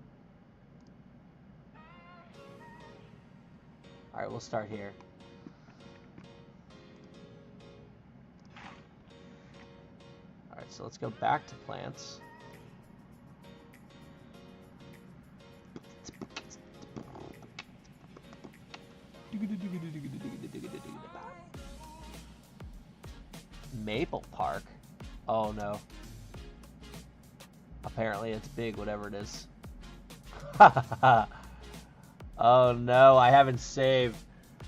[SPEAKER 1] Alright, we'll start here. Alright, so let's go back to plants. Maple Park? Oh no. Apparently it's big, whatever it is. Oh no, I haven't saved.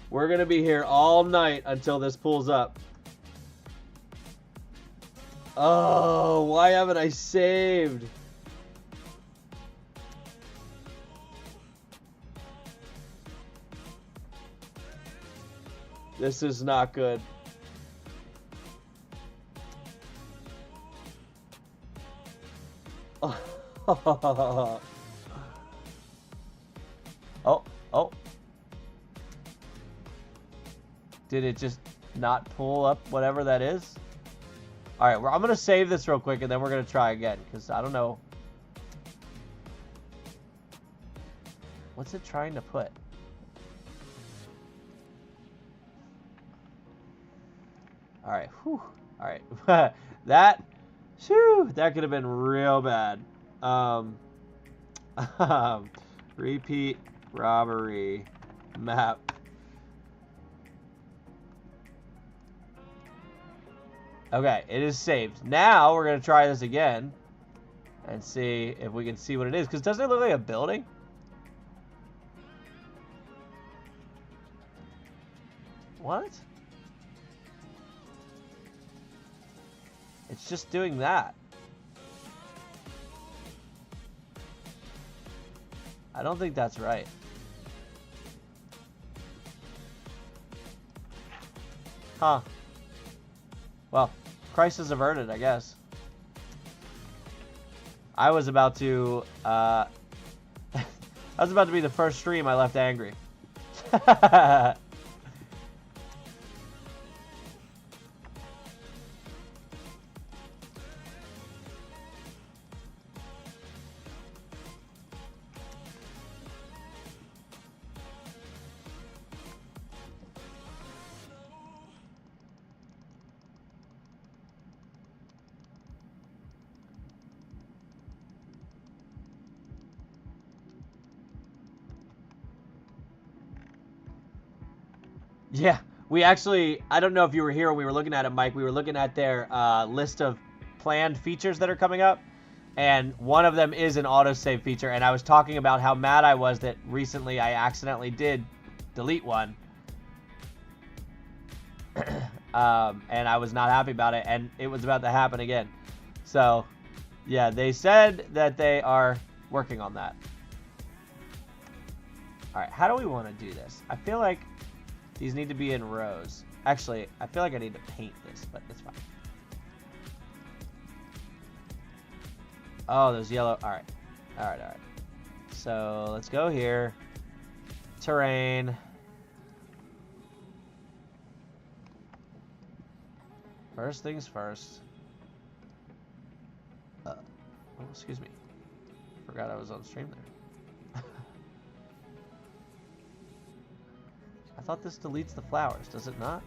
[SPEAKER 1] We're gonna be here all night until this pulls up. Oh, why haven't I saved? This is not good. Oh, oh. Did it just not pull up whatever that is? Alright, well, I'm going to save this real quick and then we're going to try again. Because I don't know. What's it trying to put? Alright, whew. Alright. That could have been real bad. Repeat robbery map. Okay, it is saved. Now we're going to try this again and see if we can see what it is. Because doesn't it look like a building? What? It's just doing that. I don't think that's right. Huh. Well, crisis averted, I guess. I was about to, I was about to be the first stream I left angry. Yeah, we actually, I don't know if you were here when we were looking at it, Mike. We were looking at their list of planned features that are coming up, and one of them is an autosave feature, and I was talking about how mad I was that recently I accidentally did delete one, and I was not happy about it, and it was about to happen again. So, yeah, they said that they are working on that. All right, how do we want to do this? I feel like these need to be in rows. Actually, I feel like I need to paint this, but it's fine. Oh, there's yellow. All right. All right, all right. So let's go here. Terrain. First things first. Oh, excuse me. Forgot I was on stream there. I thought this deletes the flowers, does it not?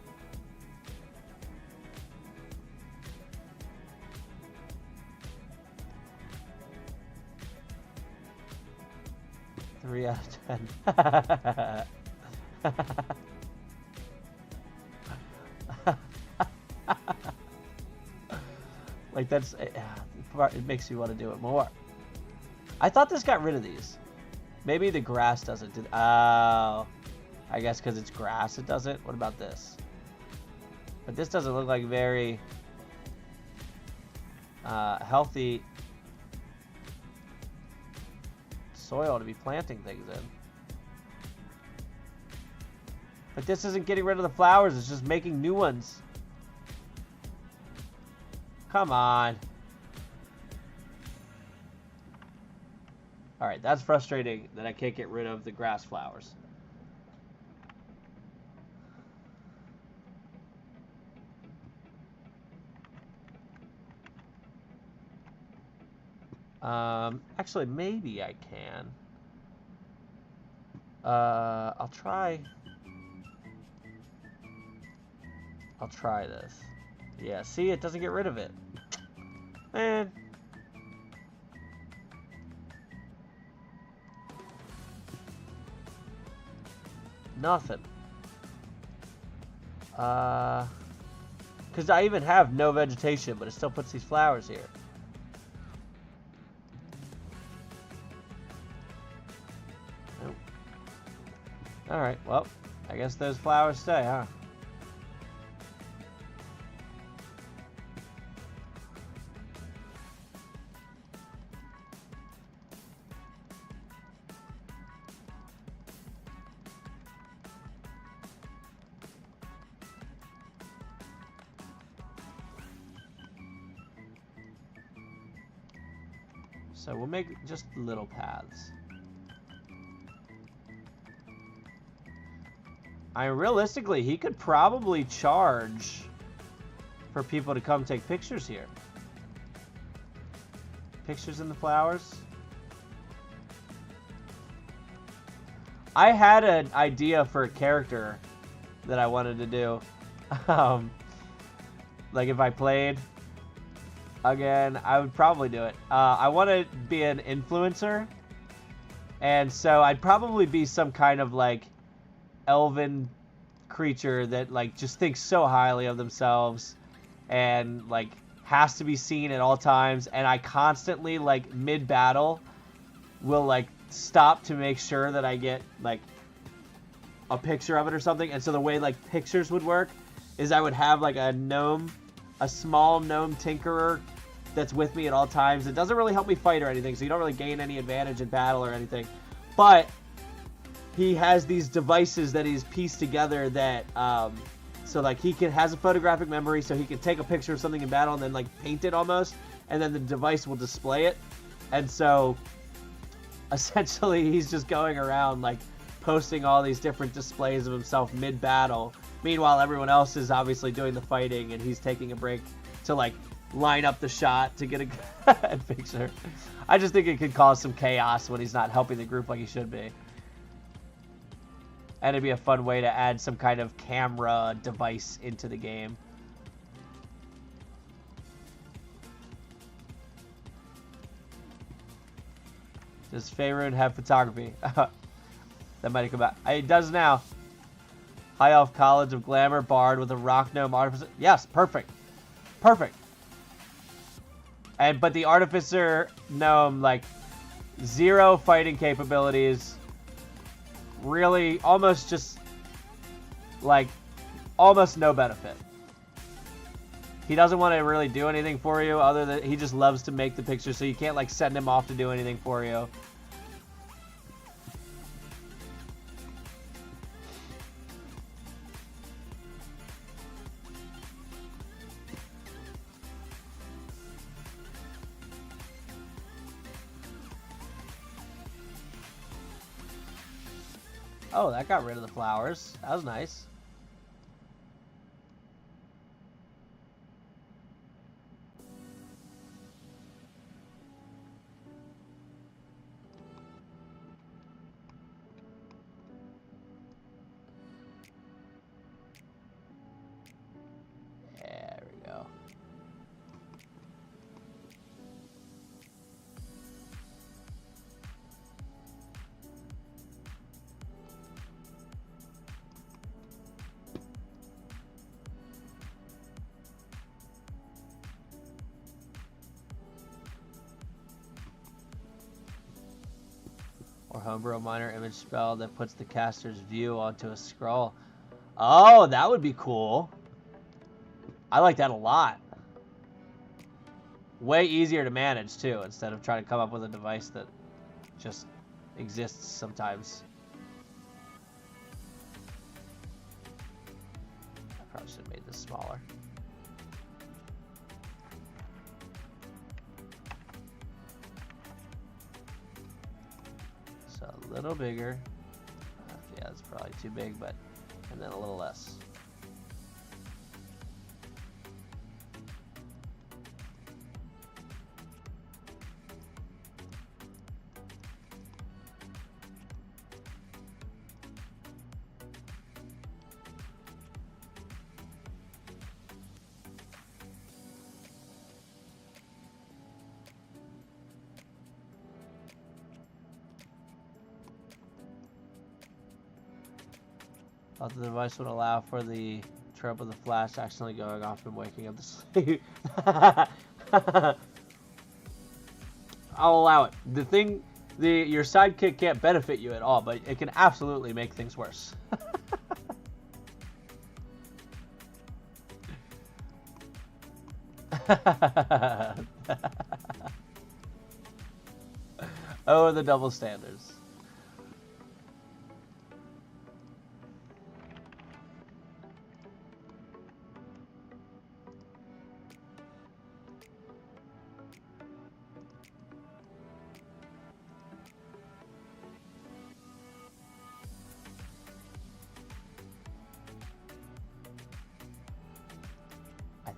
[SPEAKER 1] Three out of 10. Like that's, it makes you want to do it more. I thought this got rid of these. Maybe the grass doesn't do. Oh. I guess because it's grass it doesn't. What about this? But this doesn't look like very healthy soil to be planting things in. But this isn't getting rid of the flowers, it's just making new ones. Come on. Alright, that's frustrating that I can't get rid of the grass flowers. Actually, maybe I can. I'll try this. Yeah, see, it doesn't get rid of it. Man. Nothing. Because I even have no vegetation, but it still puts these flowers here. Nope. Alright, well, I guess those flowers stay, huh? So we'll make just little paths. I mean, realistically, he could probably charge for people to come take pictures here. Pictures in the flowers. I had an idea for a character that I wanted to do. Like if I played again, I would probably do it. I want to be an influencer. And so I'd probably be some kind of like elven creature that like just thinks so highly of themselves and like has to be seen at all times, and I constantly like mid-battle will like stop to make sure that I get like a picture of it or something. And so the way like pictures would work is I would have like a gnome, a small gnome tinkerer that's with me at all times. It doesn't really help me fight or anything, so you don't really gain any advantage in battle or anything, but he has these devices that he's pieced together that so like he has a photographic memory, so he can take a picture of something in battle and then like paint it almost, and then the device will display it. And so essentially he's just going around like posting all these different displays of himself mid-battle. Meanwhile, everyone else is obviously doing the fighting, and he's taking a break to like line up the shot to get a picture. I just think it could cause some chaos when he's not helping the group like he should be. And it'd be a fun way to add some kind of camera device into the game. Does Faerun have photography? That might have come back. It does now. High Elf College of Glamour, Bard with a Rock Gnome Artificer. Yes, perfect. Perfect. But the Artificer Gnome, like, 0 fighting capabilities. Really, almost just, like, almost no benefit. He doesn't want to really do anything for you, other than he just loves to make the pictures, so you can't, like, send him off to do anything for you. Oh, that got rid of the flowers. That was nice. There we go. Or homebrew minor image spell that puts the caster's view onto a scroll. Oh, that would be cool. I like that a lot. Way easier to manage, too, instead of trying to come up with a device that just exists sometimes. I probably should have made this smaller. So a little bigger. Yeah, that's probably too big, but and then a little less. The device would allow for the trope of the flash accidentally going off and waking up the sleep. I'll allow it. The thing, your sidekick can't benefit you at all, but it can absolutely make things worse. Oh, the double standards.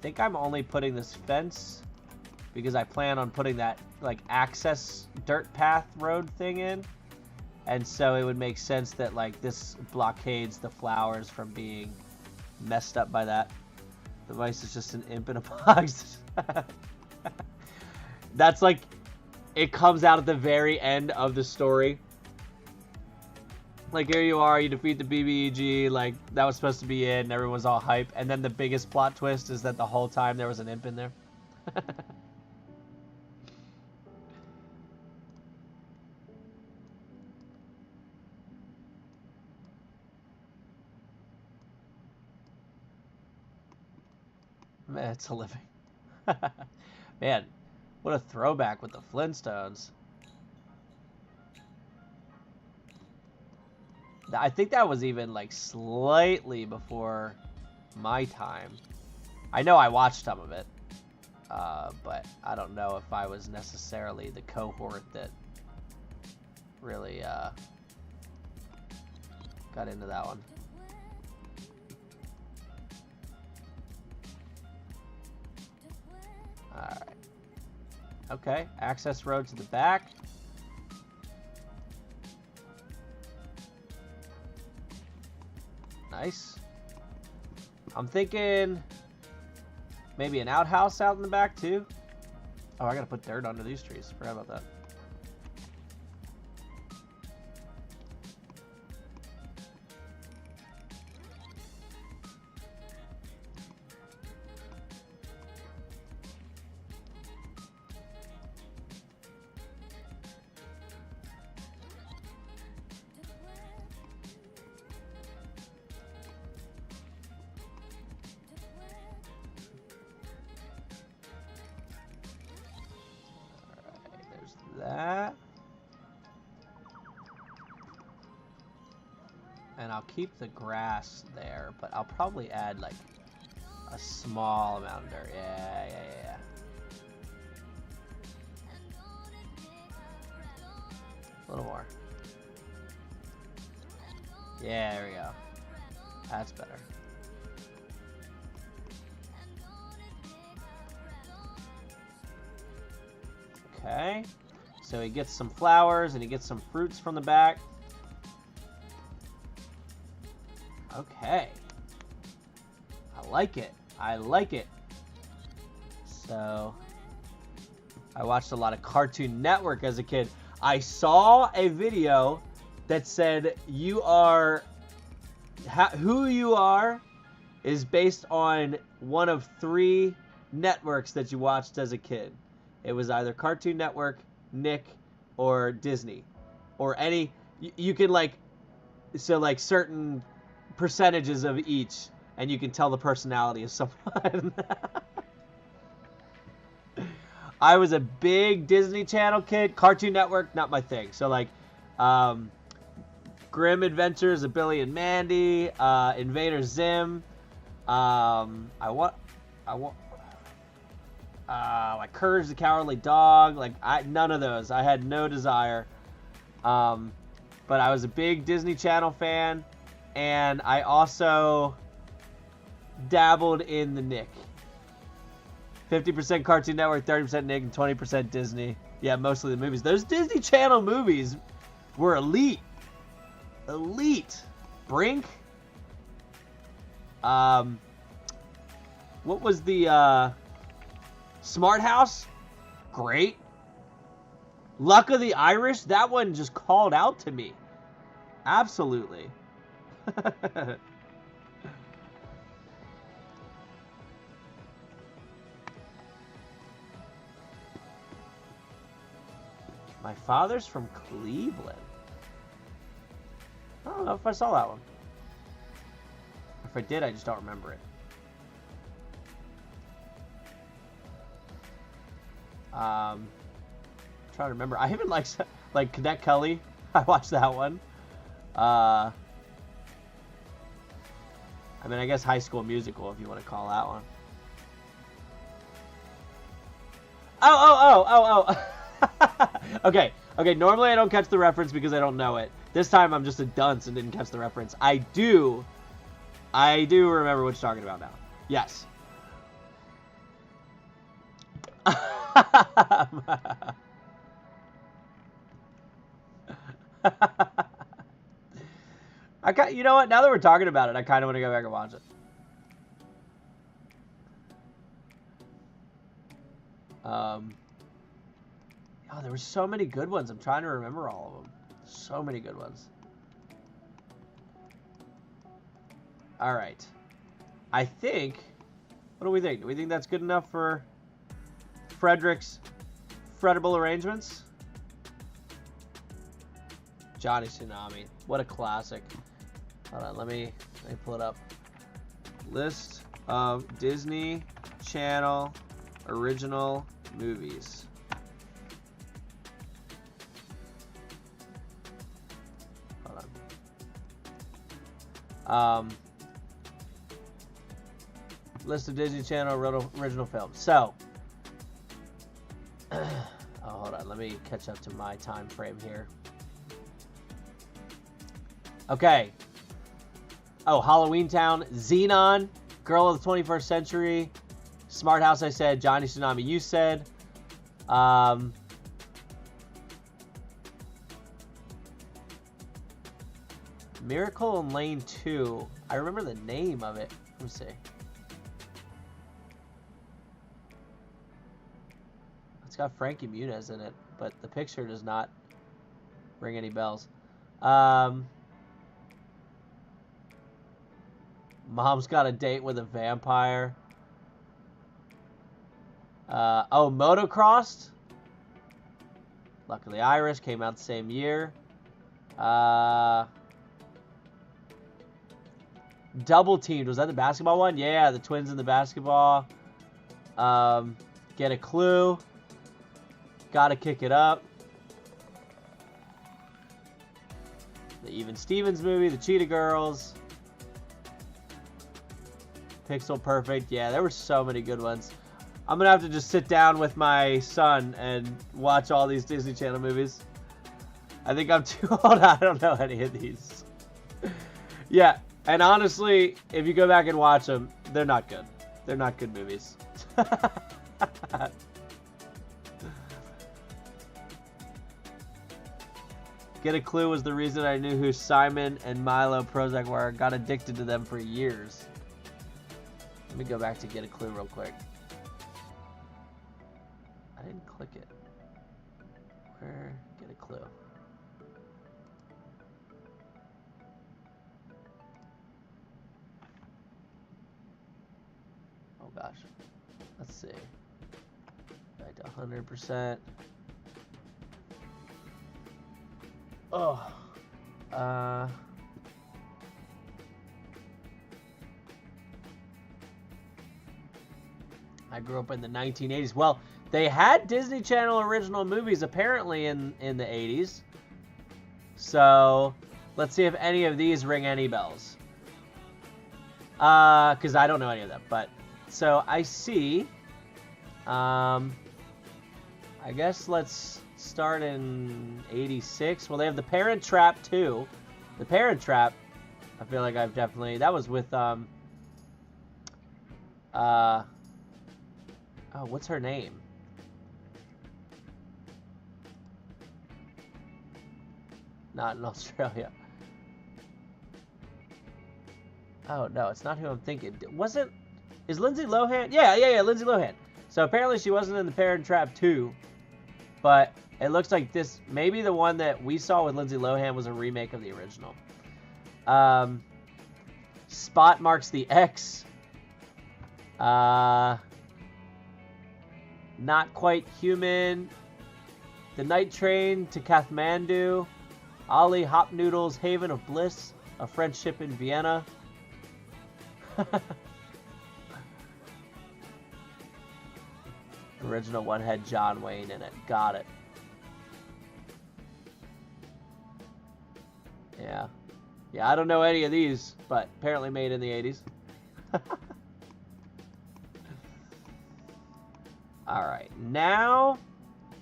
[SPEAKER 1] think I'm only putting this fence because I plan on putting that like access dirt path road thing in. And so it would make sense that like this blockades the flowers from being messed up by that. The mice is just an imp in a box. That's like, it comes out at the very end of the story. Like, here you are, you defeat the BBEG, like, that was supposed to be it, and everyone's all hype. And then the biggest plot twist is that the whole time there was an imp in there. Man, it's a living. Man, what a throwback with the Flintstones. I think that was even like slightly before my time. I know I watched some of it, but I don't know if I was necessarily the cohort that really got into that one. Alright. Okay, access road to the back. Nice. I'm thinking maybe an outhouse out in the back too. Oh, I gotta put dirt under these trees. Forgot about that. That. And I'll keep the grass there, but I'll probably add like a small amount of dirt. Yeah. A little more. Yeah, there we go. That's better. Okay. So he gets some flowers and he gets some fruits from the back. Okay. I like it. I like it. So, I watched a lot of Cartoon Network as a kid. I saw a video that said you are, who you are is based on one of 3 networks that you watched as a kid. It was either Cartoon Network, Nick, or Disney, or any, you can like, so like certain percentages of each, and you can tell the personality of someone. I was a big Disney Channel kid. Cartoon Network, not my thing. So like, Grim Adventures of Billy and Mandy, Invader Zim, like Courage the Cowardly Dog, like none of those. I had no desire. But I was a big Disney Channel fan, and I also dabbled in the Nick. 50% Cartoon Network, 30% Nick, and 20% Disney. Yeah, mostly the movies. Those Disney Channel movies were elite. Elite. Brink. What was the Smart House? Great. Luck of the Irish? That one just called out to me. Absolutely. My father's from Cleveland. I don't know if I saw that one. If I did, I just don't remember it. Trying to remember. I even like Cadet Kelly. I watched that one. I mean, I guess High School Musical, if you want to call that one. Oh. Okay. Normally I don't catch the reference because I don't know it. This time I'm just a dunce and didn't catch the reference. I do remember what you're talking about now. Yes. You know what? Now that we're talking about it, I kind of want to go back and watch it. Oh, there were so many good ones. I'm trying to remember all of them. So many good ones. All right. I think... What do we think? Do we think that's good enough for Frederik's Fredible Arrangements? Johnny Tsunami. What a classic. Hold on, let me pull it up. List of Disney Channel original movies. Hold on. List of Disney Channel original films. So, oh, hold on. Let me catch up to my time frame here. Okay. Oh, Halloween Town, Xenon, Girl of the 21st Century, Smart House, I said, Johnny Tsunami, you said. Miracle in Lane 2. I remember the name of it. Let me see. It's got Frankie Muniz in it, but the picture does not ring any bells. Mom's Got a Date with a Vampire. Oh, Motocrossed. Luckily Irish came out the same year. Double Teamed. Was that the basketball one? Yeah, the twins in the basketball. Get a Clue. Gotta Kick It Up. The Even Stevens movie. The Cheetah Girls. Pixel Perfect. Yeah, there were so many good ones. I'm going to have to just sit down with my son and watch all these Disney Channel movies. I think I'm too old. I don't know any of these. Yeah, and honestly, if you go back and watch them, they're not good. They're not good movies. Get a Clue was the reason I knew who Simon and Milo Prozac were. Got addicted to them for years. Let me go back to Get a Clue real quick. I didn't click it. Where? Get a Clue. Oh gosh. Let's see. Back to 100%. Oh. I grew up in the 1980s. Well, they had Disney Channel original movies apparently in the 80s. So, let's see if any of these ring any bells. Because I don't know any of them. But, so I see. I guess let's start in 86. Well, they have The Parent Trap 2. The Parent Trap, I feel like I've definitely... That was with, oh, what's her name? Not in Australia. Oh, no, it's not who I'm thinking. Is Lindsay Lohan? Yeah, Lindsay Lohan. So apparently she wasn't in The Parent Trap 2. But it looks like this, maybe the one that we saw with Lindsay Lohan was a remake of the original. Spot Marks the X. Not Quite Human, The Night Train to Kathmandu, Ali Hop Noodles, Haven of Bliss, A Friendship in Vienna. Original one had John Wayne in it. Got it. Yeah. Yeah, I don't know any of these, but apparently made in the 80s. Alright, now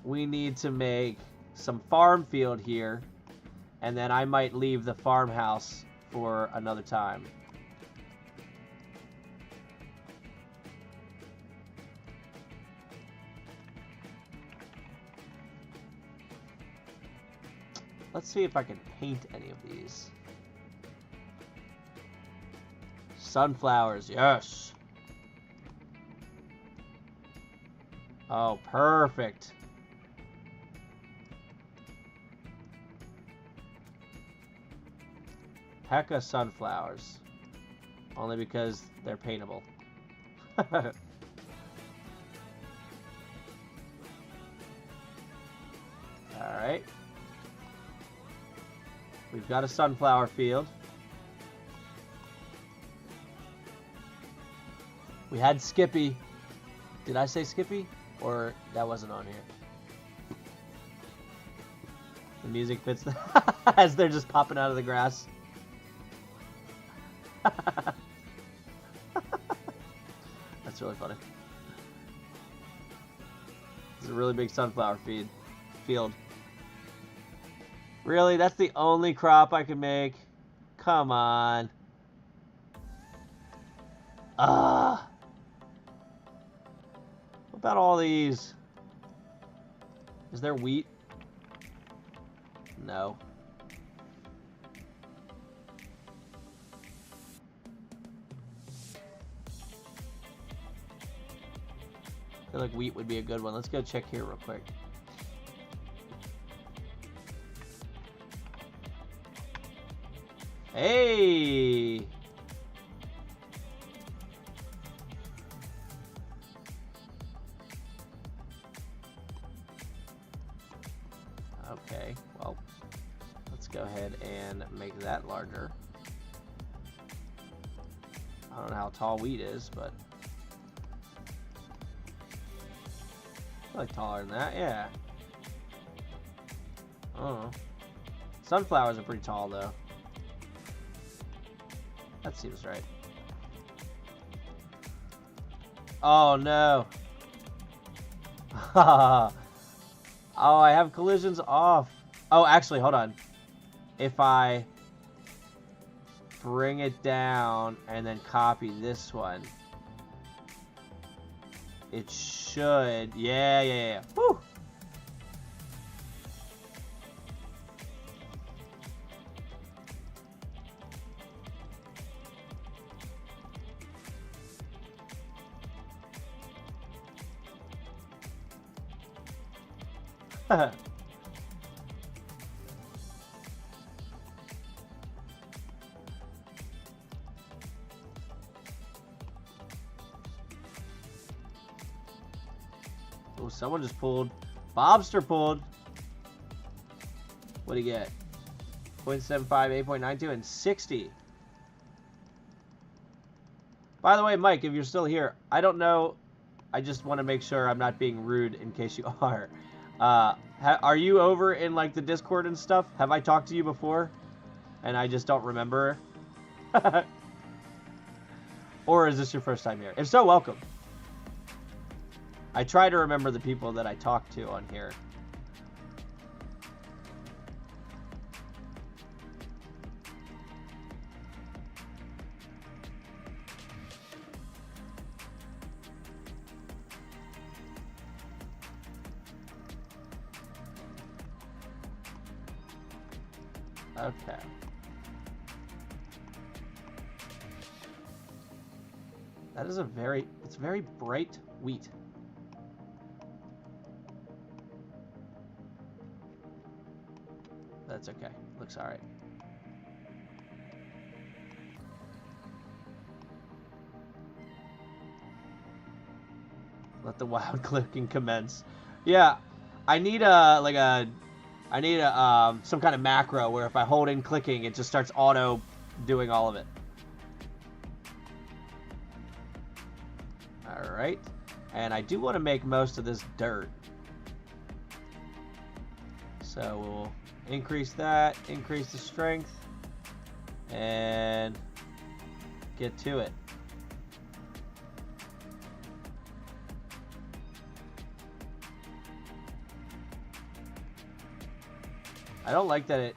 [SPEAKER 1] we need to make some farm field here, and then I might leave the farmhouse for another time. Let's see if I can paint any of these. Sunflowers, yes. Oh, perfect. Hecka sunflowers. Only because they're paintable. Alright. We've got a sunflower field. We had Skippy. Did I say Skippy? Or that wasn't on here? The music fits as they're just popping out of the grass. That's really funny. It's a really big sunflower field. Really? That's the only crop I can make? Come on. What about all these? Is there wheat? No. I feel like wheat would be a good one. Let's go check here real quick. Hey! Okay, well, let's go ahead and make that larger. I don't know how tall wheat is, but I feel like taller than that, yeah. I don't know. Sunflowers are pretty tall, though. That seems right. Oh, no. Oh, I have collisions off. Oh, actually, hold on. If I bring it down and then copy this one, it should. Yeah. Woo! Oh, someone just pulled. Bobster pulled. What do you get? 0.75, 8.92, and 60. By the way, Mike, if you're still here, I don't know. I just want to make sure I'm not being rude in case you are. Are you over in like the Discord and stuff? Have I talked to you before and I just don't remember? Or is this your first time here? If so, welcome. I try to remember the people that I talk to on here. Okay. That is it's very bright wheat. That's okay. Looks all right. Let the wild clicking commence. Yeah, I need some kind of macro where if I hold in clicking, it just starts auto doing all of it. All right, and I do want to make most of this dirt, so we'll increase that, increase the strength, and get to it. I don't like that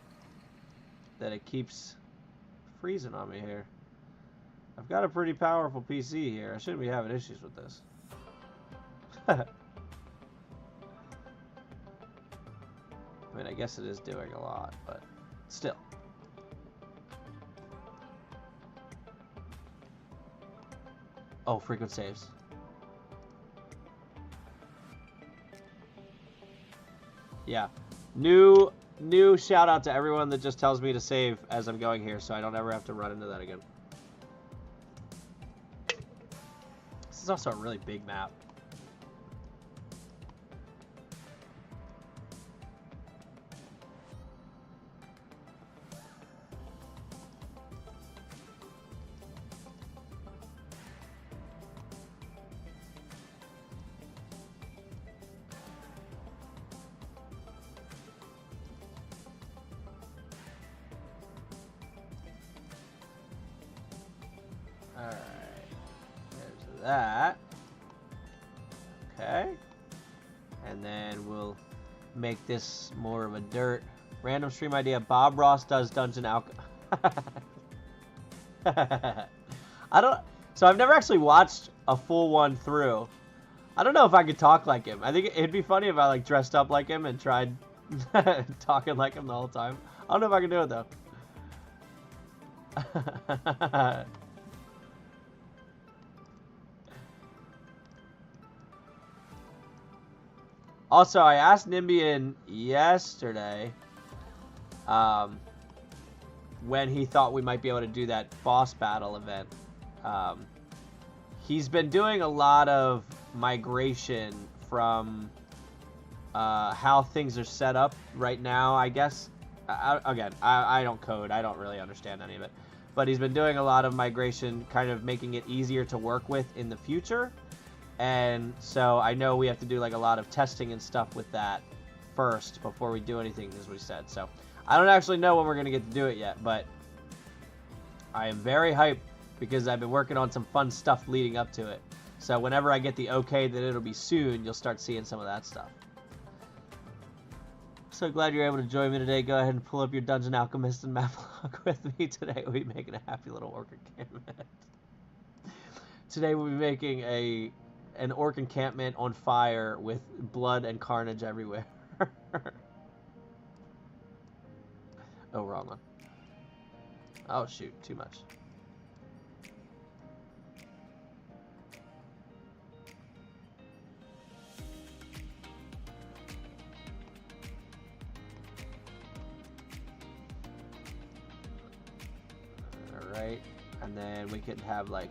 [SPEAKER 1] it keeps freezing on me here. I've got a pretty powerful PC here. I shouldn't be having issues with this. I mean, I guess it is doing a lot, but still. Oh, frequent saves. Yeah. New shout out to everyone that just tells me to save as I'm going here, so I don't ever have to run into that again. This is also a really big map. Alright, there's that. Okay. And then we'll make this more of a dirt. Random stream idea, Bob Ross does Dungeon Alchemist. So I've never actually watched a full one through. I don't know if I could talk like him. I think it'd be funny if I like dressed up like him and tried talking like him the whole time. I don't know if I can do it though. Also, I asked Nimbian yesterday when he thought we might be able to do that boss battle event. He's been doing a lot of migration from how things are set up right now, I guess. I don't code. I don't really understand any of it. But he's been doing a lot of migration, kind of making it easier to work with in the future. And so I know we have to do like a lot of testing and stuff with that first before we do anything, as we said. So I don't actually know when we're going to get to do it yet, but I am very hyped because I've been working on some fun stuff leading up to it. So whenever I get the okay that it'll be soon, you'll start seeing some of that stuff. So glad you're able to join me today. Go ahead and pull up your Dungeon Alchemist and map log with me. Today we'll be making a happy little orc encampment. Today we'll be making an orc encampment on fire with blood and carnage everywhere. Oh, wrong one. Oh, shoot. Too much. Alright. And then we could have, like,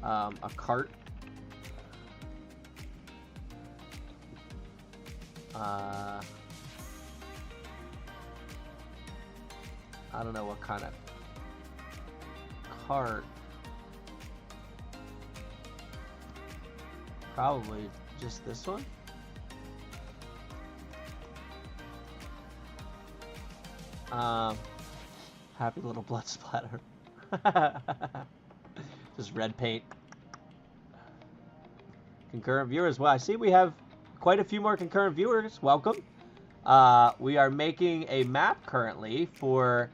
[SPEAKER 1] a cart. I don't know what kind of cart. Probably just this one. Happy little blood splatter. Just red paint. Concurrent viewers. Well, I see we have quite a few more concurrent viewers. Welcome. We are making a map currently for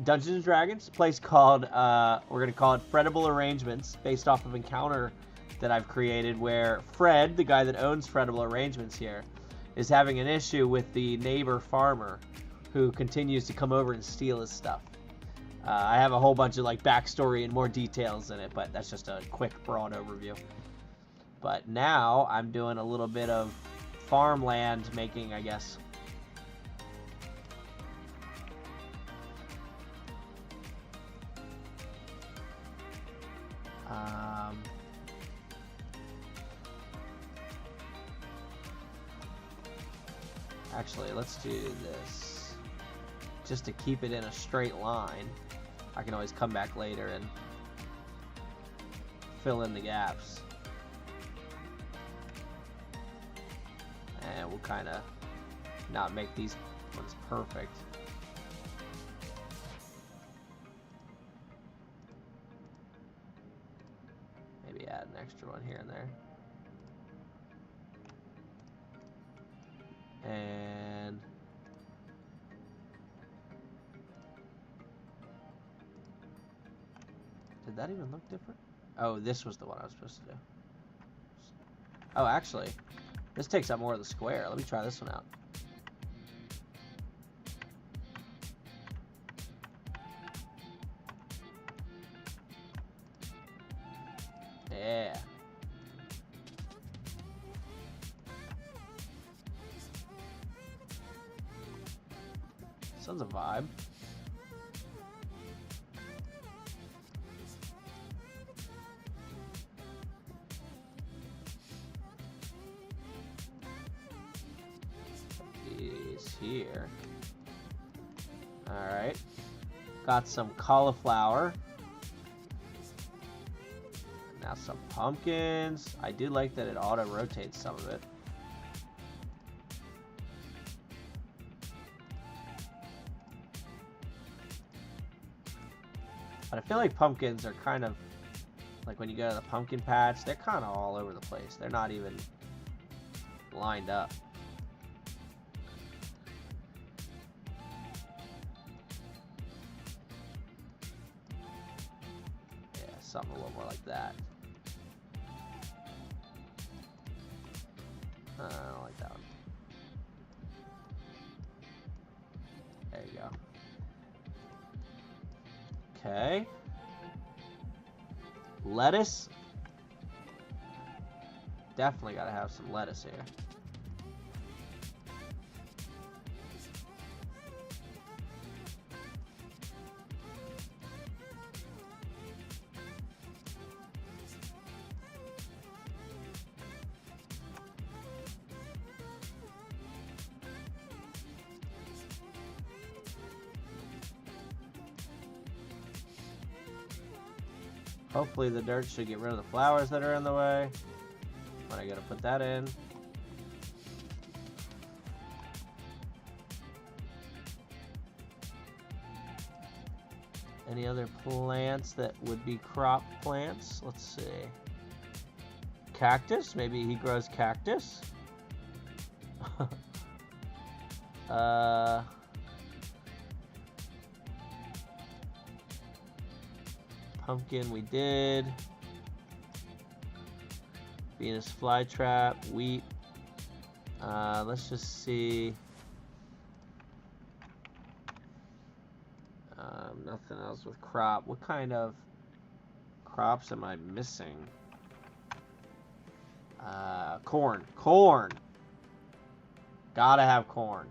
[SPEAKER 1] Dungeons & Dragons, a place called, we're going to call it Fredible Arrangements, based off of encounter that I've created where Fred, the guy that owns Fredible Arrangements here, is having an issue with the neighbor farmer who continues to come over and steal his stuff. I have a whole bunch of like backstory and more details in it, but that's just a quick broad overview. But now I'm doing a little bit of farmland making, I guess. Actually, let's do this. Just to keep it in a straight line. I can always come back later and fill in the gaps. And we'll kind of not make these ones perfect. Maybe add an extra one here and there. And did that even look different? Oh, this was the one I was supposed to do. Oh, actually, this takes up more of the square. Let me try this one out. Yeah. Sounds a vibe. Is here. Alright. Got some cauliflower. Now some pumpkins. I do like that it auto-rotates some of it. But I feel like pumpkins are kind of, like when you go to the pumpkin patch, they're kind of all over the place. They're not even lined up. Yeah, something a little more like that. I don't like that one. There you go. Okay. Lettuce. Definitely gotta have some lettuce here. Hopefully the dirt should get rid of the flowers that are in the way. But I gotta put that in. Any other plants that would be crop plants? Let's see. Cactus? Maybe he grows cactus? Pumpkin we did. Venus flytrap, wheat. Let's just see. Nothing else with crop. What kind of crops am I missing? Corn. Corn! Gotta have corn.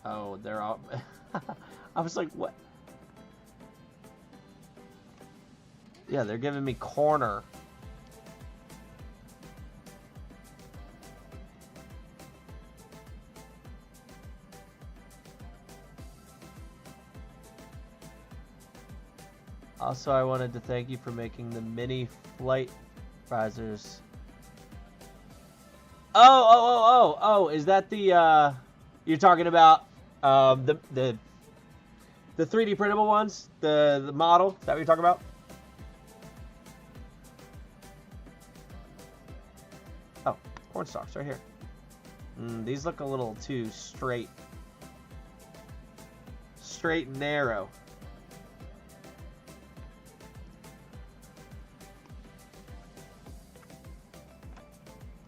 [SPEAKER 1] Oh, they're all... I was like, what? Yeah, they're giving me corner. Also, I wanted to thank you for making the mini flight risers. Oh, is that the, you're talking about, the 3D printable ones? The model? Is that what you're talking about? Oh, corn stalks right here. These look a little too straight. Straight and narrow.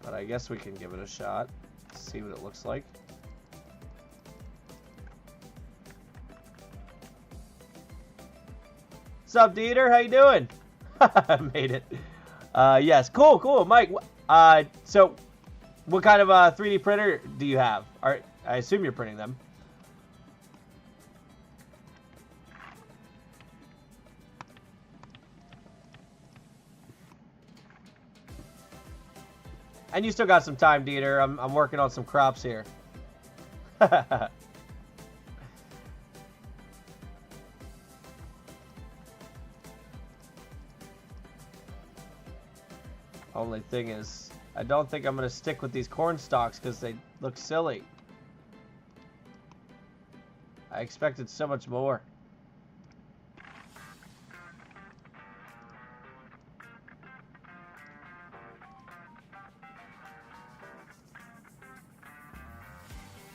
[SPEAKER 1] But I guess we can give it a shot. See what it looks like. What's up, Dieter? How you doing? Made it. Yes, cool, Mike. So, what kind of 3D printer do you have? I assume you're printing them. And you still got some time, Dieter. I'm working on some crops here. Only thing is, I don't think I'm going to stick with these corn stalks because they look silly. I expected so much more.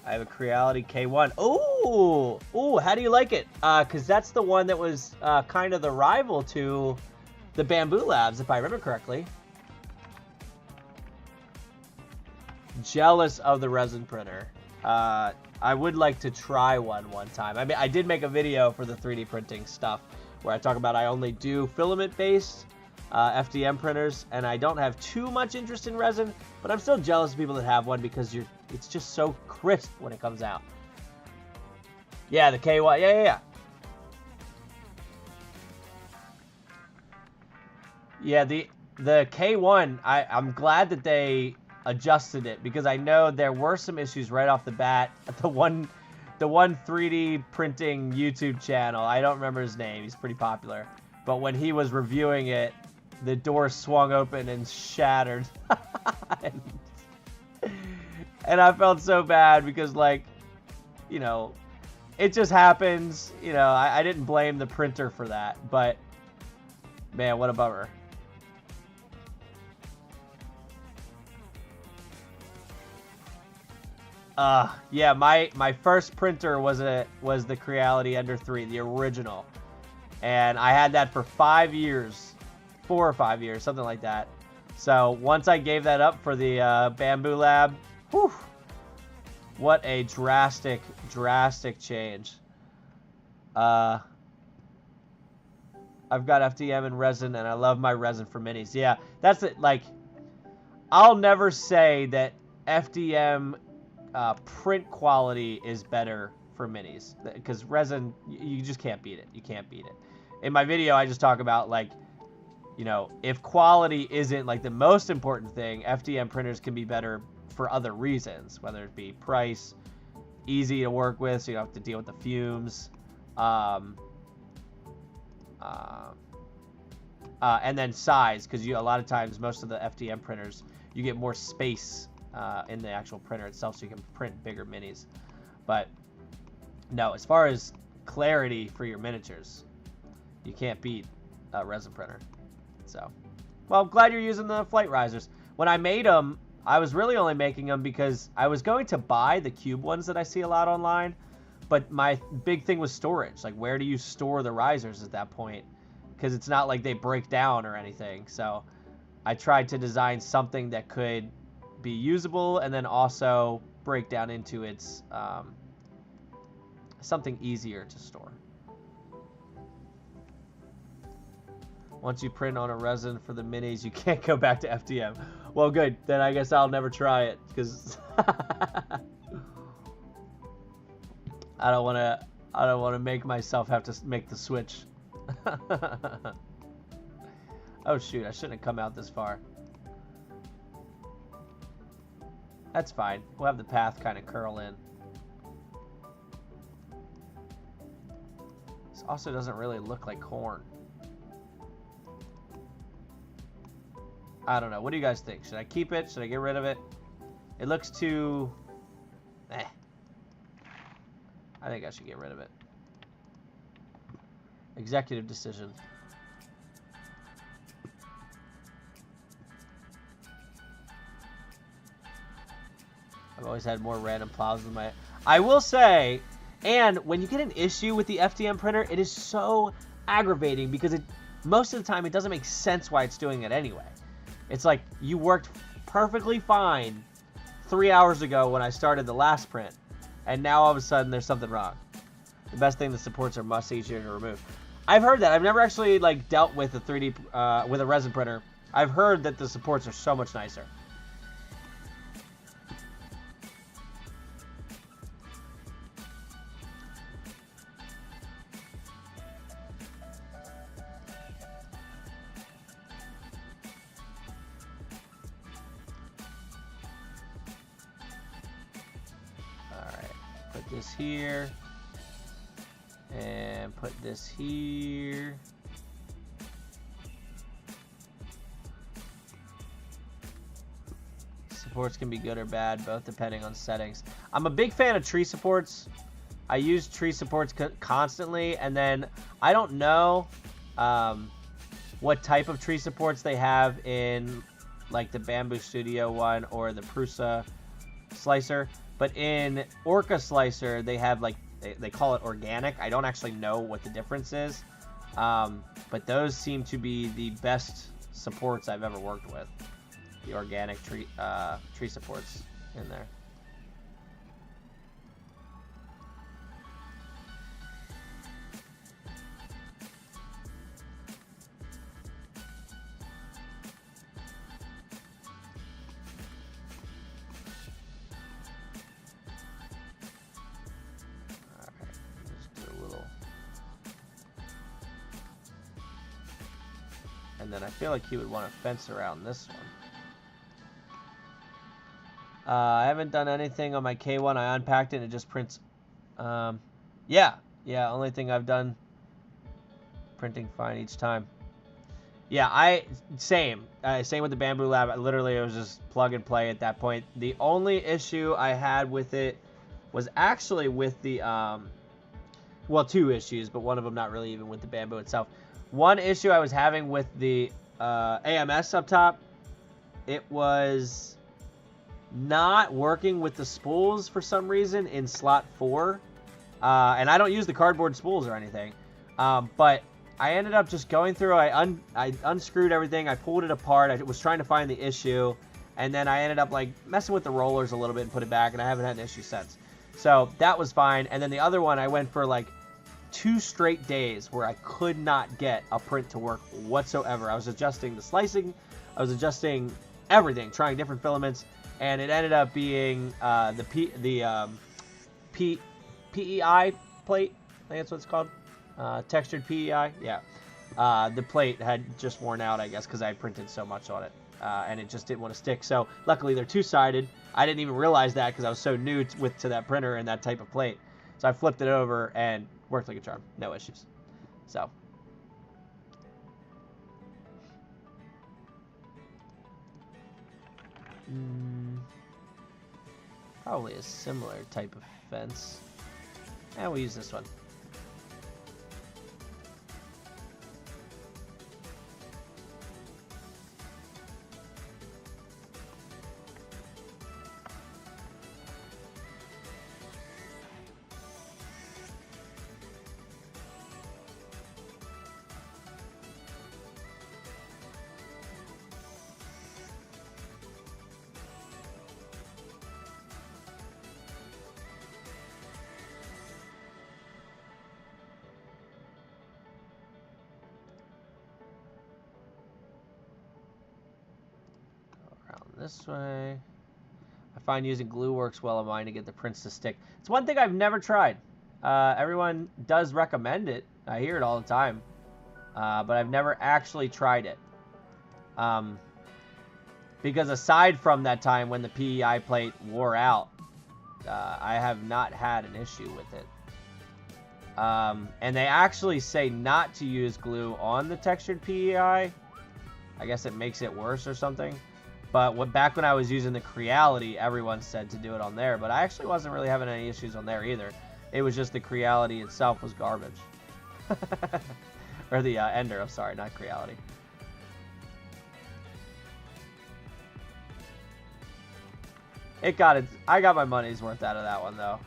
[SPEAKER 1] I have a Creality K1. Ooh, how do you like it? Because that's the one that was kind of the rival to the Bamboo Labs, if I remember correctly. Jealous of the resin printer. I would like to try one time. I mean, I did make a video for the 3D printing stuff where I talk about I only do filament-based FDM printers, and I don't have too much interest in resin, but I'm still jealous of people that have one because it's just so crisp when it comes out. Yeah, the KY, yeah. Yeah, the K1, I'm glad that they adjusted it because I know there were some issues right off the bat. The one 3D printing YouTube channel, I don't remember his name, he's pretty popular, but when he was reviewing it, the door swung open and shattered. And I felt so bad because, like, you know, it just happens. You know, I didn't blame the printer for that, but man, what a bummer. Yeah, my first printer was the Creality Ender 3, the original. And I had that for 5 years, 4 or 5 years, something like that. So once I gave that up for the Bamboo Lab, whew, what a drastic change. I've got FDM and resin, and I love my resin for minis. Yeah, that's it. Like, I'll never say that FDM print quality is better for minis, because resin, you just can't beat it. You can't beat it. In my video, I just talk about, like, you know, if quality isn't like the most important thing, FDM printers can be better for other reasons, whether it be price, easy to work with, so you don't have to deal with the fumes, and then size, because a lot of times most of the FDM printers, you get more space in the actual printer itself, so you can print bigger minis. But no, as far as clarity for your miniatures, you can't beat a resin printer. So, well, I'm glad you're using the flight risers. When I made them, I was really only making them because I was going to buy the cube ones that I see a lot online, but my big thing was storage. Like, where do you store the risers at that point? Because it's not like they break down or anything. So I tried to design something that could be usable and then also break down into its something easier to store. Once you print on a resin for the minis, you can't go back to FDM. Well, good. Then I guess I'll never try it, because I don't want to make myself have to make the switch. Oh shoot, I shouldn't have come out this far. That's fine. We'll have the path kind of curl in. This also doesn't really look like corn. I don't know. What do you guys think? Should I keep it? Should I get rid of it? It looks too... I think I should get rid of it. Executive decision. I've always had more random plows than my... I will say, and when you get an issue with the FDM printer, it is so aggravating because most of the time it doesn't make sense why it's doing it anyway. It's like, you worked perfectly fine 3 hours ago when I started the last print, and now all of a sudden there's something wrong. The best thing, the supports are much easier to remove. I've heard that. I've never actually, like, dealt with a 3D, with a resin printer. I've heard that the supports are so much nicer. This here, and put this here. Supports can be good or bad, both depending on settings. I'm a big fan of tree supports. I use tree supports constantly, and then I don't know what type of tree supports they have in, like, the Bamboo Studio one or the Prusa Slicer. But in Orca Slicer, they have, like, they call it organic. I don't actually know what the difference is. But those seem to be the best supports I've ever worked with. The organic tree supports in there. And then I feel like he would want to fence around this one. I haven't done anything on my K1. I unpacked it and it just prints. Yeah, only thing I've done. Printing fine each time. Yeah, same with the Bamboo Lab. Literally, it was just plug and play at that point. The only issue I had with it was actually with the, well, two issues, but one of them not really even with the Bamboo itself. One issue I was having with the AMS up top, it was not working with the spools for some reason in slot 4. And I don't use the cardboard spools or anything. But I ended up just going through, I unscrewed everything, I pulled it apart, I was trying to find the issue, and then I ended up like messing with the rollers a little bit and put it back, and I haven't had an issue since. So that was fine. And then the other one, I went for like 2 straight days where I could not get a print to work whatsoever. I was adjusting the slicing, I was adjusting everything, trying different filaments, and it ended up being the PEI plate, I think that's what it's called. Textured PEI, yeah. The plate had just worn out, I guess, because I printed so much on it, and it just didn't want to stick. So luckily they're two-sided. I didn't even realize that because I was so new to that printer and that type of plate. So I flipped it over and worked like a charm, no issues. So. Probably a similar type of fence. And we'll use this one. This way. I find using glue works well on mine to get the prints to stick. It's one thing I've never tried. Everyone does recommend it. I hear it all the time. But I've never actually tried it. Because aside from that time when the PEI plate wore out, I have not had an issue with it. And they actually say not to use glue on the textured PEI. I guess it makes it worse or something. But back when I was using the Creality, everyone said to do it on there. But I actually wasn't really having any issues on there either. It was just the Creality itself was garbage. Or the Ender, I'm sorry, not Creality. I got my money's worth out of that one, though.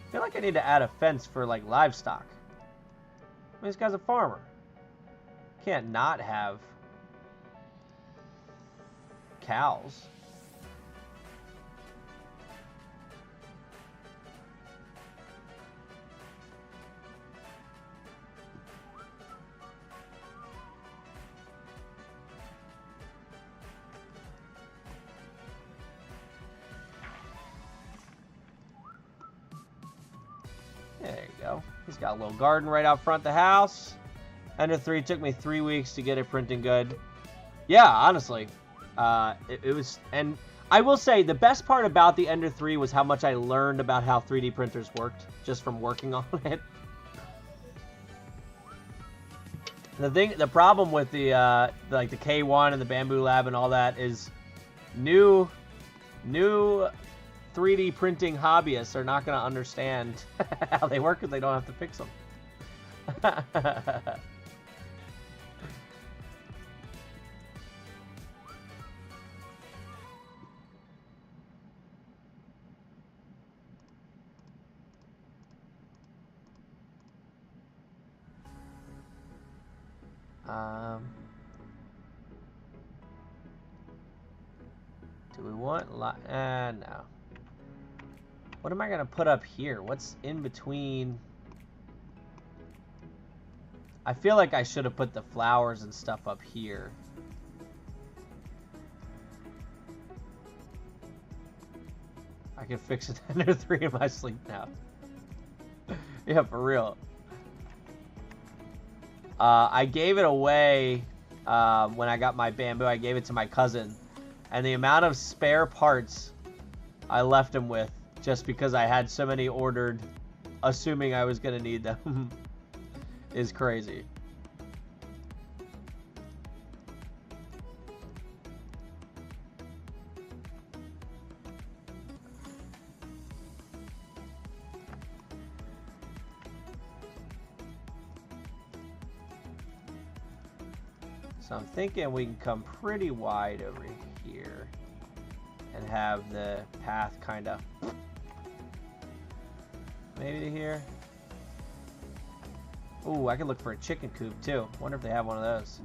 [SPEAKER 1] I feel like I need to add a fence for, like, livestock. I mean, this guy's a farmer. Can't not have cows. There you go. He's got a little garden right out front of the house. Ender 3 took me 3 weeks to get it printing good. Yeah, honestly. It was... And I will say, the best part about the Ender 3 was how much I learned about how 3D printers worked, just from working on it. The problem with the like the K1 and the Bamboo Lab and all that is new 3D printing hobbyists are not going to understand how they work because they don't have to fix them. Do we want no. What am I gonna put up here? What's in between? I feel like I should have put the flowers and stuff up here. I I can fix it under 3 in my sleep now. Yeah, for real. I gave it away when I got my bamboo. I gave it to my cousin. And the amount of spare parts I left him with just because I had so many ordered, assuming I was going to need them, is crazy. So I'm thinking we can come pretty wide over here and have the path kind of maybe to here. Ooh, I could look for a chicken coop too. Wonder if they have one of those.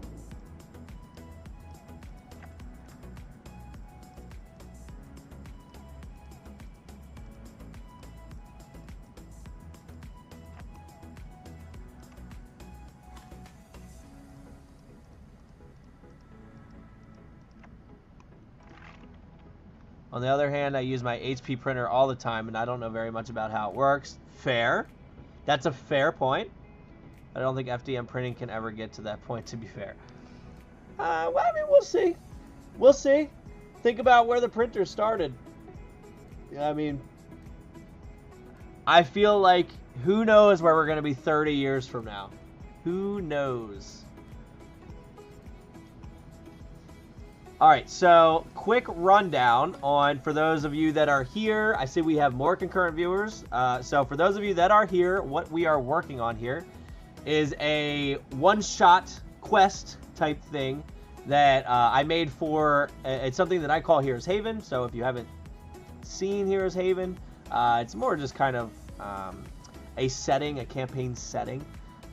[SPEAKER 1] On the other hand, I use my HP printer all the time, and I don't know very much about how it works. Fair. That's a fair point. I don't think FDM printing can ever get to that point, to be fair. Well, I mean, we'll see. We'll see. Think about where the printer started. I mean, I feel like who knows where we're going to be 30 years from now. Who knows? All right, so quick rundown on, for those of you that are here, I see we have more concurrent viewers. So for those of you that are here, what we are working on here is a one-shot quest type thing that I made for, it's something that I call Heroes Haven. So if you haven't seen Heroes Haven, it's more just kind of a setting, a campaign setting.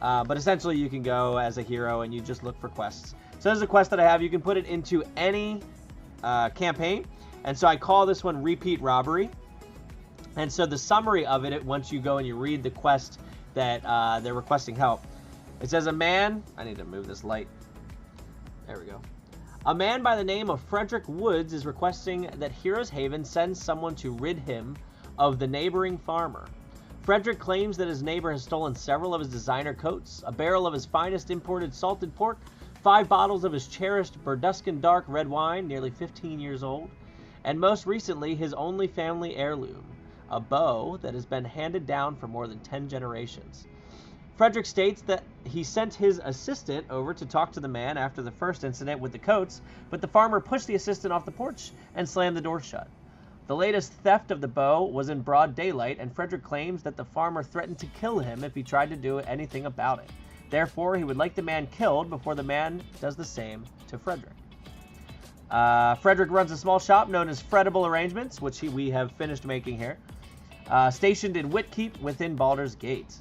[SPEAKER 1] But essentially you can go as a hero and you just look for quests. So this is a quest that I have. You can put it into any campaign. And so I call this one Repeat Robbery. And so the summary of it, once you go and you read the quest that they're requesting help, it says a man, I need to move this light. There we go. A man by the name of Frederik Woods is requesting that Heroes Haven sends someone to rid him of the neighboring farmer. Frederik claims that his neighbor has stolen several of his designer coats, a barrel of his finest imported salted pork, 5 bottles of his cherished Berduskan Dark red wine, nearly 15 years old, and most recently his only family heirloom, a bow that has been handed down for more than 10 generations. Frederik states that he sent his assistant over to talk to the man after the first incident with the coats, but the farmer pushed the assistant off the porch and slammed the door shut. The latest theft of the bow was in broad daylight, and Frederik claims that the farmer threatened to kill him if he tried to do anything about it. Therefore, he would like the man killed before the man does the same to Frederik. Frederik runs a small shop known as Fredible Arrangements, which we have finished making here, stationed in Whitkeep within Baldur's Gate.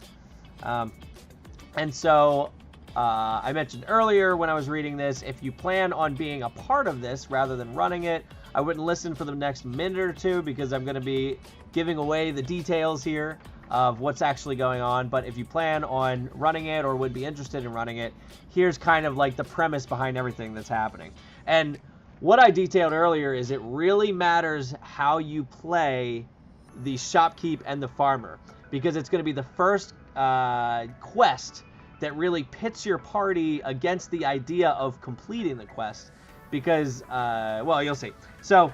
[SPEAKER 1] And so, I mentioned earlier when I was reading this, if you plan on being a part of this rather than running it, I wouldn't listen for the next minute or two because I'm going to be giving away the details here of what's actually going on. But if you plan on running it or would be interested in running it, here's kind of like the premise behind everything that's happening. And what I detailed earlier is it really matters how you play the shopkeep and the farmer, because it's going to be the first quest that really pits your party against the idea of completing the quest, because well, you'll see. So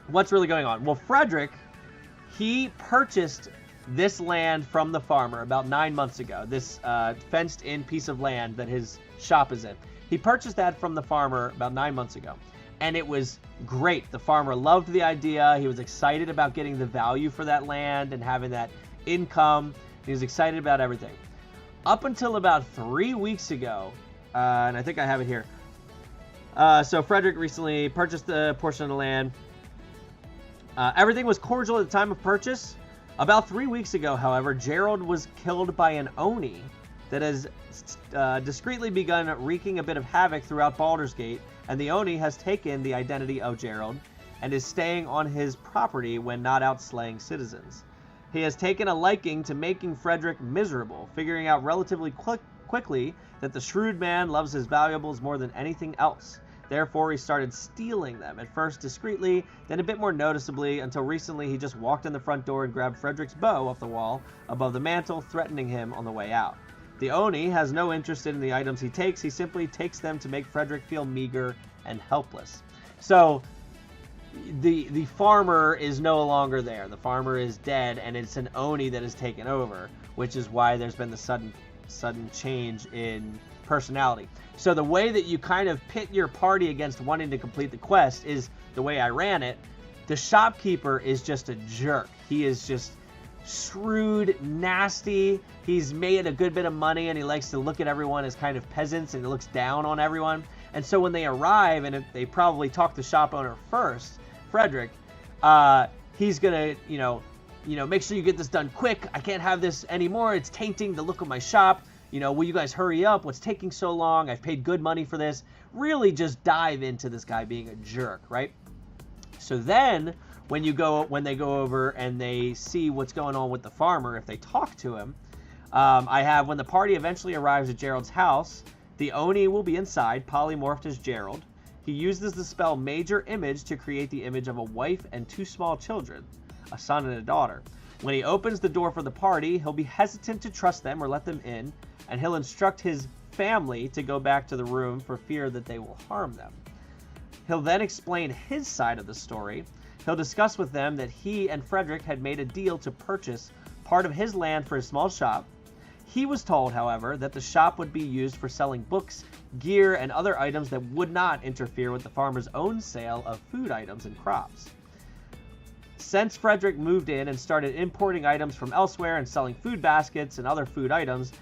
[SPEAKER 1] what's really going on? Well, Frederik, he purchased this land from the farmer about 9 months ago, this fenced-in piece of land that his shop is in. He purchased that from the farmer about 9 months ago, and it was great. The farmer loved the idea. He was excited about getting the value for that land and having that income. He was excited about everything. Up until about 3 weeks ago, and I think I have it here. So Frederik recently purchased the portion of the land. Everything was cordial at the time of purchase. About 3 weeks ago, however, Gerald was killed by an Oni that has discreetly begun wreaking a bit of havoc throughout Baldur's Gate, and the Oni has taken the identity of Gerald and is staying on his property when not out slaying citizens. He has taken a liking to making Frederik miserable, figuring out relatively quickly that the shrewd man loves his valuables more than anything else. Therefore, he started stealing them, at first discreetly, then a bit more noticeably, until recently he just walked in the front door and grabbed Frederik's bow off the wall above the mantel, threatening him on the way out. The Oni has no interest in the items he takes. He simply takes them to make Frederik feel meager and helpless. So the farmer is no longer there. The farmer is dead, and it's an Oni that has taken over, which is why there's been the sudden change in personality. So the way that you kind of pit your party against wanting to complete the quest is the way I ran it. The shopkeeper is just a jerk. He is just shrewd, nasty. He's made a good bit of money, and he likes to look at everyone as kind of peasants, and he looks down on everyone. And so when they arrive, and if they probably talk to shop owner first, Frederik, he's gonna, make sure you get this done quick. I can't have this anymore. It's tainting the look of my shop. Will you guys hurry up? What's taking so long? I've paid good money for this. Really just dive into this guy being a jerk, right? So then when they go over and they see what's going on with the farmer, if they talk to him, I have when the party eventually arrives at Gerald's house, the Oni will be inside, polymorphed as Gerald. He uses the spell Major Image to create the image of a wife and 2 small children, a son and a daughter. When he opens the door for the party, he'll be hesitant to trust them or let them in, and he'll instruct his family to go back to the room for fear that they will harm them. He'll then explain his side of the story. He'll discuss with them that he and Frederik had made a deal to purchase part of his land for his small shop. He was told, however, that the shop would be used for selling books, gear, and other items that would not interfere with the farmer's own sale of food items and crops. Since Frederik moved in and started importing items from elsewhere and selling food baskets and other food items,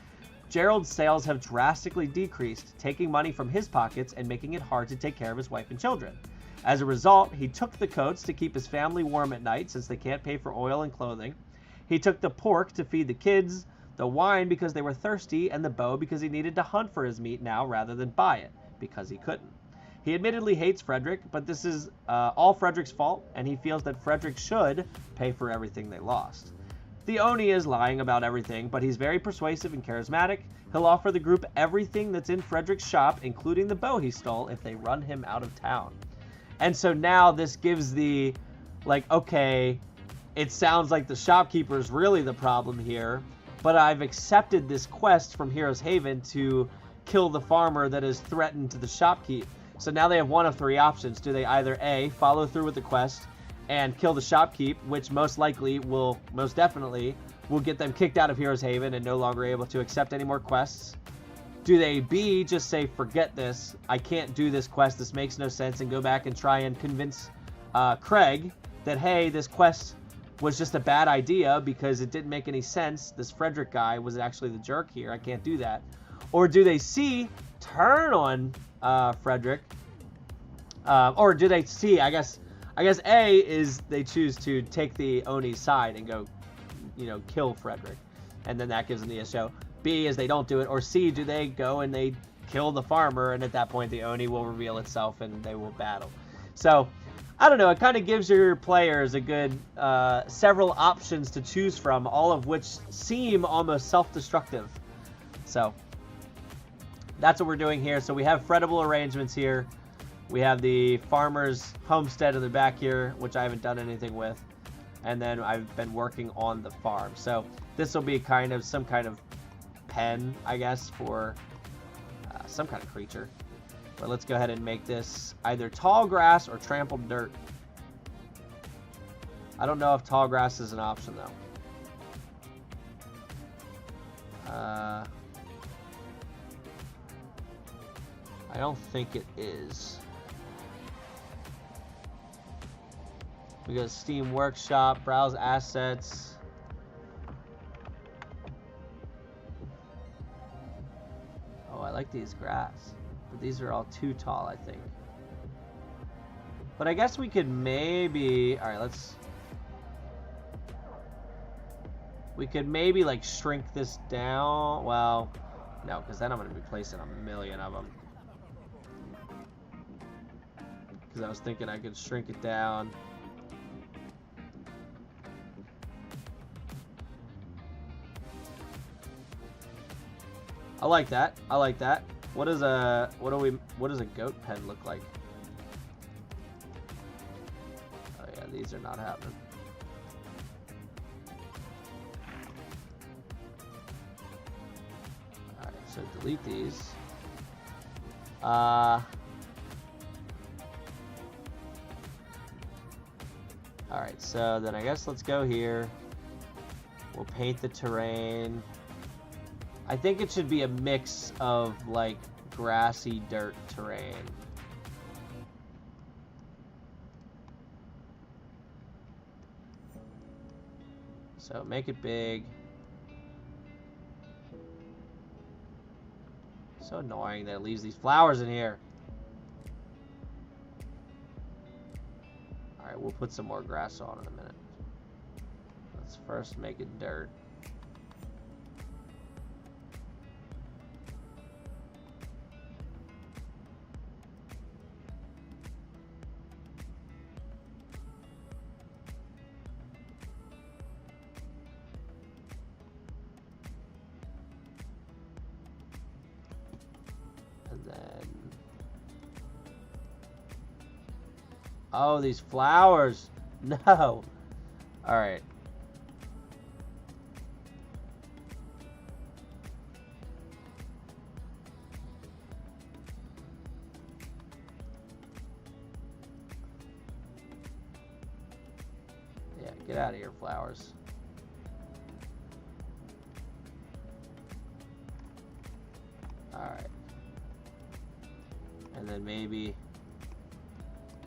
[SPEAKER 1] Gerald's sales have drastically decreased, taking money from his pockets and making it hard to take care of his wife and children. As a result, he took the coats to keep his family warm at night since they can't pay for oil and clothing. He took the pork to feed the kids, the wine because they were thirsty, and the bow because he needed to hunt for his meat now rather than buy it, because he couldn't. He admittedly hates Frederik, but this is all Frederik's fault, and he feels that Frederik should pay for everything they lost. The Oni is lying about everything, but he's very persuasive and charismatic. He'll offer the group everything that's in Frederik's shop, including the bow he stole, if they run him out of town. And so now this gives the, okay, it sounds like the shopkeeper's really the problem here, but I've accepted this quest from Hero's Haven to kill the farmer that has threatened to the shopkeep. So now they have one of 3 options. Do they either A, follow through with the quest and kill the shopkeep, which most definitely will get them kicked out of Hero's Haven and no longer able to accept any more quests? Do they B, just say, forget this, I can't do this quest, this makes no sense, and go back and try and convince Craig that, hey, this quest was just a bad idea because it didn't make any sense, this Frederik guy was actually the jerk here, I can't do that? Or do they C, turn on Frederik, or do they C, I guess A is they choose to take the Oni's side and go, kill Frederik, and then that gives them the show. B is they don't do it, or C, do they go and they kill the farmer, and at that point the Oni will reveal itself and they will battle. So I don't know, it kind of gives your players a good several options to choose from, all of which seem almost self-destructive. So that's what we're doing here. So we have Fredible Arrangements here. We have the farmer's homestead in the back here, which I haven't done anything with. And then I've been working on the farm. So this will be kind of some kind of pen, I guess, for some kind of creature. But let's go ahead and make this either tall grass or trampled dirt. I don't know if tall grass is an option, though. I don't think it is. We go to Steam Workshop, browse assets. Oh, I like these grass. But these are all too tall, I think. But I guess we could maybe... Alright, let's... We could maybe, like, shrink this down. Well, no, because then I'm going to be placing a million of them. Because I was thinking I could shrink it down. I like that. I like that. What does a goat pen look like? these are not happening. Alright, so delete these. Alright, so then I guess let's go here. We'll paint the terrain. I think it should be a mix of, like, grassy dirt terrain. So make it big. So annoying that it leaves these flowers in here. Alright, we'll put some more grass on in a minute. Let's first make it dirt. Oh, these flowers. No. Alright. Yeah, get out of here, flowers. Alright. And then maybe...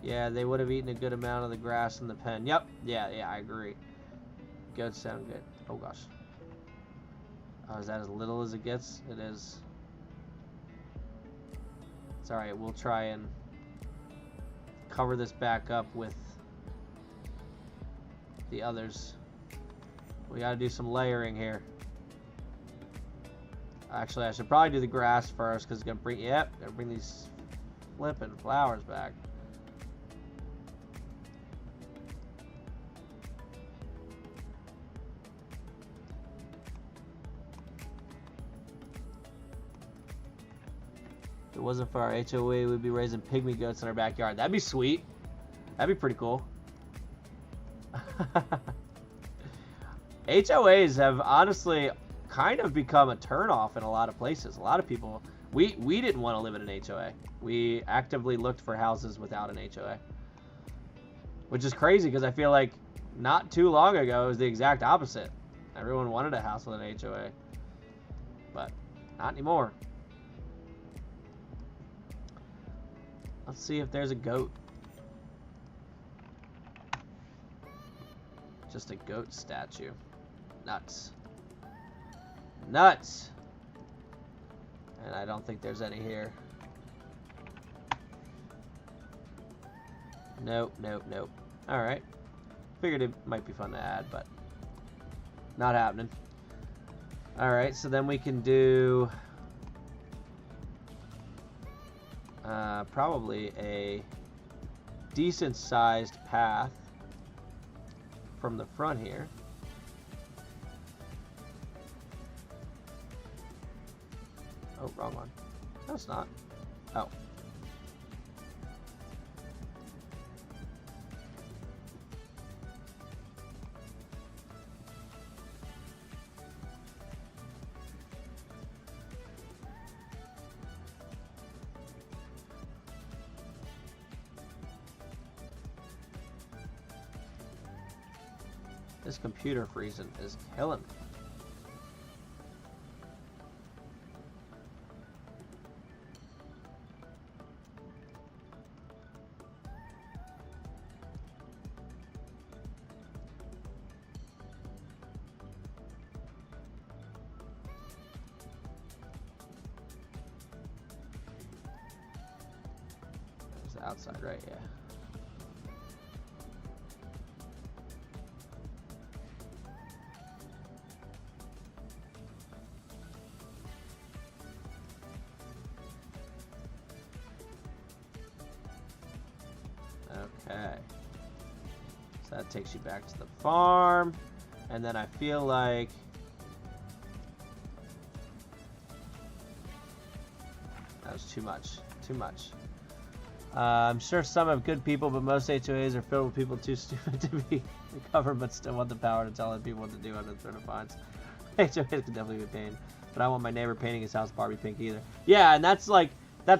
[SPEAKER 1] Yeah, they would have eaten a good amount of the grass in the pen. Yep. Yeah, I agree. Goats sound good. Oh, gosh. Oh, is that as little as it gets? It is. It's alright. We'll try and cover this back up with the others. We gotta do some layering here. Actually, I should probably do the grass first, because it's gonna bring... Yep, gotta bring these flipping flowers back. If it wasn't for our HOA, we'd be raising pygmy goats in our backyard. That'd be sweet. That'd be pretty cool. HOAs have honestly kind of become a turnoff in a lot of places. A lot of people... We didn't want to live in an HOA. We actively looked for houses without an HOA. Which is crazy, because I feel like not too long ago it was the exact opposite. Everyone wanted a house with an HOA. But not anymore. Let's see if there's a goat. Just a goat statue. Nuts. Nuts! And I don't think there's any here. Nope. Alright. Figured it might be fun to add, but not happening. Alright, so then we can do... probably a decent sized path from the front here. Oh, wrong one. No, it's not. Oh. This computer freezing is killing me. There's the outside, right? Yeah. Okay, so that takes you back to the farm, and then I feel like that was too much. I'm sure some have good people, but most HOAs are filled with people too stupid to be the government, but still want the power to tell people what to do under threat of fines. HOAs can definitely be a pain, but I don't want my neighbor painting his house Barbie pink either. Yeah, and that's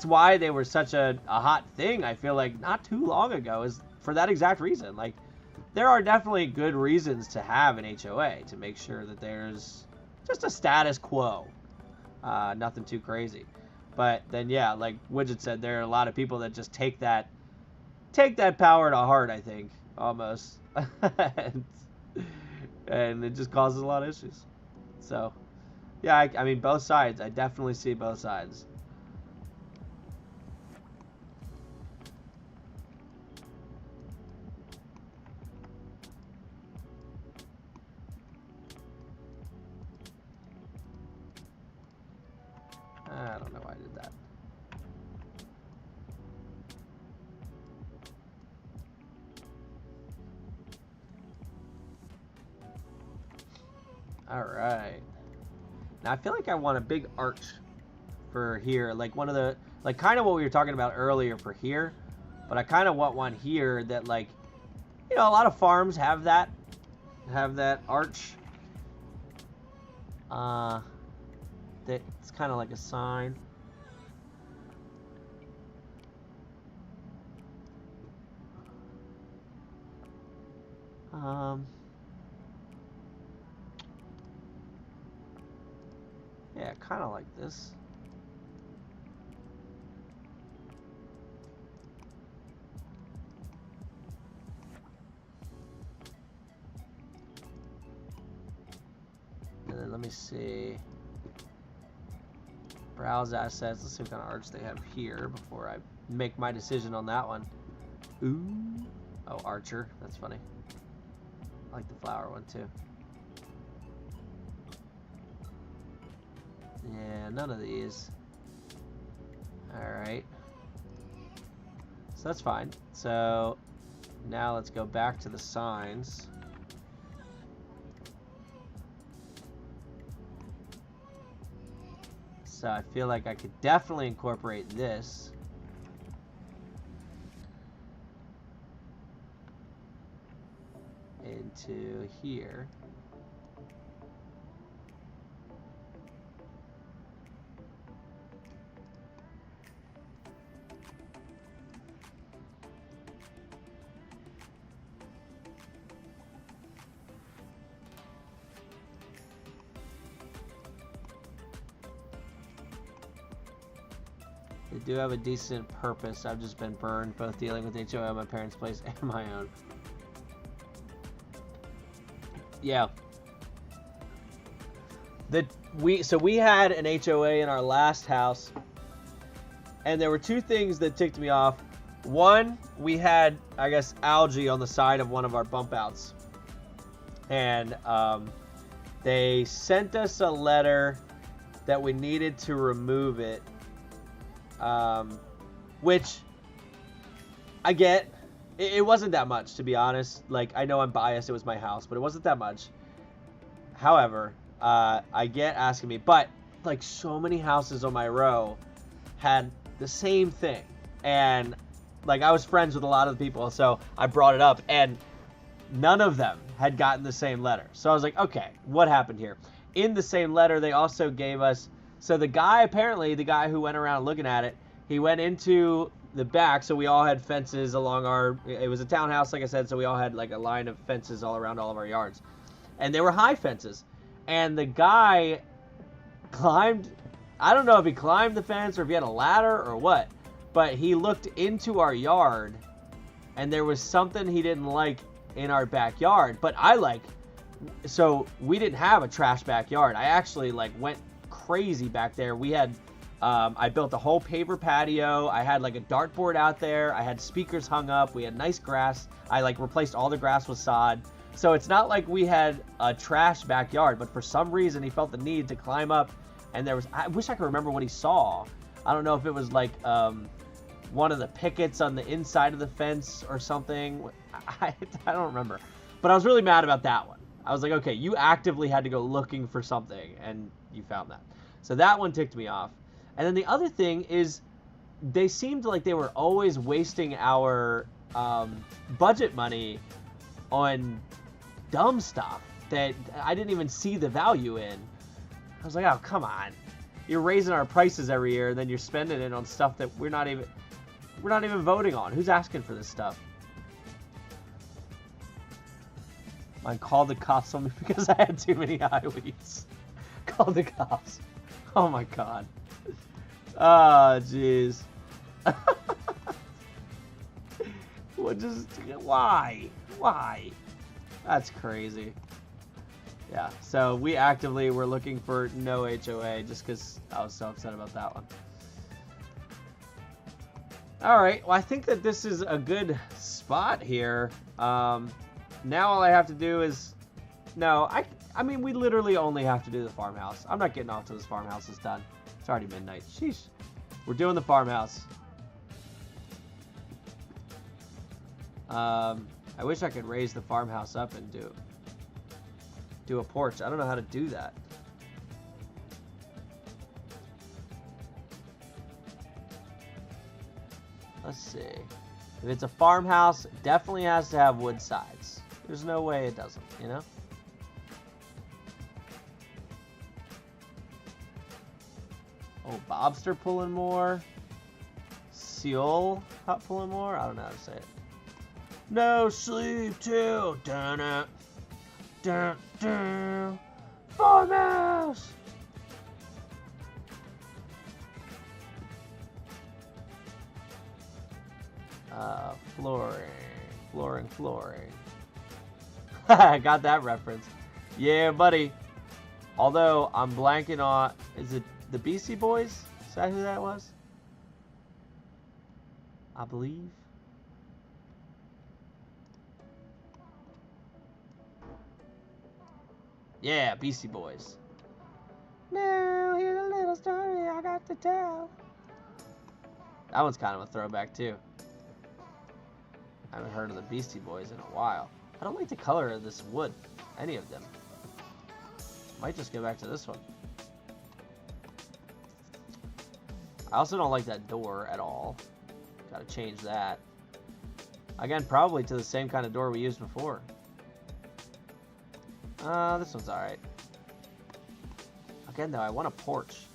[SPEAKER 1] why they were such a hot thing, I feel like, not too long ago, is for that exact reason. Like, there are definitely good reasons to have an HOA, to make sure that there's just a status quo. Nothing too crazy. But then, yeah, like Widget said, there are a lot of people that just take that power to heart, I think, almost. and it just causes a lot of issues. So, yeah, I mean, both sides. I definitely see both sides. I don't know why I did that. All right. Now I feel like I want a big arch for here, like one of the, like kind of what we were talking about earlier for here, but I kind of want one here that, like, you know, a lot of farms have that arch. That's kind of like a sign. Yeah, kind of like this. And then let me see. Browse assets. Let's see what kind of arch they have here before I make my decision on that one. Ooh. Oh, Archer. That's funny. I like the flower one too. Yeah, none of these. Alright. So that's fine. So now let's go back to the signs. So I feel like I could definitely incorporate this. Into here. They do have a decent purpose. I've just been burned, both dealing with HOA at my parents' place and my own. Yeah. So we had an HOA in our last house, and there were two things that ticked me off. One, we had, I guess, algae on the side of one of our bump outs, and they sent us a letter that we needed to remove it, which I get. It wasn't that much, to be honest. Like, I know I'm biased, it was my house, but it wasn't that much. However, I get asking me, but like so many houses on my row had the same thing, and like I was friends with a lot of the people, so I brought it up, and none of them had gotten the same letter. So I was like, okay, what happened here? In the same letter, they also gave us, so the guy, apparently the guy who went around looking at it, he went into the back, so we all had fences along our, it was a townhouse, like I said, so we all had like a line of fences all around all of our yards, and they were high fences, and the guy climbed, I don't know if he climbed the fence or if he had a ladder or what, but he looked into our yard, and there was something he didn't like in our backyard. But so we didn't have a trash backyard. I actually like went crazy back there. We had I built a whole paper patio. I had like a dartboard out there. I had speakers hung up. We had nice grass. I like replaced all the grass with sod. So it's not like we had a trash backyard, but for some reason he felt the need to climb up, and there was, I wish I could remember what he saw. I don't know if it was like one of the pickets on the inside of the fence or something. I don't remember, but I was really mad about that one. I was like, okay, you actively had to go looking for something and you found that. So that one ticked me off. And then the other thing is, they seemed like they were always wasting our budget money on dumb stuff that I didn't even see the value in. I was like, oh, come on. You're raising our prices every year, and then you're spending it on stuff that we're not even voting on. Who's asking for this stuff? I called the cops on me because I had too many highways. Called the cops. Oh my god. Oh, jeez. Why? Why? That's crazy. Yeah, so we actively were looking for no HOA just because I was so upset about that one. Alright, well I think that this is a good spot here. Now all I have to do is... No, I mean, we literally only have to do the farmhouse. I'm not getting off till this farmhouse is done. It's already midnight. Sheesh. We're doing the farmhouse. I wish I could raise the farmhouse up and do a porch. I don't know how to do that. Let's see. If it's a farmhouse, it definitely has to have wood sides. There's no way it doesn't, you know? Oh, Bobster pulling more. Seal hut pulling more. I don't know how to say it. No sleep till dun dun dun. Farmhouse. Flooring. I got that reference. Yeah, buddy. Although I'm blanking on, is it the Beastie Boys? Is that who that was? I believe. Yeah, Beastie Boys. Now here's a little story I got to tell. That one's kind of a throwback too. I haven't heard of the Beastie Boys in a while. I don't like the color of this wood, any of them. Might just go back to this one. I also don't like that door at all. Gotta change that. Again, probably to the same kind of door we used before. This one's alright. Again, though, I want a porch.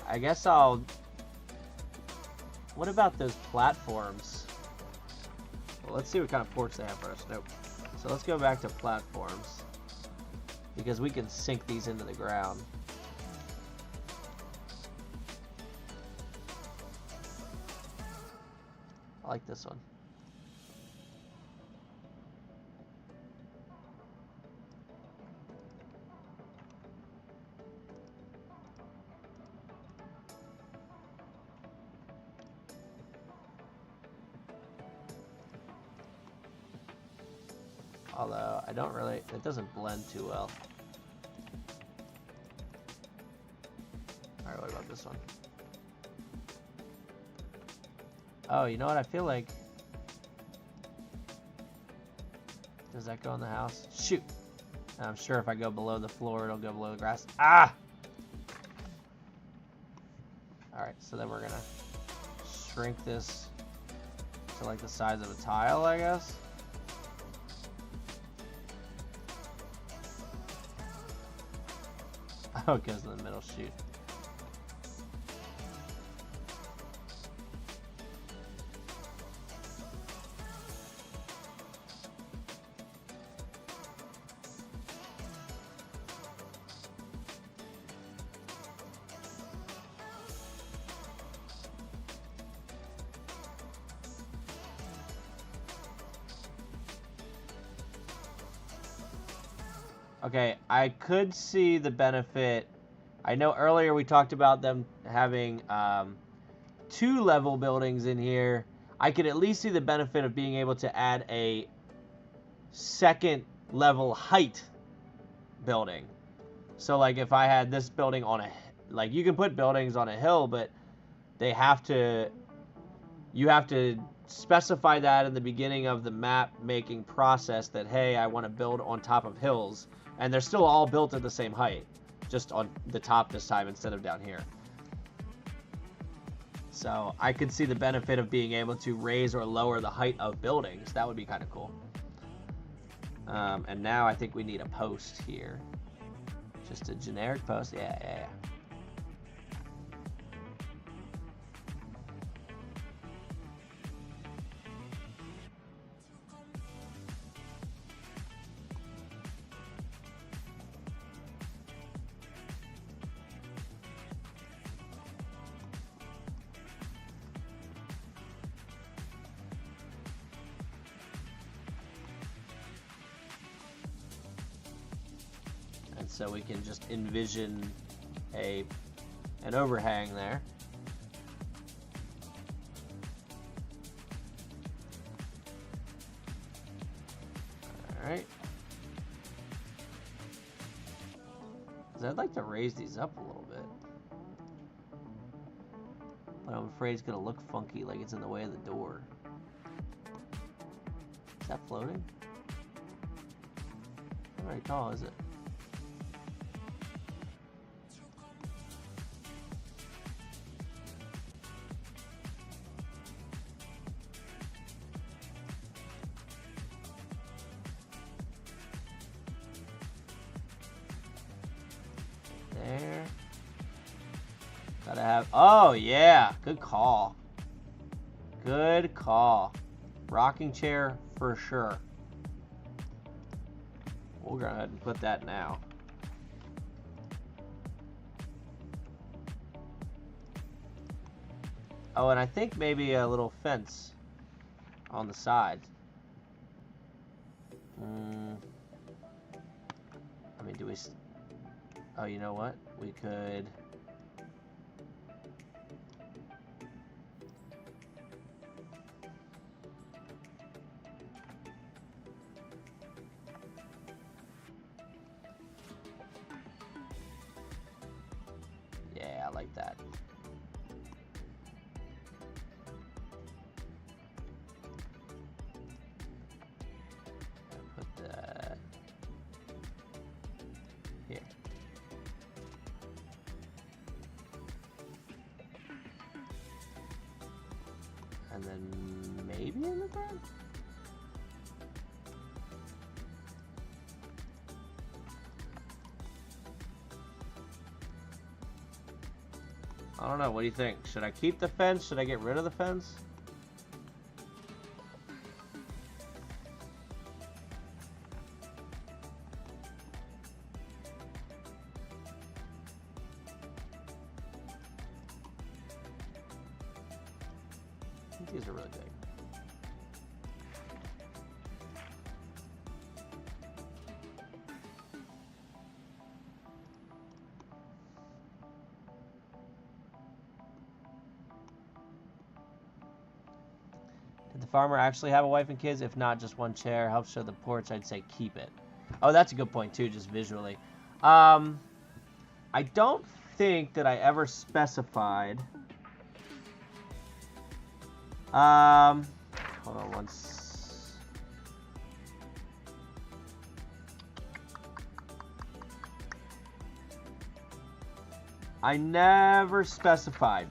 [SPEAKER 1] I guess I'll... What about those platforms? Well, let's see what kind of porch they have first. Nope. So let's go back to platforms. Because we can sink these into the ground. I like this one. Although, I don't really... It doesn't blend too well. Alright, what about this one? Oh, you know what? I feel like... Does that go in the house? Shoot! And I'm sure if I go below the floor, it'll go below the grass. Ah! Alright, so then we're gonna shrink this to like the size of a tile, I guess. Oh, it goes in the middle, shoot. Okay, I could see the benefit. I know earlier we talked about them having 2 level buildings in here. I could at least see the benefit of being able to add a 2nd level height building. So like if I had this building on a, like you can put buildings on a hill, but they have to, you have to specify that in the beginning of the map making process that, hey, I want to build on top of hills. And they're still all built at the same height, just on the top this time instead of down here. So I could see the benefit of being able to raise or lower the height of buildings. That would be kind of cool. And now I think we need a post here. Just a generic post. Yeah. So we can just envision an overhang there. All right. I'd like to raise these up a little bit, but I'm afraid it's gonna look funky, like it's in the way of the door. Is that floating? Not very tall, is it? There. Gotta have, oh yeah, good call. Good call. Rocking chair for sure. We'll go ahead and put that now. Oh, and I think maybe a little fence on the side. I mean, do we... Oh, you know what? We could... Yeah, I like that. Put that here. And then maybe in the front? I don't know. What do you think? Should I keep the fence? Should I get rid of the fence? I think these are really big. Did the farmer actually have a wife and kids? If not, just one chair. Helps show the porch. I'd say keep it. Oh, that's a good point too, just visually. I don't think that I ever specified. Hold on once. I never specified.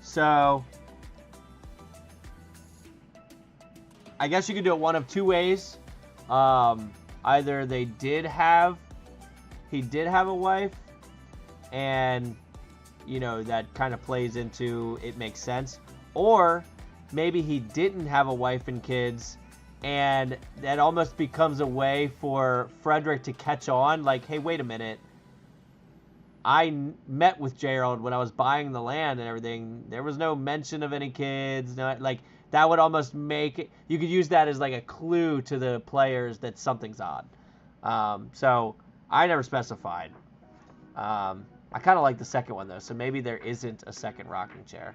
[SPEAKER 1] So I guess you could do it one of two ways. Either he did have a wife, and you know that kind of plays into it makes sense, or maybe he didn't have a wife and kids, and that almost becomes a way for Frederik to catch on, like, hey, wait a minute, I met with Gerald when I was buying the land and everything. There was no mention of any kids, no, like. That would almost make it, you could use that as like a clue to the players that something's odd. So I never specified. I kind of like the second one though, so maybe there isn't a second rocking chair.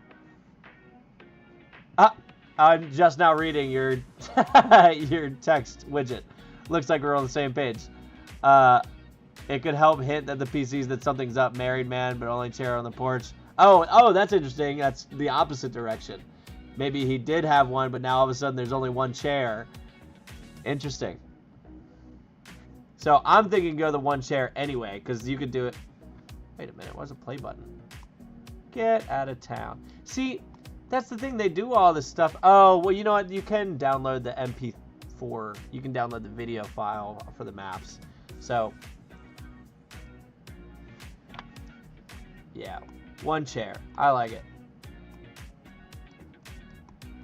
[SPEAKER 1] I'm just now reading your your text widget. Looks like we're on the same page. It could help hint at the PCs that something's up. Married man, but only chair on the porch. Oh, that's interesting. That's the opposite direction. Maybe he did have one, but now all of a sudden there's only one chair. Interesting. So I'm thinking go the one chair anyway, because you could do it. Wait a minute, where's the play button? Get out of town. See, That's the thing. They do all this stuff. Oh, well, you know what? You can download the MP4. You can download the video file for the maps. So, yeah, 1 chair. I like it.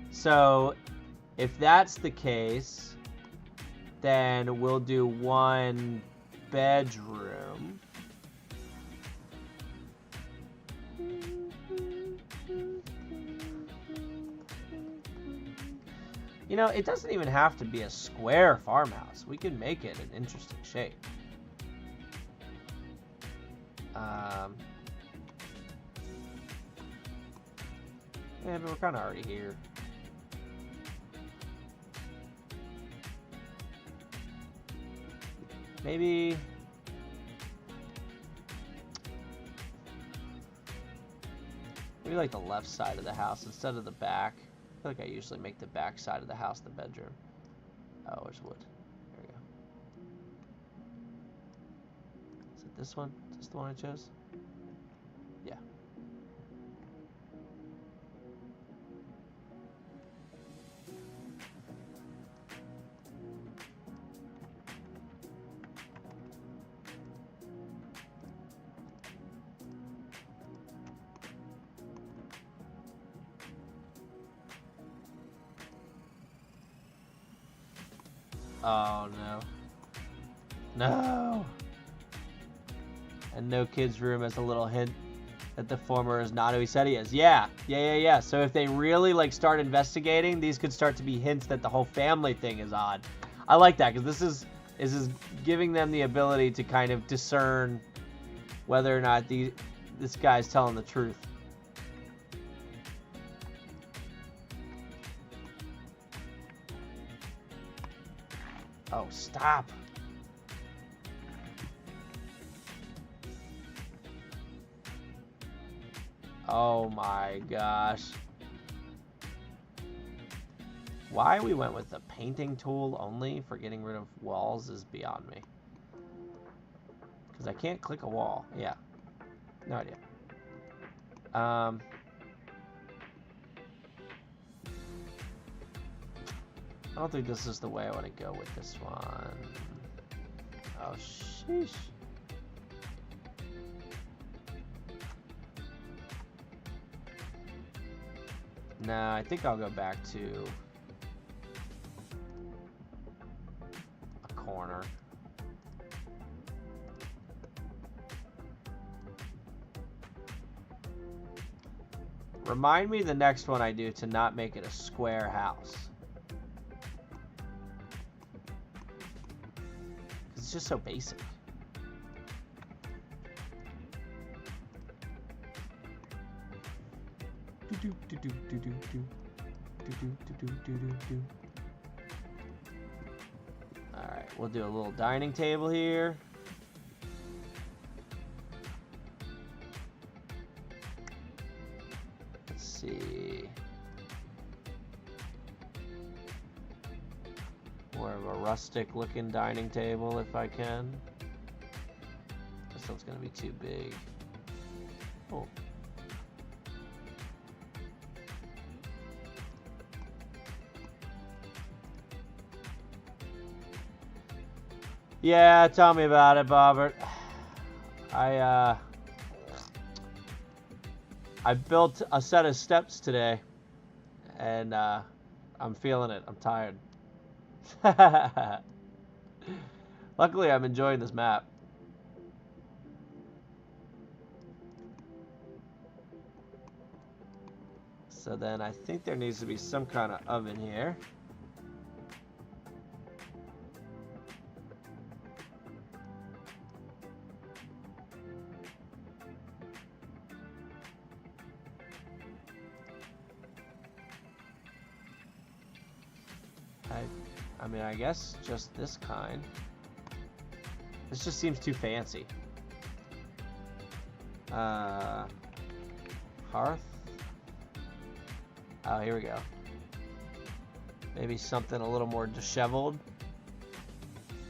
[SPEAKER 1] So, if that's the case, then we'll do 1 bedroom. You know, it doesn't even have to be a square farmhouse. We can make it an interesting shape. Yeah, but we're kind of already here. Maybe like the left side of the house instead of the back. I feel like I usually make the back side of the house the bedroom. Oh, there's wood. There we go. Is it this one? Is this the one I chose? Yeah. Oh, no. No! And no kid's room as a little hint that the former is not who he said he is. Yeah. So if they really, like, start investigating, these could start to be hints that the whole family thing is odd. I like that, because this is giving them the ability to kind of discern whether or not this guy's telling the truth. Oh, stop. Oh my gosh. Why we went with the painting tool only for getting rid of walls is beyond me. Because I can't click a wall. Yeah. No idea. I don't think this is the way I want to go with this one. Oh, sheesh. Nah, I think I'll go back to a corner. Remind me the next one I do to not make it a square house. It's just so basic. Alright, we'll do a little dining table here. Let's see. More of a rustic looking dining table if I can. This one's gonna be too big. Oh. Yeah, tell me about it, Bobbert. I built a set of steps today, and I'm feeling it. I'm tired. Luckily, I'm enjoying this map. So then I think there needs to be some kind of oven here. I mean, I guess just this kind. This just seems too fancy. Hearth. Oh, here we go. Maybe something a little more disheveled.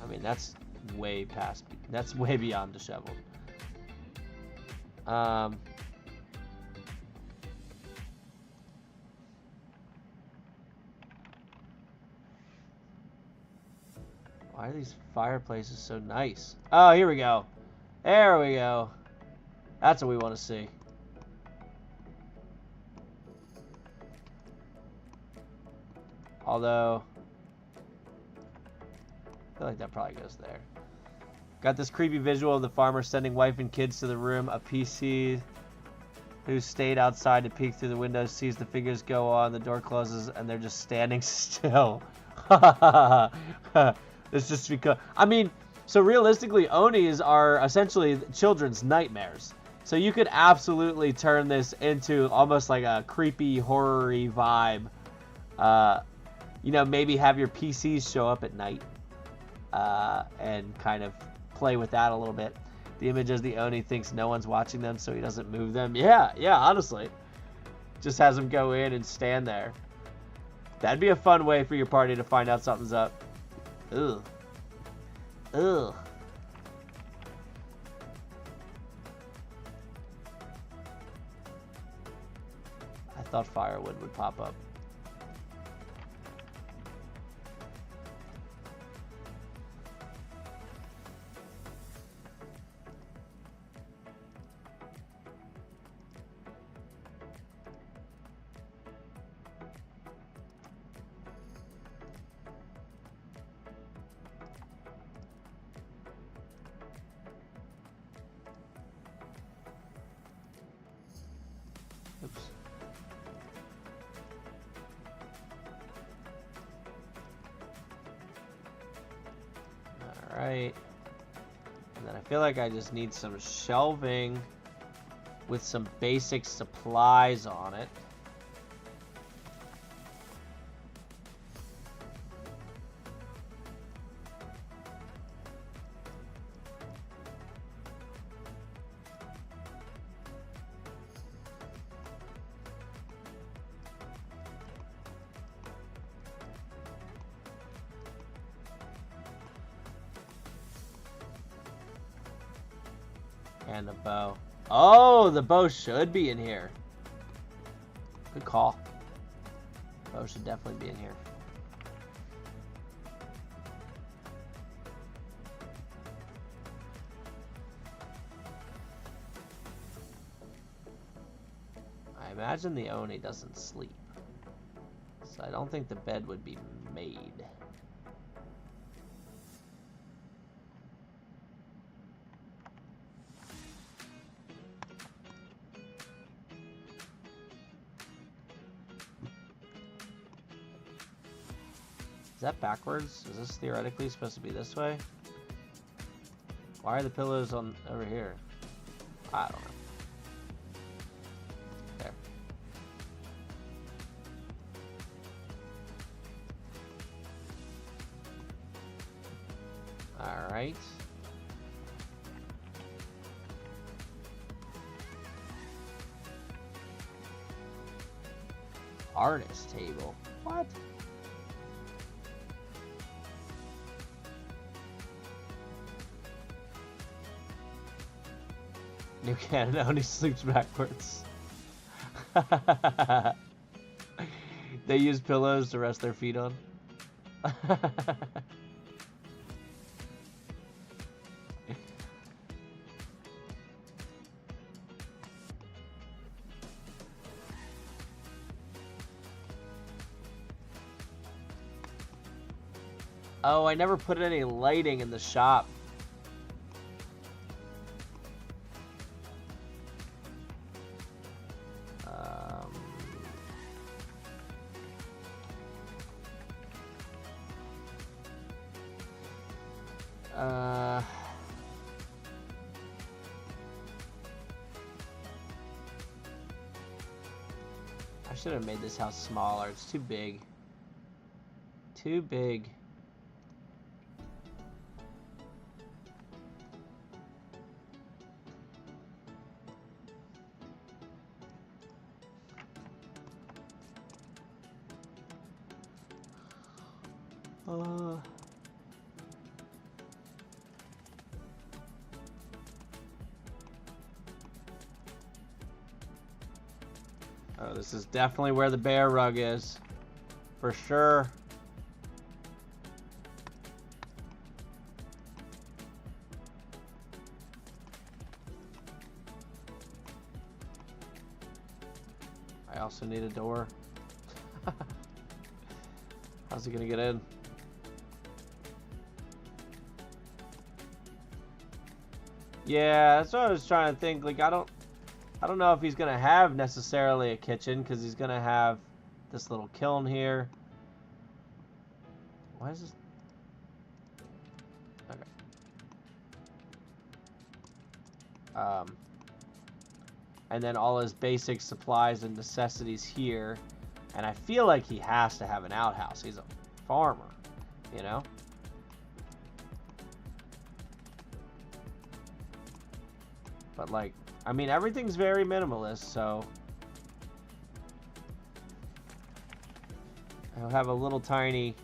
[SPEAKER 1] I mean, that's way past. That's way beyond disheveled. Why are these fireplaces so nice? Oh, here we go. There we go. That's what we want to see. Although, I feel like that probably goes there. Got this creepy visual of the farmer sending wife and kids to the room. A PC who stayed outside to peek through the window sees the figures go on, the door closes, and they're just standing still. It's just because, I mean, so realistically, Onis are essentially children's nightmares. So you could absolutely turn this into almost like a creepy, horror-y vibe. You know, maybe have your PCs show up at night and kind of play with that a little bit. The image as the Oni thinks no one's watching them, so he doesn't move them. Yeah, honestly. Just has them go in and stand there. That'd be a fun way for your party to find out something's up. Ugh. Ugh. I thought firewood would pop up. Oops. Alright. And then I feel like I just need some shelving with some basic supplies on it. And the bow. Oh, the bow should be in here. Good call. Bow should definitely be in here. I imagine the Oni doesn't sleep. So I don't think the bed would be made. Is that backwards? Is this theoretically supposed to be this way? Why are the pillows on over here? I don't know. There. All right. Artist table. What? New Canada only sleeps backwards. They use pillows to rest their feet on. Oh, I never put any lighting in the shop. I should have made this house smaller. It's too big. Too big. Oh, this is definitely where the bear rug is. For sure. I also need a door. How's he gonna get in? Yeah, that's what I was trying to think. Like, I don't know if he's gonna have necessarily a kitchen, because he's gonna have this little kiln here. Why is this? Okay. And then all his basic supplies and necessities here. And I feel like he has to have an outhouse. He's a farmer, you know? But, like, I mean, everything's very minimalist, so... I'll have a little tiny...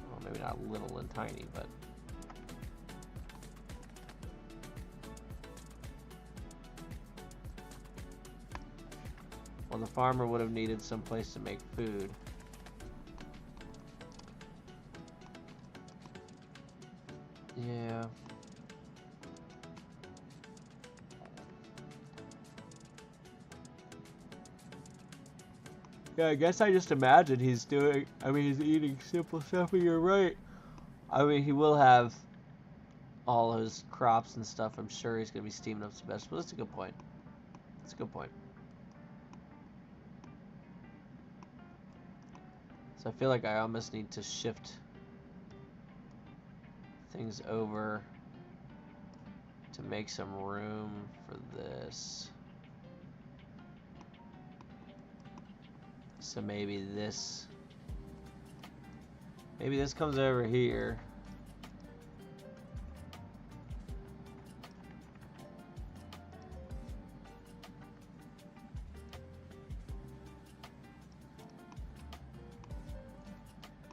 [SPEAKER 1] Well, maybe not little and tiny, but... Well, the farmer would have needed some place to make food. Yeah. Yeah, I guess I just imagine he's doing... I mean, he's eating simple stuff, but you're right. I mean, he will have all his crops and stuff. I'm sure he's going to be steaming up some vegetables. That's a good point. That's a good point. So I feel like I almost need to shift things over to make some room for this. So maybe this comes over here.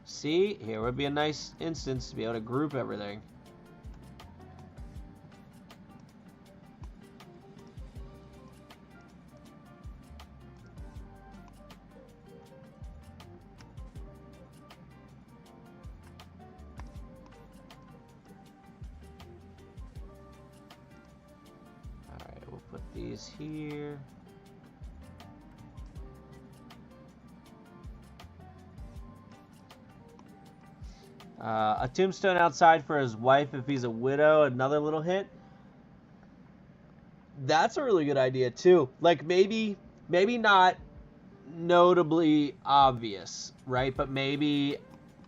[SPEAKER 1] See, here would be a nice instance to be able to group everything. Alright, we'll put these here. A tombstone outside for his wife if he's a widow. Another little hint. That's a really good idea too. Like maybe not notably obvious, right? But maybe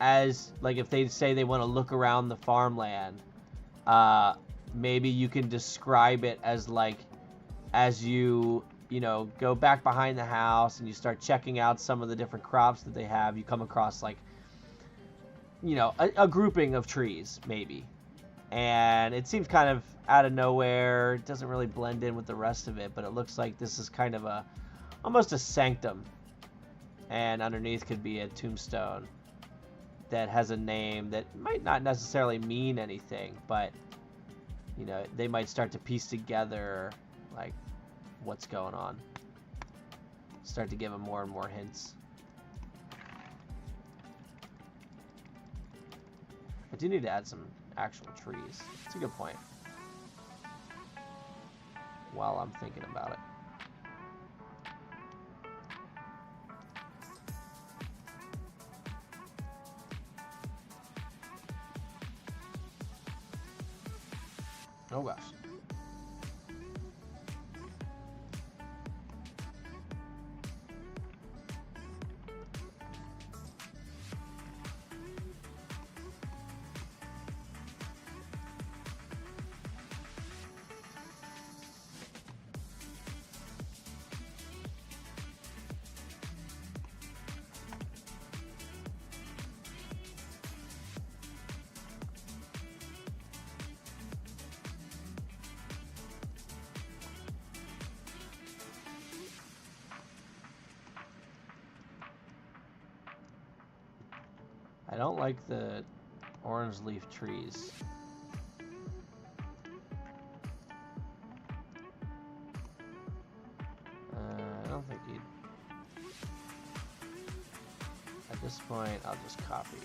[SPEAKER 1] as like if they say they want to look around the farmland, maybe you can describe it as like as you know go back behind the house and you start checking out some of the different crops that they have. You come across like a grouping of trees, maybe. And it seems kind of out of nowhere. It doesn't really blend in with the rest of it, but it looks like this is kind of almost a sanctum. And underneath could be a tombstone that has a name that might not necessarily mean anything, but, they might start to piece together, like, what's going on. Start to give them more and more hints. I do need to add some actual trees. That's a good point. While I'm thinking about it. Oh gosh. I don't like the orange leaf trees. I don't think you'd... At this point, I'll just copy.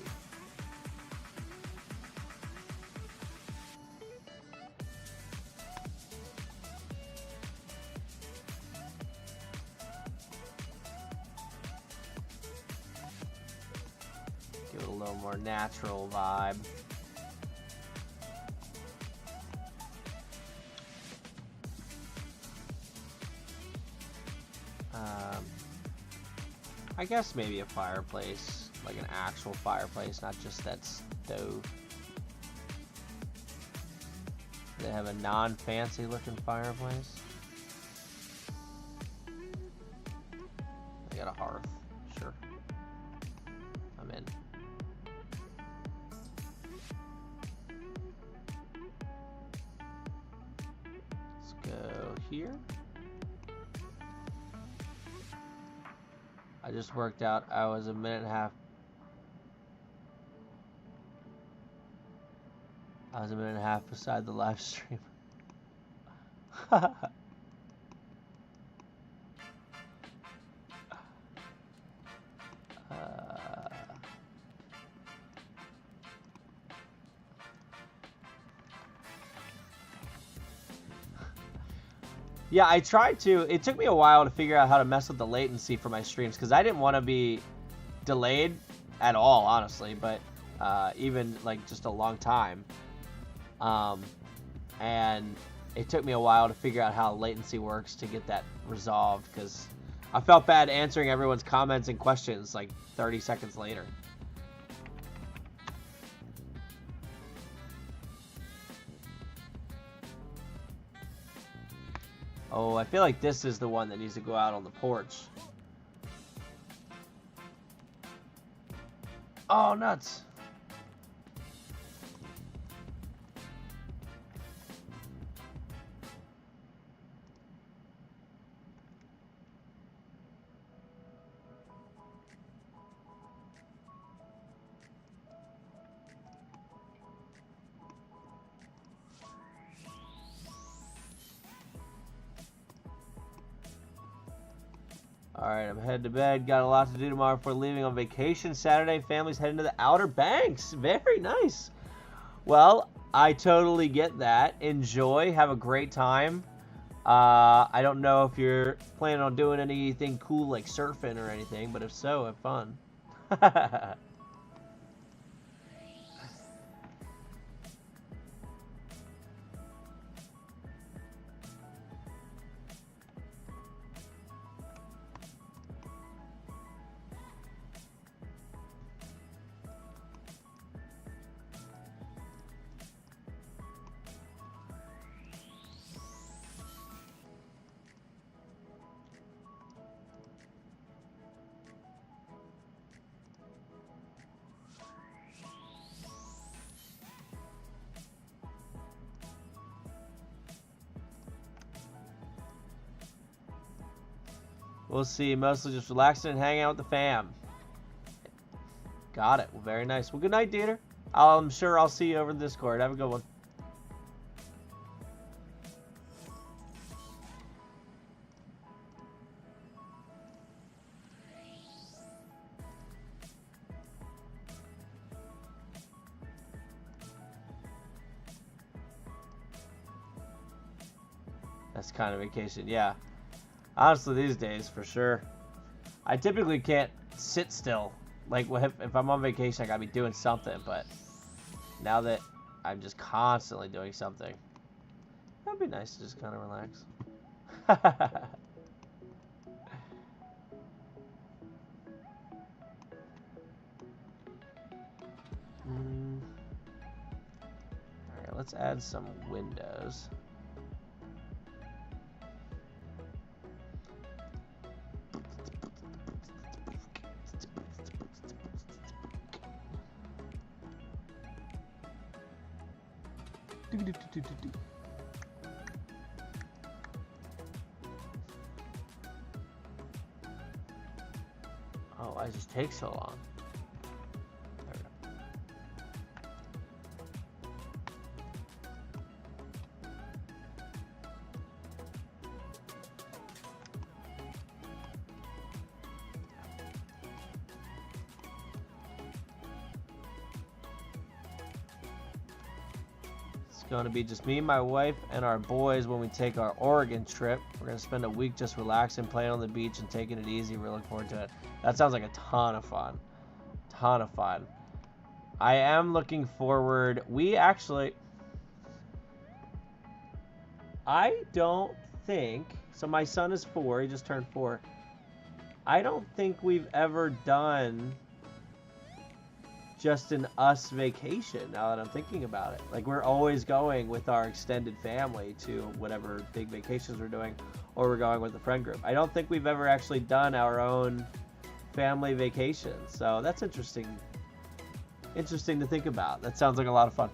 [SPEAKER 1] a little more natural vibe. I guess maybe a fireplace, like an actual fireplace, not just that stove. They have a non-fancy looking fireplace. They got a hearth, sure. I'm in. Let's go here. I just worked out I was a minute and a half. I was a minute and a half beside the live stream. Yeah, I tried to. It took me a while to figure out how to mess with the latency for my streams because I didn't want to be delayed at all, honestly, but even like just a long time. And it took me a while to figure out how latency works to get that resolved because I felt bad answering everyone's comments and questions like 30 seconds later. Oh, I feel like this is the one that needs to go out on the porch. Oh, nuts. Alright, I'm headed to bed. Got a lot to do tomorrow before leaving on vacation. Saturday, family's heading to the Outer Banks. Very nice. Well, I totally get that. Enjoy. Have a great time. I don't know if you're planning on doing anything cool like surfing or anything, but if so, have fun. We'll see. Mostly just relaxing and hanging out with the fam. Got it. Well, very nice. Well, good night, Dieter. I'm sure I'll see you over in Discord. Have a good one. That's kind of vacation. Yeah. Honestly, these days, for sure. I typically can't sit still. Like, if I'm on vacation, I gotta be doing something, but now that I'm just constantly doing something, that'd be nice to just kind of relax. Alright, let's add some windows. Oh, why does this take so long? There we go. It's going to be just me, my wife, and our boys when we take our Oregon trip. We're going to spend a week just relaxing, playing on the beach, and taking it easy. We're looking forward to it. That sounds like a ton of fun. Ton of fun. I am looking forward. We actually... I don't think... So my son is 4. He just turned 4. I don't think we've ever done just an us vacation, now that I'm thinking about it. Like, we're always going with our extended family to whatever big vacations we're doing, or we're going with a friend group. I don't think we've ever actually done our own family vacation. So that's interesting to think about. That sounds like a lot of fun.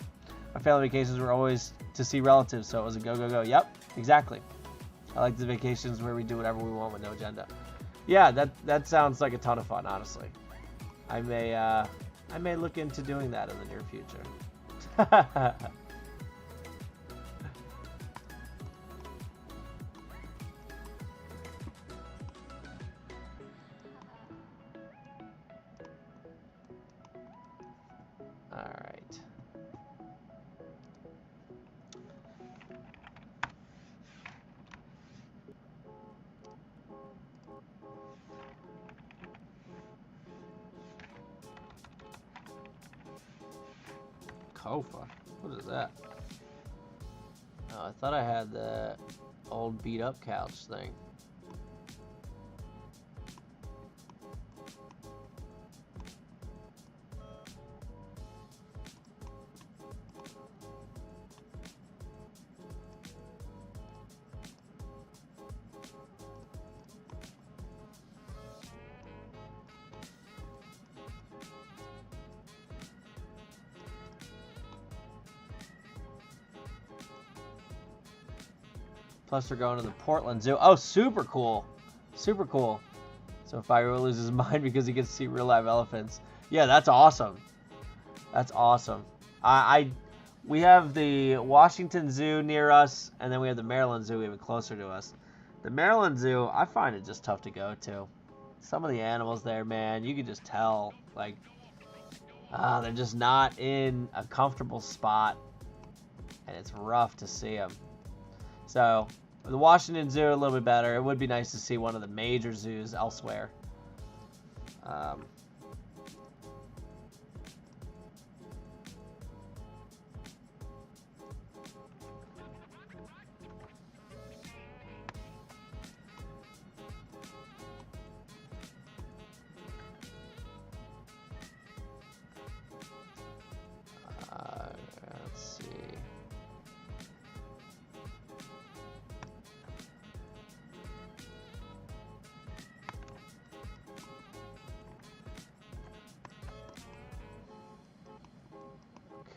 [SPEAKER 1] Our family vacations were always to see relatives, so it was a go, go, go. Yep, exactly. I like the vacations where we do whatever we want with no agenda. Yeah, that sounds like a ton of fun, honestly. I may look into doing that in the near future. All right. Kofa? What is that? Oh, I thought I had the old beat up couch thing. Plus, we're going to the Portland Zoo. Oh, super cool. Super cool. So Fire loses his mind because he gets to see real live elephants. Yeah, that's awesome. That's awesome. We have the Washington Zoo near us, and then we have the Maryland Zoo even closer to us. The Maryland Zoo, I find it just tough to go to. Some of the animals there, man, you can just tell, like, they're just not in a comfortable spot, and it's rough to see them. So, the Washington Zoo, a little bit better. It would be nice to see one of the major zoos elsewhere. Let's see.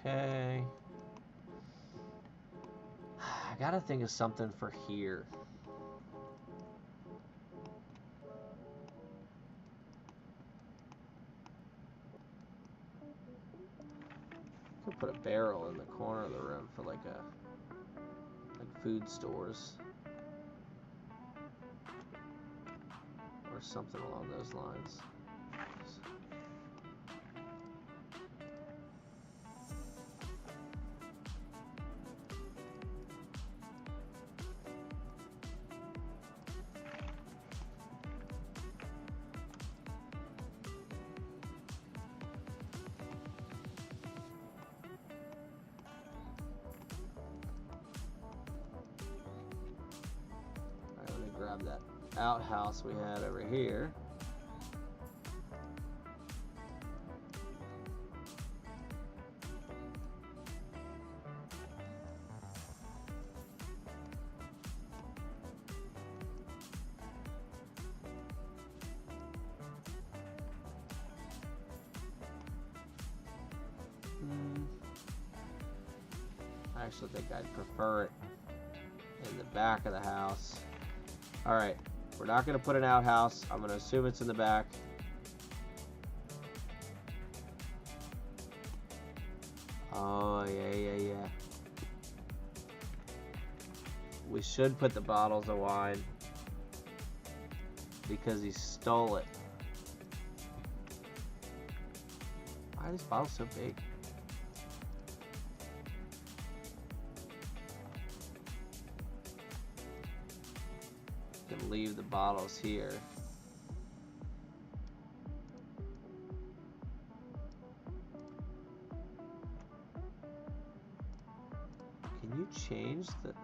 [SPEAKER 1] Okay. I gotta think of something for here. I could put a barrel in the corner of the room for like food stores. Or something along those lines. Grab that outhouse we had over here. I actually think I'd prefer it in the back of the house. Alright, we're not going to put an outhouse. I'm going to assume it's in the back. Oh, yeah. We should put the bottles of wine because he stole it. Why are these bottles so big? Leave the bottles here. You changed the...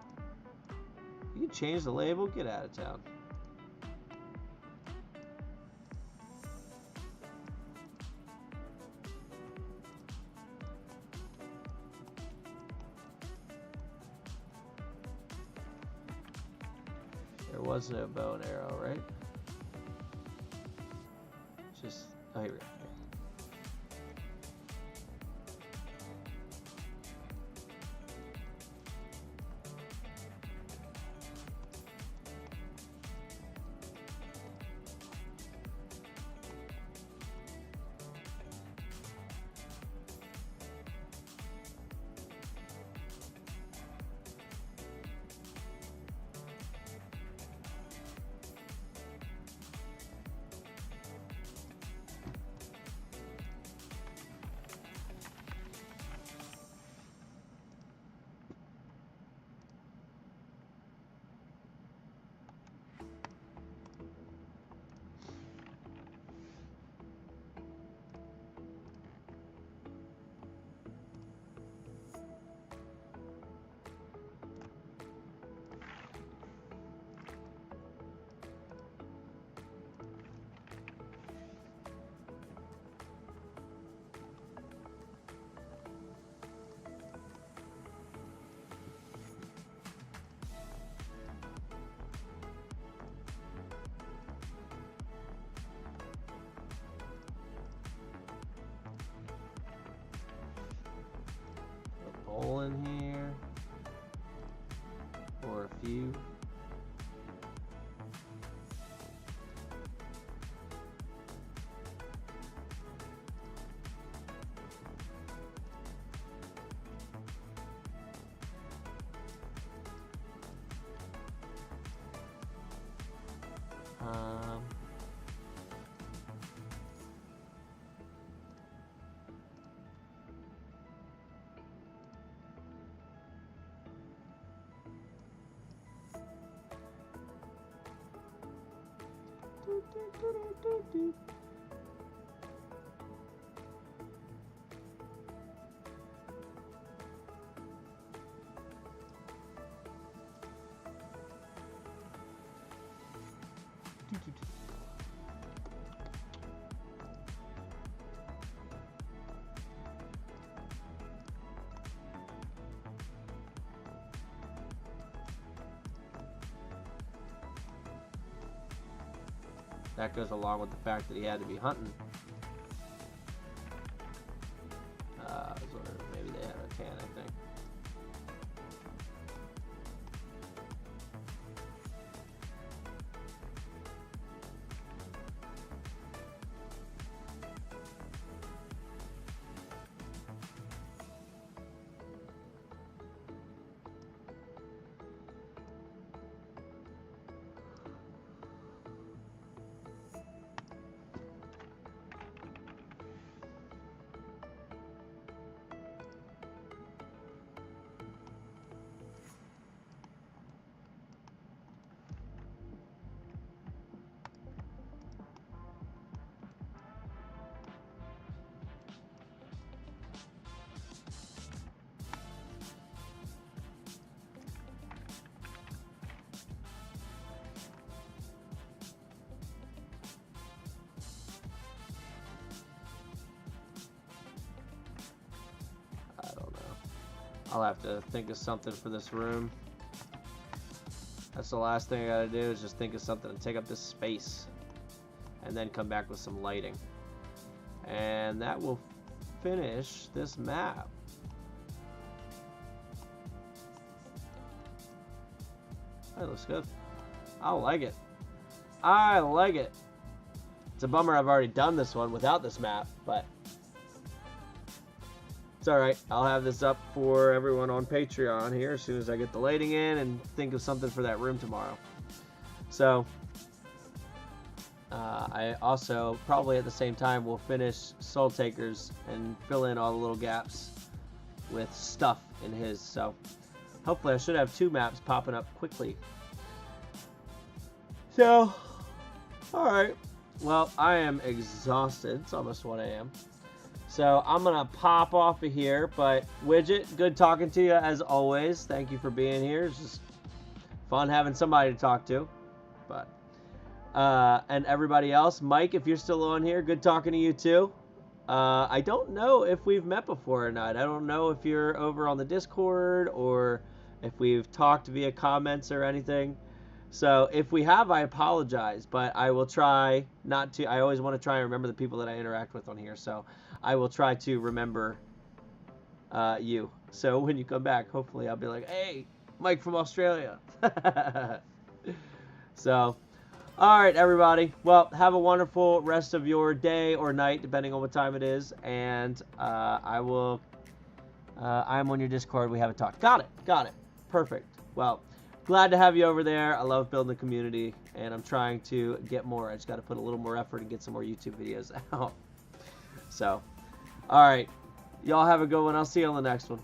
[SPEAKER 1] You changed the label? Get out of town. There was no bow and arrow, right? Just... Oh, here we go. Hole in here, or a few. That goes along with the fact that he had to be hunting. I was wondering, maybe they had a can, I think. I'll have to think of something for this room. That's the last thing I gotta do, is just think of something to take up this space. And then come back with some lighting. And that will finish this map. That looks good. I like it. I like it. It's a bummer I've already done this one without this map, but it's alright. I'll have this up for everyone on Patreon here as soon as I get the lighting in and think of something for that room tomorrow. So, I also, probably at the same time, will finish Soul Takers and fill in all the little gaps with stuff in his. So, hopefully I should have 2 maps popping up quickly. So, alright. Well, I am exhausted. It's almost 1 a.m. So I'm going to pop off of here. But Widget, good talking to you as always. Thank you for being here. It's just fun having somebody to talk to. But and everybody else, Mike, if you're still on here, good talking to you too. I don't know if we've met before or not. I don't know if you're over on the Discord or if we've talked via comments or anything. So if we have, I apologize, but I will try not to. I always want to try and remember the people that I interact with on here. So I will try to remember you. So when you come back, hopefully I'll be like, hey, Mike from Australia. So, all right, everybody. Well, have a wonderful rest of your day or night, depending on what time it is. And I'm on your Discord. We have a talk. Got it. Perfect. Well, glad to have you over there. I love building the community, and I'm trying to get more. I just got to put a little more effort and get some more YouTube videos out. So, all right. Y'all have a good one. I'll see you on the next one.